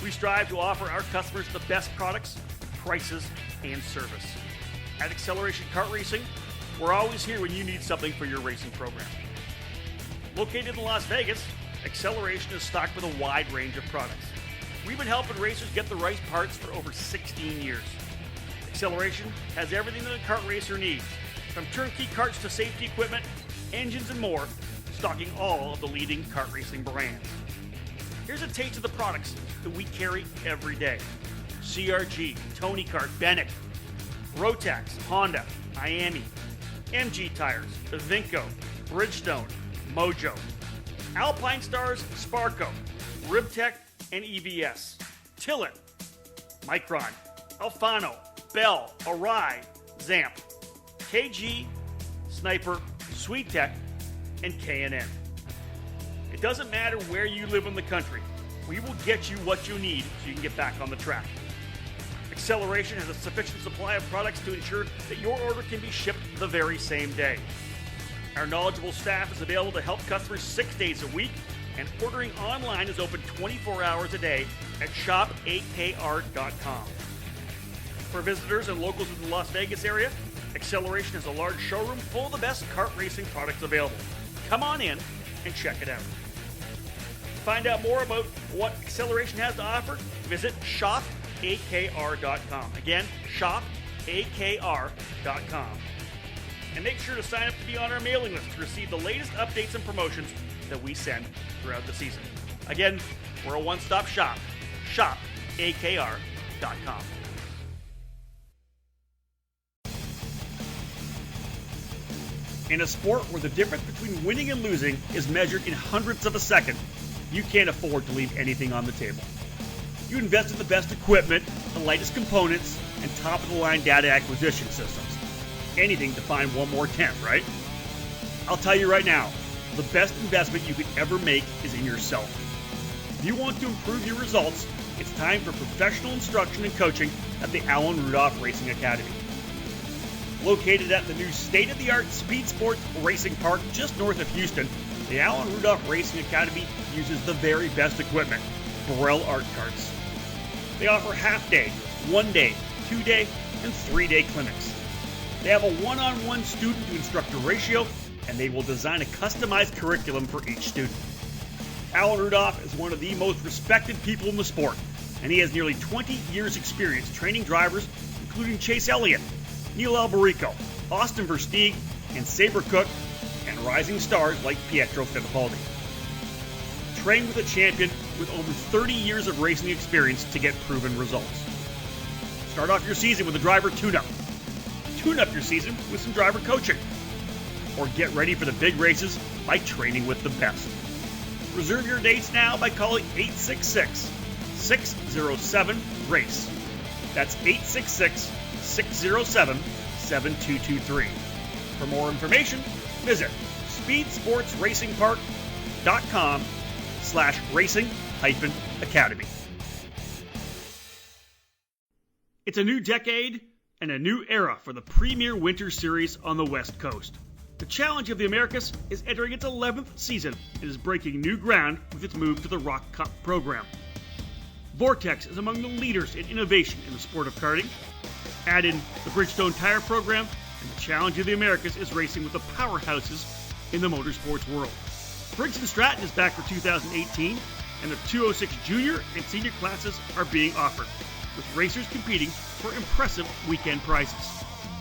We strive to offer our customers the best products, prices, and service. At Acceleration Kart Racing, we're always here when you need something for your racing program. Located in Las Vegas, Acceleration is stocked with a wide range of products. We've been helping racers get the right parts for over 16 years. Acceleration has everything that a kart racer needs, from turnkey karts to safety equipment, engines, and more, stocking all of the leading kart racing brands. Here's a taste of the products that we carry every day. CRG, Tony Kart, Bennett, Rotax, Honda, Miami, MG Tires, Vinco, Bridgestone, Mojo, Alpine Stars, Sparco, Ribtech, and EBS, Tillett, Micron, Alfano, Bell, Arai, Zamp, KG, Sniper, SweetTech, and K&N. It doesn't matter where you live in the country. We will get you what you need so you can get back on the track. Acceleration has a sufficient supply of products to ensure that your order can be shipped the very same day. Our knowledgeable staff is available to help customers 6 days a week, and ordering online is open 24 hours a day at shopakr.com. For visitors and locals in the Las Vegas area, Acceleration has a large showroom full of the best kart racing products available. Come on in and check it out. To find out more about what Acceleration has to offer, visit shopakr.com. Again, shopakr.com. And make sure to sign up to be on our mailing list to receive the latest updates and promotions that we send throughout the season. Again, we're a one-stop shop. shopakr.com. In a sport where the difference between winning and losing is measured in hundredths of a second, you can't afford to leave anything on the table. You invest in the best equipment, the lightest components, and top-of-the-line data acquisition systems. Anything to find one more tenth, right? I'll tell you right now, the best investment you could ever make is in yourself. If you want to improve your results, it's time for professional instruction and coaching at the Alan Rudolph Racing Academy. Located at the new state-of-the-art Speed Sports Racing Park just north of Houston, the Alan Rudolph Racing Academy uses the very best equipment, Burrell Art Carts. They offer half-day, 1-day, 2-day, and 3-day clinics. They have a one-on-one student-to-instructor ratio, and they will design a customized curriculum for each student. Alan Rudolph is one of the most respected people in the sport, and he has nearly 20 years' experience training drivers, including Chase Elliott, Neil Alberico, Austin Versteeg, and Sabre Cook, and rising stars like Pietro Fittipaldi. Train with a champion with over 30 years of racing experience to get proven results. Start off your season with a driver tune-up. Tune up your season with some driver coaching. Or get ready for the big races by training with the best. Reserve your dates now by calling 866-607-RACE. That's 866-607-7223. For more information, visit speedsportsracingpark.com/racing-academy. It's a new decade and a new era for the premier winter series on the West Coast. The Challenge of the Americas is entering its 11th season and is breaking new ground with its move to the Rock Cup program. Vortex is among the leaders in innovation in the sport of karting. Add in the Bridgestone Tire program, and the Challenge of the Americas is racing with the powerhouses in the motorsports world. Briggs & Stratton is back for 2018, and the 206 junior and senior classes are being offered, with racers competing for impressive weekend prizes.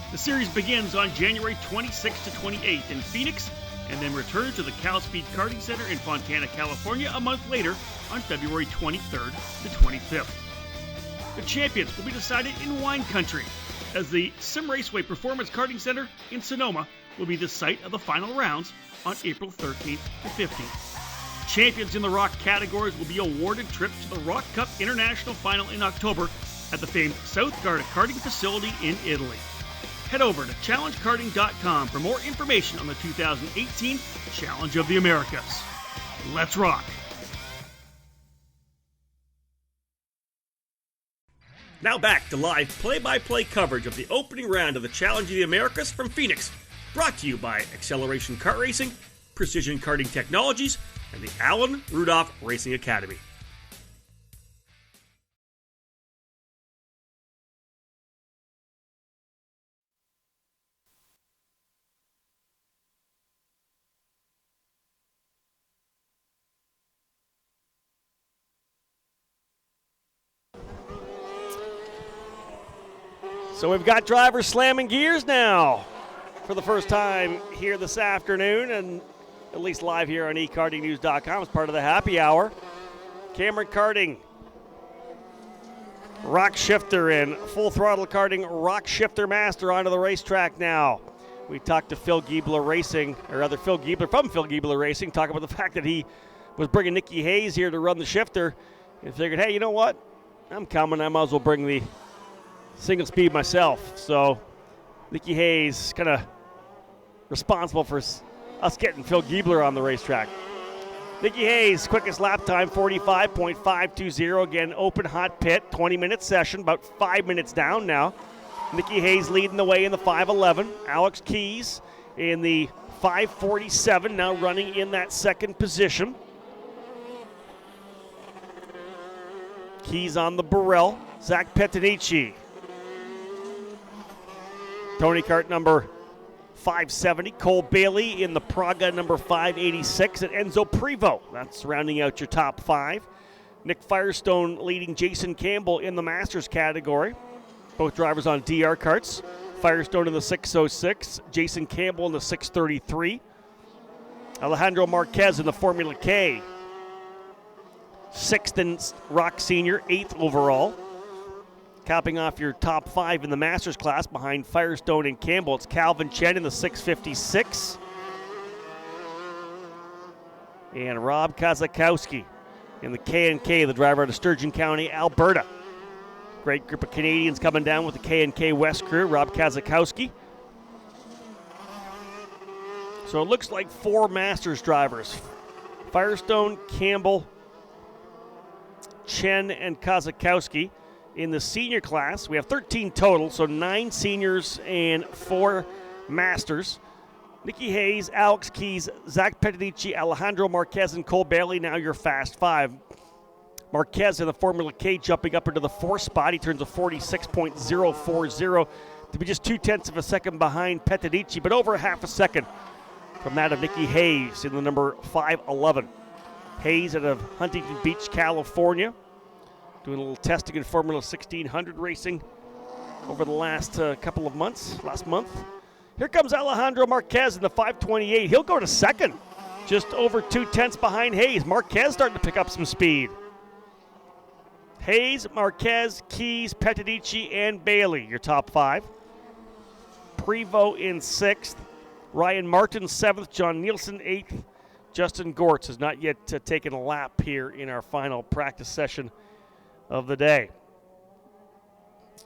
The series begins on January 26th to 28th in Phoenix, and then returns to the Cal Speed Karting Center in Fontana, California a month later on February 23rd to 25th. The champions will be decided in wine country, as the Sim Raceway Performance Karting Center in Sonoma will be the site of the final rounds on April 13th to 15th. Champions in the Rock categories will be awarded trips to the Rock Cup International Final in October at the famed South Garda Karting Facility in Italy. Head over to challengekarting.com for more information on the 2018 Challenge of the Americas. Let's rock! Now back to live play-by-play coverage of the opening round of the Challenge of the Americas from Phoenix, brought to you by Acceleration Kart Racing, Precision Karting Technologies, and the Alan Rudolph Racing Academy. So we've got drivers slamming gears now for the first time here this afternoon, and at least live here on ekartingnews.com as part of the happy hour. Cameron Karting, Rock Shifter, and Full Throttle Karting Rock Shifter Master onto the racetrack now. We talked to Phil Giebler Racing, or rather Phil Giebler from Phil Giebler Racing, talk about the fact that he was bringing Nicky Hayes here to run the shifter, and figured, hey, you know what? I'm coming. I might as well bring the single speed myself. So Nicky Hayes kind of responsible for us getting Phil Giebler on the racetrack. Nicky Hayes, quickest lap time, 45.520. Again, open hot pit, 20-minute session, about 5 minutes down now. Nicky Hayes leading the way in the 5:11. Alex Keys in the 5:47, now running in that second position. Keys on the Burrell. Zach Petanici. Tony Kart number 570. Cole Bailey in the Praga number 586. And Enzo Prevo. That's rounding out your top five. Nick Firestone leading Jason Campbell in the Masters category. Both drivers on DR karts. Firestone in the 606. Jason Campbell in the 633. Alejandro Marquez in the Formula K. Sixth in Rock Senior, 8th overall. Capping off your top five in the Masters class behind Firestone and Campbell, it's Calvin Chen in the 656. And Rob Kazakowski in the K&K, the driver out of Sturgeon County, Alberta. Great group of Canadians coming down with the K&K West crew, Rob Kazakowski. So it looks like 4 Masters drivers. Firestone, Campbell, Chen, and Kazakowski. In the senior class, we have 13 total, so 9 seniors and 4 Masters. Nicky Hayes, Alex Keys, Zach Pettidici, Alejandro Marquez, and Cole Bailey, now your Fast 5. Marquez in the Formula K jumping up into the 4th spot. He turns a 46.040 to be just 0.2 of a second behind Pettidici, but over a half a second from that of Nicky Hayes in the number 511. Hayes out of Huntington Beach, California, doing a little testing in Formula 1600 racing over the last couple of months, last month. Here comes Alejandro Marquez in the 528. He'll go to second, just over 0.2 behind Hayes. Marquez starting to pick up some speed. Hayes, Marquez, Keys, Pettidici, and Bailey, your top 5. Prevost in 6th. Ryan Martin 7th. John Nielsen 8th. Justin Gortz has not yet taken a lap here in our final practice session of the day.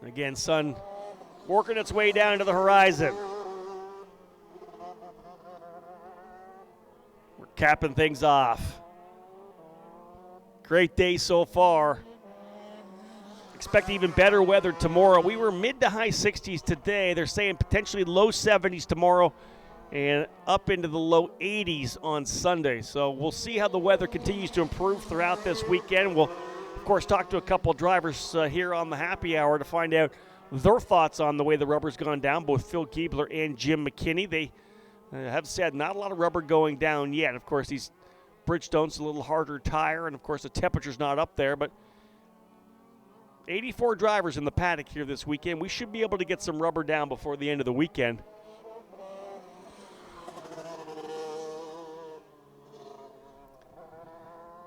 Again, sun working its way down to the horizon. We're capping things off. Great day so far. Expect even better weather tomorrow. We were mid to high 60s today. They're saying potentially low 70s tomorrow and up into the low 80s on Sunday. So we'll see how the weather continues to improve throughout this weekend. We'll, of course, talk to a couple of drivers here on the happy hour to find out their thoughts on the way the rubber's gone down, both Phil Giebler and Jim McKinney. They have said not a lot of rubber going down yet. Of course, these Bridgestone's a little harder tire, and, of course, the temperature's not up there, but 84 drivers in the paddock here this weekend. We should be able to get some rubber down before the end of the weekend.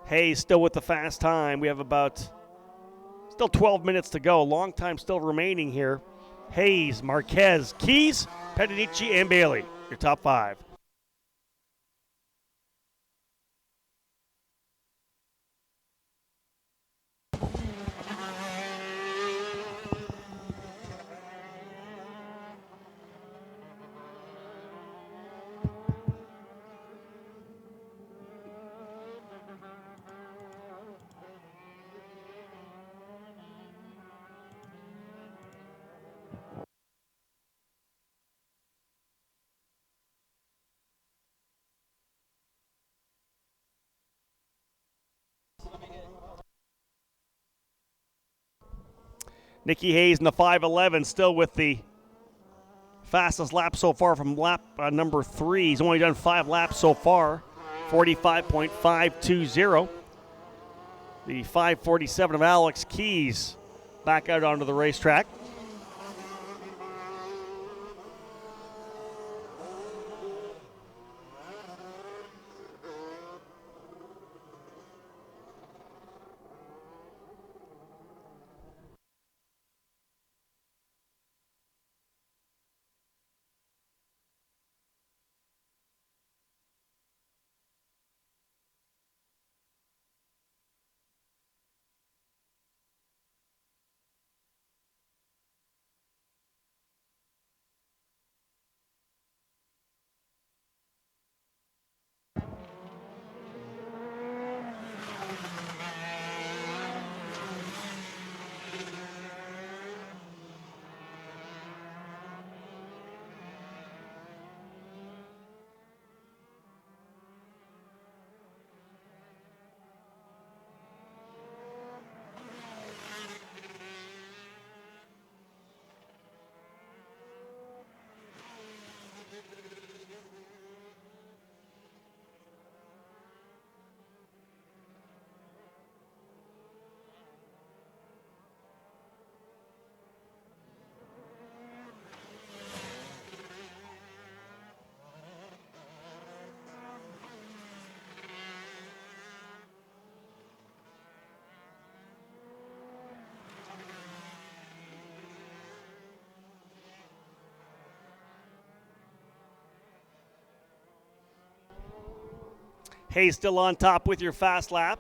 Hayes still with the fast time. We have about still 12 minutes to go. Long time still remaining here. Hayes, Marquez, Keys, Pettidici, and Bailey, your top 5. Nicky Hayes in the 511, still with the fastest lap so far from lap number 3. He's only done 5 laps so far, 45.520. The 547 of Alex Keys back out onto the racetrack. Hayes still on top with your fast lap.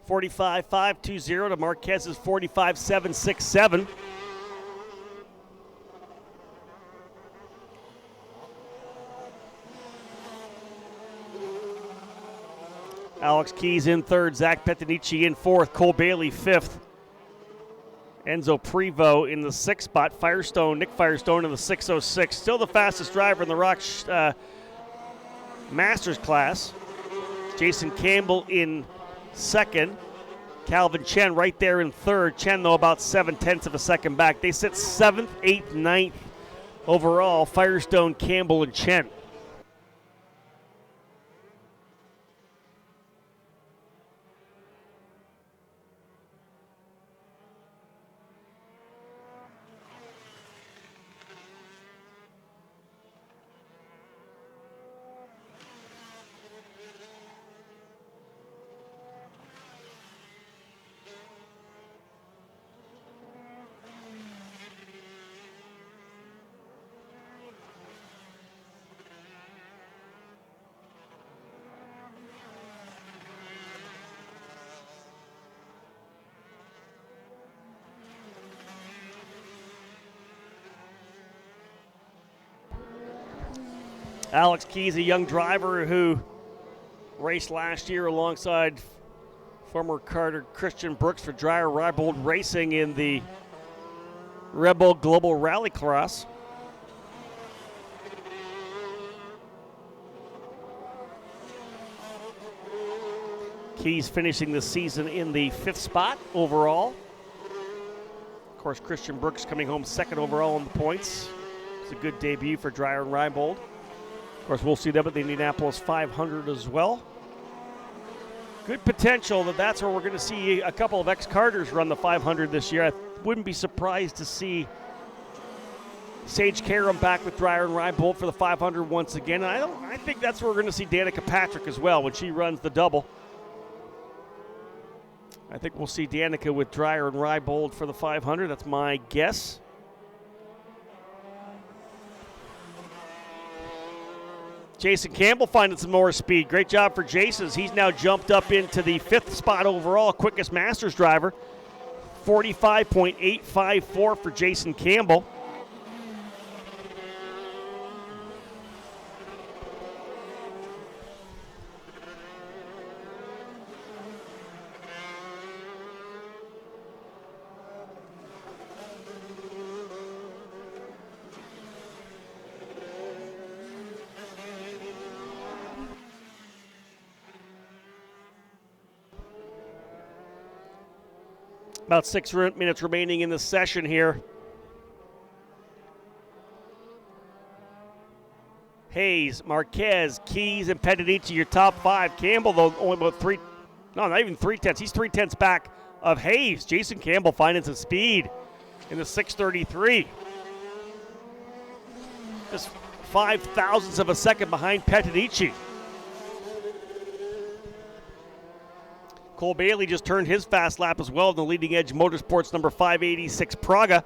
45.520 to Marquez's 45.767. Alex Keys in third, Zach Petanici in fourth, Cole Bailey fifth. Enzo Prevost in the sixth spot, Nick Firestone in the 6:06. Still the fastest driver in the Rock Masters class. Jason Campbell in second. Calvin Chen right there in third. Chen, though, about 0.7 of a second back. They sit 7th, 8th, 9th overall, Firestone, Campbell, and Chen. Alex Keys, a young driver who raced last year alongside former Carter Christian Brooks for Dreyer Rybold Racing in the Red Bull Global Rallycross. Keys finishing the season in the 5th spot overall. Of course, Christian Brooks coming home 2nd overall in the points. It's a good debut for Dreyer and Rybold. Of course, we'll see them at the Indianapolis 500 as well. Good potential that's where we're going to see a couple of ex-Carters run the 500 this year. I wouldn't be surprised to see Sage Karam back with Dreyer and Rybold for the 500 once again. And I think that's where we're going to see Danica Patrick as well when she runs the double. I think we'll see Danica with Dreyer and Rybold for the 500. That's my guess. Jason Campbell finding some more speed. Great job for Jason. He's now jumped up into the 5th spot overall, quickest Masters driver. 45.854 for Jason Campbell. About 6 minutes remaining in the session here. Hayes, Marquez, Keys, and Petanici, your top 5. Campbell, though, only about not even 3/10. He's 3/10 back of Hayes. Jason Campbell finding some speed in the 6:33. Just 0.005 of a second behind Petanici. Cole Bailey just turned his fast lap as well in the Leading Edge Motorsports number 586 Praga.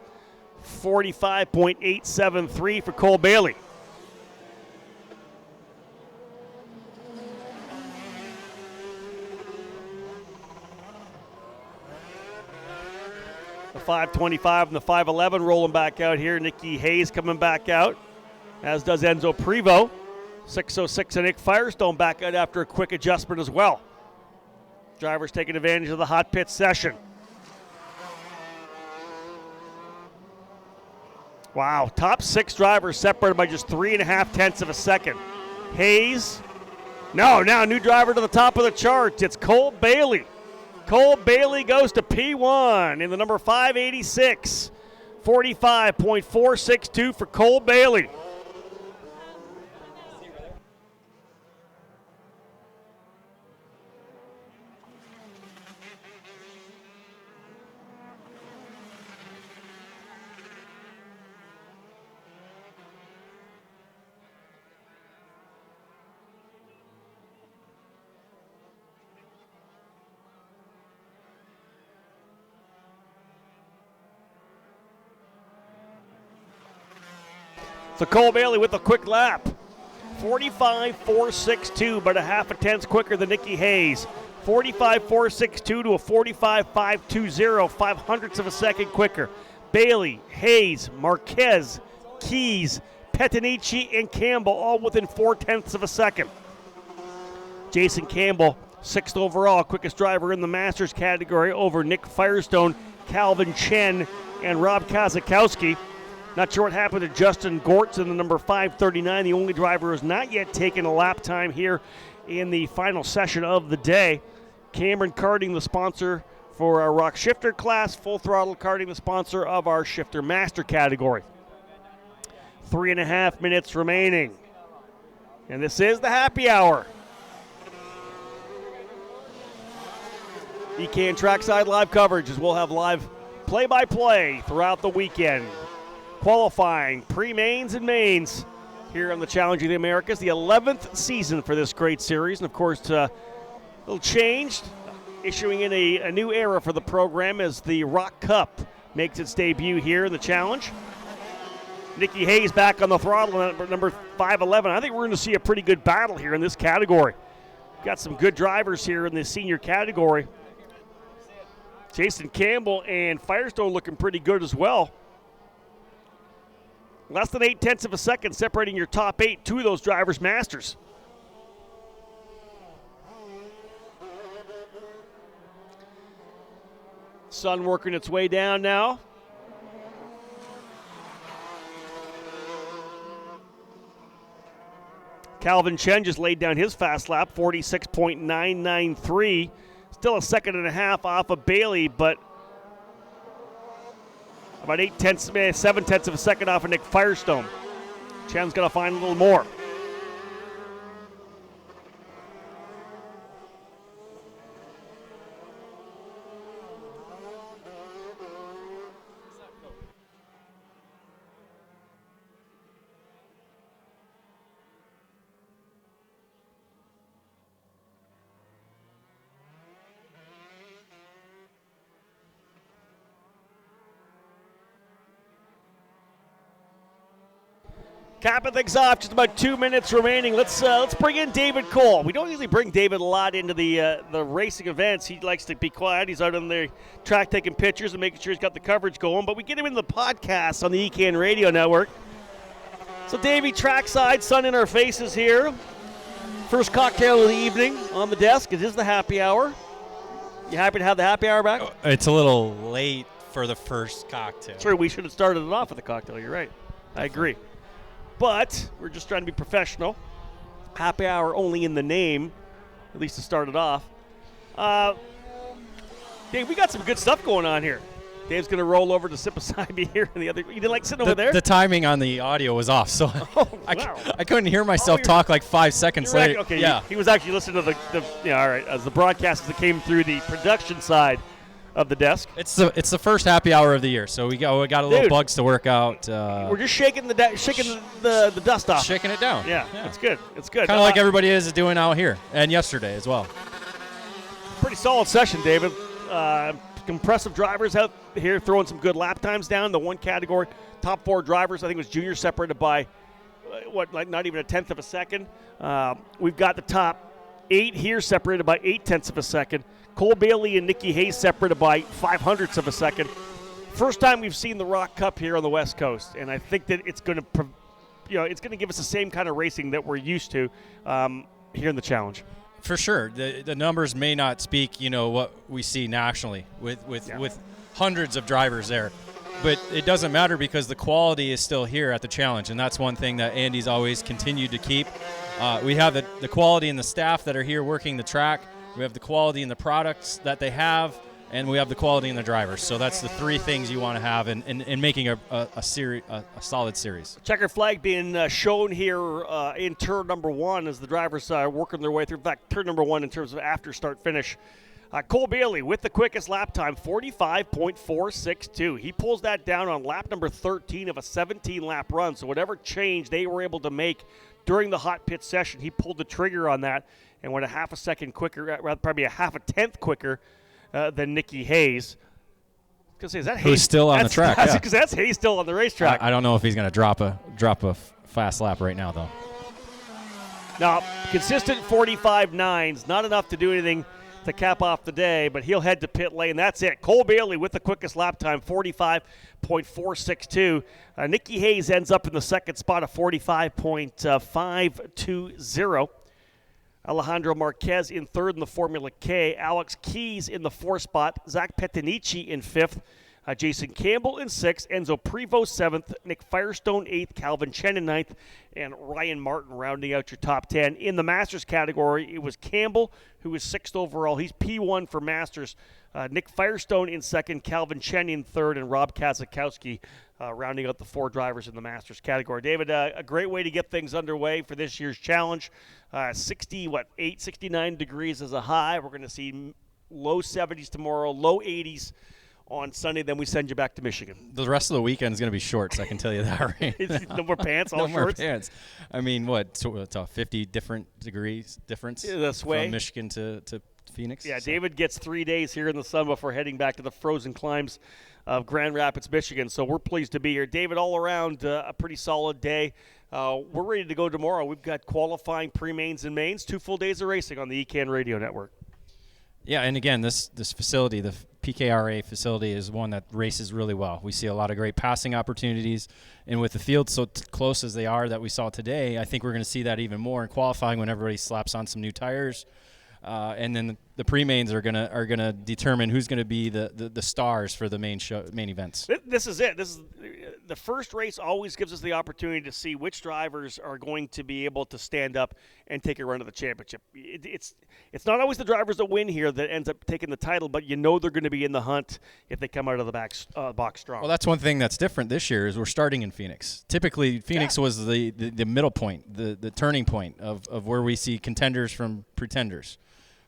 45.873 for Cole Bailey. The 525 and the 511 rolling back out here. Nikki Hayes coming back out, as does Enzo Prevost. 606 and Nick Firestone back out after a quick adjustment as well. Drivers taking advantage of the hot pit session. Wow, top 6 drivers separated by just 3.5 of a second. Hayes, now new driver to the top of the charts. It's Cole Bailey. Cole Bailey goes to P1 in the number 586. 45.462 for Cole Bailey. So Cole Bailey with a quick lap. 45.462, but 0.5 quicker than Nikki Hayes. 45.462 to a 45.520, 0.05 of a second quicker. Bailey, Hayes, Marquez, Keys, Petanici, and Campbell all within 0.4 of a second. Jason Campbell, 6th overall, quickest driver in the Masters category over Nick Firestone, Calvin Chen, and Rob Kazakowski. Not sure what happened to Justin Gortz in the number 539, the only driver who has not yet taken a lap time here in the final session of the day. Cameron Karting, the sponsor for our Rock Shifter class. Full Throttle Karting, the sponsor of our Shifter Master category. 3.5 minutes remaining. And this is the happy hour. EKN Trackside live coverage, as we'll have live play-by-play throughout the weekend. Qualifying, pre-mains and mains here on the Challenge of the Americas, the 11th season for this great series. And, of course, a little changed, issuing in a new era for the program as the Rock Cup makes its debut here in the Challenge. Nicky Hayes back on the throttle at number 511. I think we're going to see a pretty good battle here in this category. Got some good drivers here in the senior category. Jason Campbell and Firestone looking pretty good as well. Less than 0.8 of a second separating your top 8, 2 of those drivers Masters. Sun working its way down now. Calvin Chen just laid down his fast lap, 46.993. Still a second and a half off of Bailey, but about 7/10 of a second off of Nick Firestone. Chen's got to find a little more. Capping things off, just about 2 minutes remaining. Let's bring in David Cole. We don't usually bring David a lot into the racing events. He likes to be quiet. He's out on the track taking pictures and making sure he's got the coverage going. But we get him in the podcast on the EKN Radio Network. So Davey, trackside, sun in our faces here. First cocktail of the evening on the desk. It is the happy hour. You happy to have the happy hour back? It's a little late for the first cocktail. Sure, we should have started it off with a cocktail. You're right. I agree. But we're just trying to be professional. Happy hour only in the name, at least to start it off. Dave, we got some good stuff going on here. Dave's going to roll over to sit beside me here. And the other, you didn't like sitting over there? The timing on the audio was off, so wow. I couldn't hear myself talk like 5 seconds later. Okay, yeah. He was actually listening to all right, as the broadcasts that came through the production side of the desk. It's the first happy hour of the year, so we got a little bugs to work out. We're just shaking the dust off. Shaking it down. Yeah. It's good. It's good. Kind of like everybody is doing out here and yesterday as well. Pretty solid session, David. Impressive drivers out here throwing some good lap times down. The one category, top 4 drivers, I think it was junior separated by, not even 1/10 of a second. We've got the top 8 here separated by 0.8 of a second. Cole Bailey and Nicky Hayes separated by 0.05 of a second. First time we've seen the Rock Cup here on the West Coast, and I think that it's going to, it's going to give us the same kind of racing that we're used to here in the Challenge. For sure, the numbers may not speak, what we see nationally with hundreds of drivers there, but it doesn't matter because the quality is still here at the Challenge, and that's one thing that Andy's always continued to keep. We have the quality in the staff that are here working the track. We have the quality in the products that they have, and we have the quality in the drivers. So that's the 3 things you want to have in making a solid series. Checker flag being shown here in turn number 1 as the drivers are working their way through. In fact, turn number 1 in terms of after start finish. Cole Bailey with the quickest lap time, 45.462. He pulls that down on lap number 13 of a 17-lap run. So whatever change they were able to make during the hot pit session, he pulled the trigger on that and went a half a second quicker, probably a half a tenth quicker than Nicky Hayes. I was gonna say, is that Hayes? Who's still on the track? Because that's Hayes still on the racetrack. I don't know if he's going to drop a fast lap right now, though. Now, consistent 45.9s, not enough to do anything to cap off the day, but he'll head to pit lane. That's it. Cole Bailey with the quickest lap time, 45.462. Nicky Hayes ends up in the second spot at 45.520. Alejandro Marquez in third in the Formula K. Alex Keys in the fourth spot. Zach Petanici in fifth. Jason Campbell in sixth. Enzo Prevost seventh. Nick Firestone eighth. Calvin Chen in ninth. And Ryan Martin rounding out your top 10. In the Masters category, it was Campbell, who was sixth overall. He's P1 for Masters. Nick Firestone in second. Calvin Chen in third. And Rob Kazakowski rounding out the four drivers in the Masters category. David, a great way to get things underway for this year's challenge. 69 degrees as a high. We're going to see low 70s tomorrow, low 80s on Sunday. Then we send you back to Michigan. The rest of the weekend is going to be shorts, I can tell you that, right? No more pants, all no shorts? No more pants. I mean, what, so it's a 50 different degrees difference from Michigan to Phoenix? Yeah, so. David David gets 3 days here in the sun before heading back to the frozen climes of Grand Rapids, Michigan. So we're pleased to be here. David, all around a pretty solid day. We're ready to go tomorrow. We've got qualifying pre-mains and mains, 2 full days of racing on the ECAN Radio Network. Yeah, and again, this facility, the PKRA facility, is one that races really well. We see a lot of great passing opportunities, and with the field so close as they are that we saw today, I think we're going to see that even more in qualifying when everybody slaps on some new tires. And then the pre-mains are gonna determine who's going to be the stars for the main events. This is it. This is the first race. Always gives us the opportunity to see which drivers are going to be able to stand up and take a run at the championship. It's not always the drivers that win here that ends up taking the title, but you know they're going to be in the hunt if they come out of the box strong. Well, that's one thing that's different this year is we're starting in Phoenix. Typically, Phoenix was the middle point, the turning point of where we see contenders from pretenders.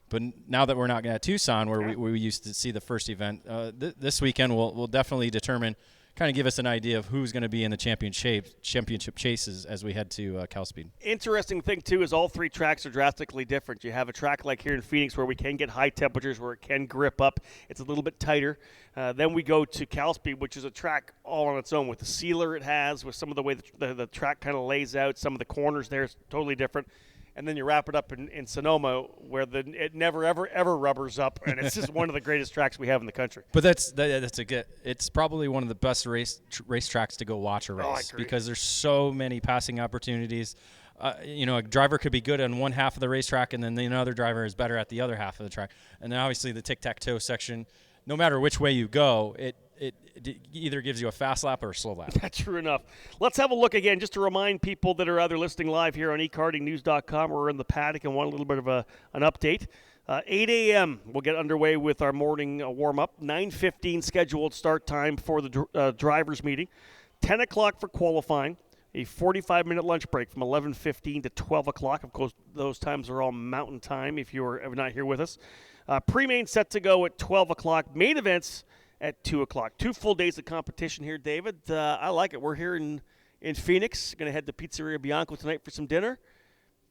But now that we're not at Tucson, where we used to see the first event, this weekend will definitely determine, kind of give us an idea of who's going to be in the championship chases as we head to Cal Speed. Interesting thing, too, is all three tracks are drastically different. You have a track like here in Phoenix where we can get high temperatures, where it can grip up. It's a little bit tighter. Then we go to Cal Speed, which is a track all on its own with the sealer it has, with some of the way the track kind of lays out. Some of the corners there is totally different. And then you wrap it up in Sonoma, where it never, ever rubbers up, and it's just one of the greatest tracks we have in the country. But it's probably one of the best race tracks to go watch a race because there's so many passing opportunities. A driver could be good on one half of the racetrack, and then another driver is better at the other half of the track. And then obviously the tic-tac-toe section, no matter which way you go, it either gives you a fast lap or a slow lap. That's true enough. Let's have a look again, just to remind people that are either listening live here on ekartingnews.com or in the paddock and want a little bit of an update. 8 a.m. we'll get underway with our morning warm-up. 9:15 scheduled start time for the drivers' meeting. 10 o'clock for qualifying. A 45-minute lunch break from 11:15 to 12 o'clock. Of course, those times are all mountain time if you're not here with us. Pre-main set to go at 12 o'clock. Main events at 2 o'clock. 2 full days of competition here, David. I like it. We're here in Phoenix. Going to head to Pizzeria Bianco tonight for some dinner.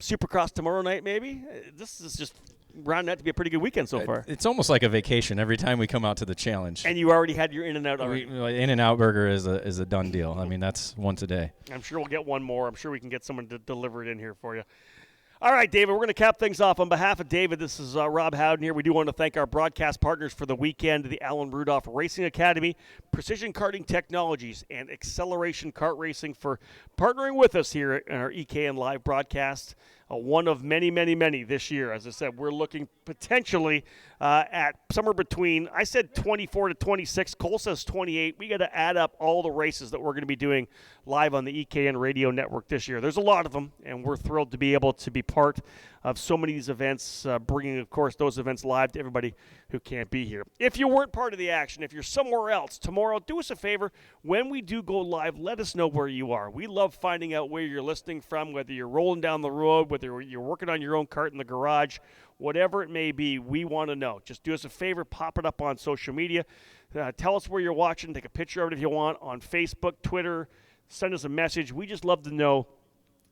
Supercross tomorrow night, maybe. This is just rounding out to be a pretty good weekend so far. It's almost like a vacation every time we come out to the challenge. And you already had your In-N-Out already. In-N-Out burger is a done deal. I mean, that's once a day. I'm sure we'll get one more. I'm sure we can get someone to deliver it in here for you. All right, David, we're going to cap things off. On behalf of David, this is Rob Howden here. We do want to thank our broadcast partners for the weekend, the Alan Rudolph Racing Academy, Precision Karting Technologies, and Acceleration Kart Racing for partnering with us here in our EKN Live broadcast. One of many, many, many this year. As I said, we're looking potentially at somewhere between, I said 24 to 26. Cole says 28. We got to add up all the races that we're going to be doing live on the EKN Radio Network this year. There's a lot of them, and we're thrilled to be able to be part of so many of these events, bringing, of course, those events live to everybody who can't be here. If you weren't part of the action, if you're somewhere else tomorrow, do us a favor. When we do go live, let us know where you are. We love finding out where you're listening from, whether you're rolling down the road, whether you're working on your own kart in the garage, whatever it may be, we want to know. Just do us a favor, pop it up on social media. Tell us where you're watching. Take a picture of it if you want on Facebook, Twitter. Send us a message. We just love to know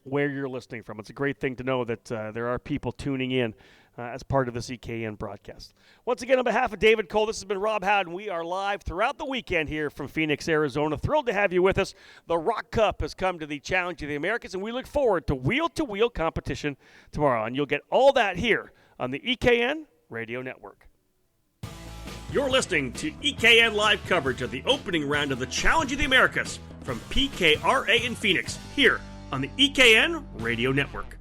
where you're listening from. It's a great thing to know that there are people tuning in as part of this EKN broadcast. Once again, on behalf of David Cole, this has been Rob Howden. We are live throughout the weekend here from Phoenix, Arizona. Thrilled to have you with us. The Rock Cup has come to the Challenge of the Americas, and we look forward to wheel-to-wheel competition tomorrow. And you'll get all that here on the EKN Radio Network. You're listening to EKN Live coverage of the opening round of the Challenge of the Americas from PKRA in Phoenix, here on the EKN Radio Network.